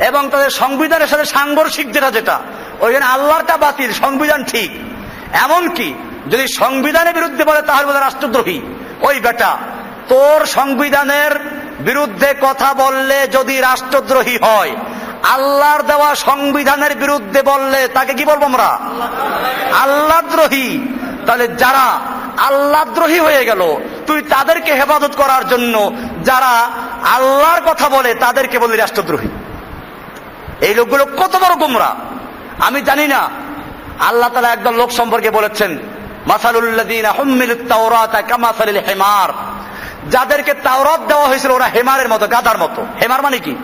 এবং তাদের সংবিধানের সাথে সাংঘর্ষিক যেটা ওইখানে আল্লাহরটা বাতিল, সংবিধান ঠিক। এমনকি যদি সংবিধানের বিরুদ্ধে বলে তাহলে বলে রাষ্ট্রদ্রোহী। ওই বেটা, তোর সংবিধানের বিরুদ্ধে কথা বললে যদি রাষ্ট্রদ্রোহী হয়, আল্লাহর দেওয়া সংবিধানের বিরুদ্ধে বললে তাকে কি বলবো আমরা? আল্লাহদ্রোহী। তাহলে যারা আল্লাহদ্রোহী হয়ে গেল, তুই তাদেরকে হেফাজত করার জন্য যারা আল্লাহর কথা বলে তাদেরকে বলি রাষ্ট্রদ্রোহী। এই লোকগুলো কত বড় গোমরা আমি জানি না। আল্লাহ তাআলা একদল লোক সম্পর্কে বলেছেন, মাসালুল্লাযীনা হুম্মিলুত তাওরাতা কামাসালিল হিমার, যাদেরকে তাওরাত দেওয়া হয়েছিল ওরা হেমারের মতো, গাধার মতো। হেমার মানে কি?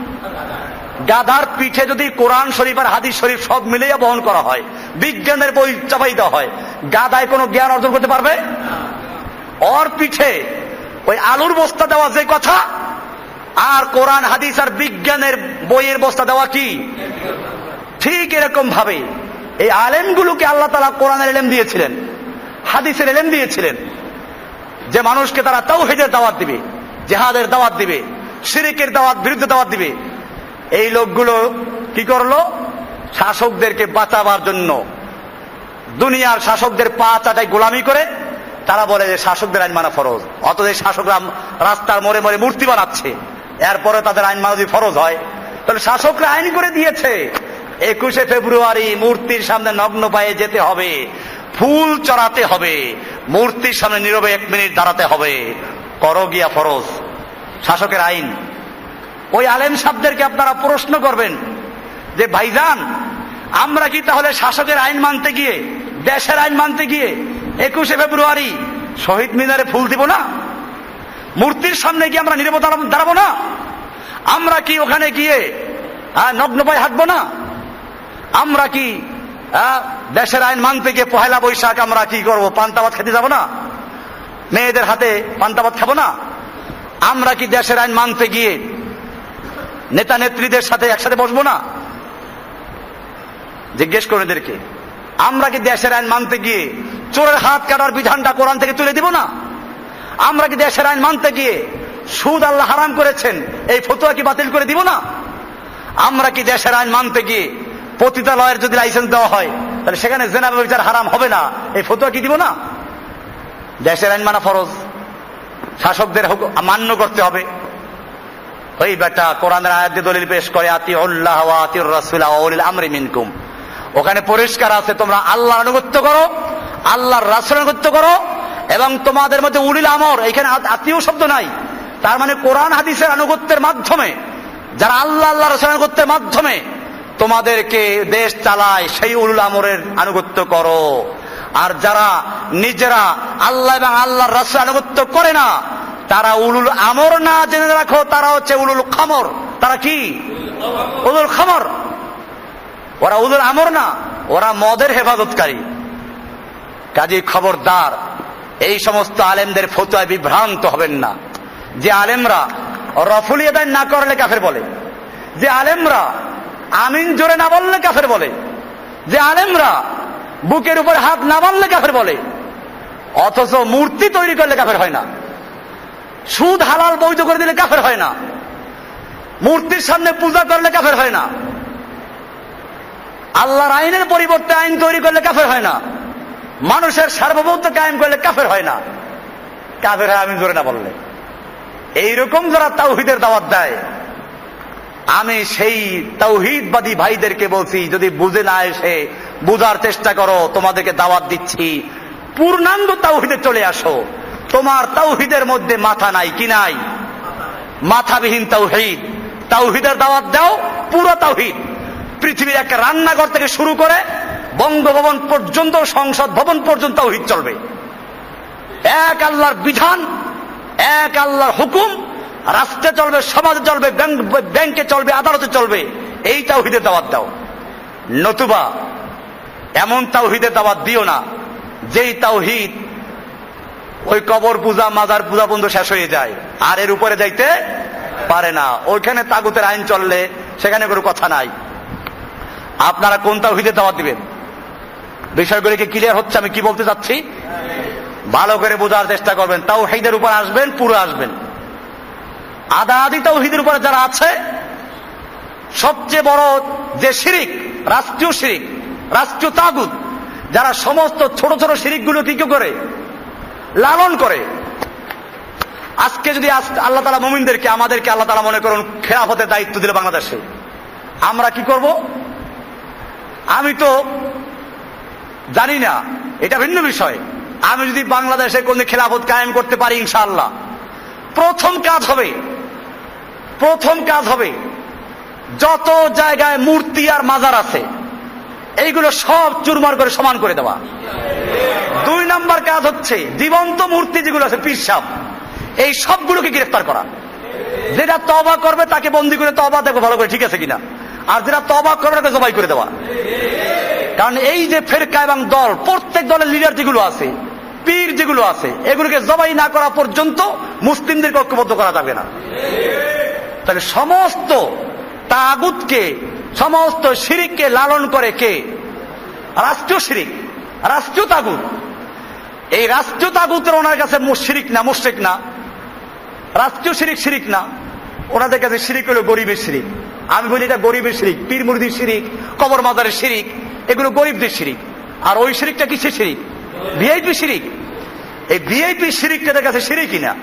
গাধার পিঠে যদি কোরআন শরীফ আর হাদিস শরীফ সব মিলিয়ে বহন করা হয়, বিজ্ঞানের বই চাপাই দেওয়া হয়, গাধায় কোনো জ্ঞান অর্জন করতে পারবে? ওর পিঠে ওই আলুর বস্তা দেওয়া যে কথা, আর কোরআন হাদিস আর বিজ্ঞানের বইয়ের বস্তা দেওয়া কি? ঠিক এরকম ভাবে এই আলেমগুলোকে আল্লাহ তাআলা কোরআনের ইলম দিয়েছিলেন, হাদিসের ইলম দিয়েছিলেন, যে মানুষকে তারা তাওহীদের দাওয়াত দিবে, জিহাদের দাওয়াত দিবে, শিরকের বিরুদ্ধে দাওয়াত দিবে। এই লোকগুলো কি করলো? শাসকদেরকে বাঁচাবার জন্য দুনিয়ার শাসকদের পা চাটাই গোলামি করে তারা বলে যে শাসকদের আইন মানা ফরজ। অথচ শাসকরা রাস্তার মোড়ে মোড়ে মূর্তি বানাচ্ছে, এরপরে তাদের আইন মানা যদি ফরজ হয়, তাহলে শাসকরা আইন করে দিয়েছে 21শে ফেব্রুয়ারি মূর্তির সামনে নগ্ন পায়ে যেতে হবে, ফুল চড়াতে হবে, মূর্তির সামনে নীরবে 1 মিনিট দাঁড়াতে হবে, করো গিয়া ফরজ, শাসকের আইন। ওই আলেম সাহেবদেরকে আপনারা প্রশ্ন করবেন যে ভাইজান, আমরা কি তাহলে শাসকের আইন মানতে গিয়ে, দেশের আইন মানতে গিয়ে 21শে ফেব্রুয়ারি শহীদ মিনারে ফুল দিব না? মূর্তির সামনে গিয়ে আমরা নীরবে দাঁড়াবো না? আমরা কি ওখানে গিয়ে নগ্ন পায়ে হাঁটবো না? আমরা কি দেশের আইন মানতে গিয়ে পহেলা বৈশাখ আমরা কি করব? পান্তা ভাত খেতে যাব না? মেয়েদের হাতে পান্তা ভাত খাবো না? আমরা কি দেশের আইন মানতে গিয়ে নেতা নেত্রীদের সাথে একসাথে বসবো না? জিজ্ঞেস করুন এদেরকে। আমরা কি দেশের আইন মানতে গিয়ে চোরের হাত কাটার বিধানটা কোরআন থেকে তুলে দিব না? আমরা কি দেশের আইন মানতে গিয়ে সুদ আল্লাহ হারাম করেছেন এই ফতোয়া কি বাতিল করে দিব না? আমরা কি দেশের আইন মানতে গিয়ে পতিতালয়ের যদি লাইসেন্স দেওয়া হয় তাহলে সেখানে জেনা ব্যভিচার হারাম হবে না এই ফতোয়া কি দিব না? দেশের আইন মানা ফরজ, শাসকদের মান্য করতে হবে। ওই বেটা কোরআনের আয়াত দিয়ে দলিল পেশ করে আতিউল্লাহ ওয়া আতিউর রাসূল ওয়া উলিল আমরি মিনকুম, ওখানে পরিষ্কার আছে তোমরা আল্লাহর আনুগত্য করো, আল্লাহর রাসূলের আনুগত্য করো, এবং তোমাদের মধ্যে উলিল আমর, এখানে আত্মীয় শব্দ নাই। তার মানে কোরআন হাদিসের আনুগত্যের মাধ্যমে যারা আল্লাহ রাসূলের আনুগত্যের মাধ্যমে তোমাদেরকে দেশ চালায় সেই উলুল আমরের আনুগত্য করো। আর যারা নিজেরা আল্লাহ এবং আল্লাহর রাসূলের আনুগত্য করে না তারা উলুল আমর না, জেনে রাখো তারা হচ্ছে উলুল খামর। তারা কি? উলুল খামর। ওরা উলুল আমর না, ওরা মদের হেফাজতকারী। কাজী খবরদার এই সমস্ত আলেমদের ফতোয়ায় বিভ্রান্ত হবেন না। যে আলেমরা রফুলি আদায় না করলে কাফের বলে, যে আলেমরা আমিন জোরে না বললে কাফের বলে, যে আলেমরা বুকের উপর হাত না বাঁধলে কাফের বলে, অথচ মূর্তি তৈরি করলে কাফের হয় না, সুদ হালাল বৈধ করে দিলে কাফের হয় না, মূর্তির সামনে পূজা করলে কাফের হয় না, আল্লাহর আইনের পরিবর্তে আইন তৈরি করলে কাফের হয় না, মানুষের সার্বভৌমত্ব কায়েম করলে কাফের হয় না। কাফের হয় আমিন জোরে না বললে। এইরকম যারা তাওহীদের দাওয়াত দেয়, আমি সেই তাওহীদবাদী ভাইদেরকে বলছি যদি বুঝে না এসে বুঝার চেষ্টা করো, তোমাদেরকে দাওয়াত দিচ্ছি পূর্ণাঙ্গ তাওহীদে চলে আসো। তোমার তাওহীদের মধ্যে মাথা নাই, কি নাই? মাথাবিহীন তাওহীদ। তাওহীদের দাওয়াত দাও, পুরো তাওহীদ। পৃথিবীর একটা রান্নাঘর থেকে শুরু করে বঙ্গভবন পর্যন্ত, সংসদ ভবন পর্যন্ত তাওহীদ চলবে। এক আল্লাহর বিধান, এক আল্লাহর হুকুম রাষ্ট্রে চলবে, সমাজে চলবে, ব্যাংকে চলবে, আদালতে চলবে। এই তাওহীদের দাওয়াত দাও। নতুবা এমন তাওহীদের দাওয়াত দিও না যেই তাওহীদ ওই কবর পূজা, মাজার পূজা পর্যন্ত শেষ হয়ে যায়, আর এর উপরে যাইতে পারে না। ওইখানে তাগুতের আইন চললে সেখানে কোনো কথা নাই। আপনারা কোন তাওহীদের দাওয়াত দিবেন? বিষয়গুলি কি ক্লিয়ার হচ্ছে আমি কি বলতে চাচ্ছি? ভালো করে বোঝার চেষ্টা করবেন। তাওহীদের উপর আসবেন, পুরো আসবেন। আদা আদি তাওহীদের উপরে যারা আছে, সবচেয়ে বড় যে শিরিক, রাষ্ট্রীয় শিরিক, রাষ্ট্রীয় তাগুত, যারা সমস্ত ছোট ছোট শিরিকগুলো কি করে লালন করে। আজকে যদি আল্লাহ তাআলা মুমিনদেরকে, আমাদেরকে আল্লাহ তাআলা মনে করুন খেলাফতের দায়িত্ব দিল বাংলাদেশে, আমরা কি করব? আমি তো জানি না, এটা ভিন্ন বিষয়। আমি যদি বাংলাদেশে কোন খেলাফত কায়েম করতে পারি, ইনশাআল্লাহ প্রথম কাজ হবে যত জায়গায় মূর্তি আর মাজার আছে এইগুলো সব চুরমার করে সমান করে দেওয়া। 2 নাম্বার কাজ হচ্ছে জীবন্ত মূর্তি যেগুলো আছে, পীর সাহেব, এই সবগুলোকে গ্রেফতার করা। যেটা তওবা করবে তাকে বন্দী করে তওবা দেখো ভালো করে ঠিক আছে কিনা, আর যেটা তওবা করবে তাকে জবাই করে দেওয়া। কারণ এই যে ফেরকা এবং দল, প্রত্যেক দলের লিডার যেগুলো আছে, পীর যেগুলো আছে, এগুলোকে জবাই না করা পর্যন্ত মুসলিমদেরকে ঐক্যবদ্ধ করা যাবে না। তাহলে সমস্ত তাগুতকে, সমস্ত শিরিককে লালন করে কে? রাষ্ট্রীয় শিরিক, রাষ্ট্রীয় তাগুত। এই রাষ্ট্রীয় তাগুতের ওনার কাছে শিরিক না, মুশরিক না, রাষ্ট্রীয় শিরিক শিরিক না, ওনাদের কাছে শিরিক হলো গরিবের শিরিক। আমি বলি এটা গরিবের শিরিক, পীর মুরিদির শিরিক, কবর মাজারের শিরিক, এগুলো গরিবদের শিরিক। আর ওই শিরিকটা কিসের শিরিক? ভিআইপি শিরিক। এই ভিআইপি শিরিকটা তাদের কাছে শিরিকই না।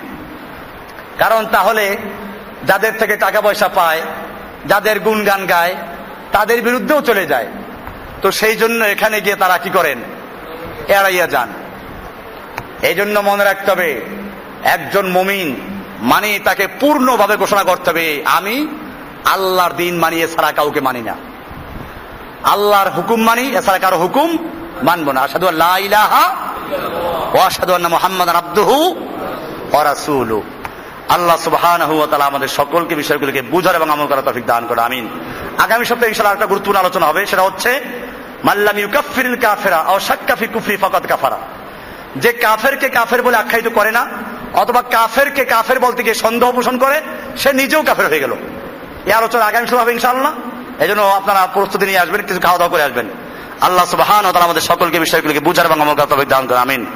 কারণ তাহলে যাদের থেকে টাকা পয়সা পায়, যাদের গুণগান গায়, তাদের বিরুদ্ধেও চলে যায়। তো সেই জন্য এখানে গিয়ে তারা কি করেন? এড়াইয়া যান। এই জন্য মনে রাখতে হবে, একজন মুমিন মানে তাকে পূর্ণভাবে ঘোষণা করতে হবে, আমি আল্লাহর দিন মানি, এছাড়া কাউকে মানি না। আল্লাহর হুকুম মানি, এছাড়া কারো হুকুম মানবো না। আশহাদু আল্লা ইলাহা ওয়া আশহাদু আন্না মুহাম্মাদান আবদুহু ওয়া রাসূলুহু। আল্লাহ সুবহানাহু ওয়া তাআলা আমাদের সকলকে বিষয়গুলোকে বুঝার এবং আমল করার তৌফিক দান করে, আমিন। আগামী সপ্তাহে ইনশাআল্লাহ একটা গুরুত্বপূর্ণ আলোচনা হবে, সেটা হচ্ছে মাল্লাম ইউকাফিরুল কাফিরা আও শাক্কা ফি কুফরি ফাকাদ কাফারা। যে কাফেরকে কাফের বলে আখ্যায়িত করে না অথবা কাফেরকে কাফের বলতে গিয়ে সন্দেহ পোষণ করে, সে নিজেও কাফের হয়ে গেল। এই আলোচনা আগামী শুরু হবে ইনশাআল্লাহ। এই জন্য আপনারা প্রস্তুতি নিয়ে আসবেন, কিছু খাওয়া দাওয়া করে আসবেন। আল্লাহ সুবহানাহু ওয়া তাআলা আমাদের সকলকে বিষয়গুলোকে বুঝার এবং আমল করার তৌফিক দান করুন। আমিন।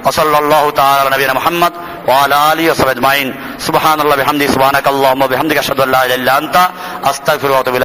ওয়া সাল্লাল্লাহু তাআলা আলা নবিয়িনা মুহাম্মদ ওয়া আলা আলিহি ওয়া সাহবিহি আজমাইন। সুবহানাল্লাহি ওয়া বিহামদিহি সুবহানাকাল্লাহুম্মা ওয়া বিহামদিকা আশহাদু আল্লা ইলাহা ইল্লা আনতা আস্তাগফিরুকা ওয়া আতুবু ইলাইক।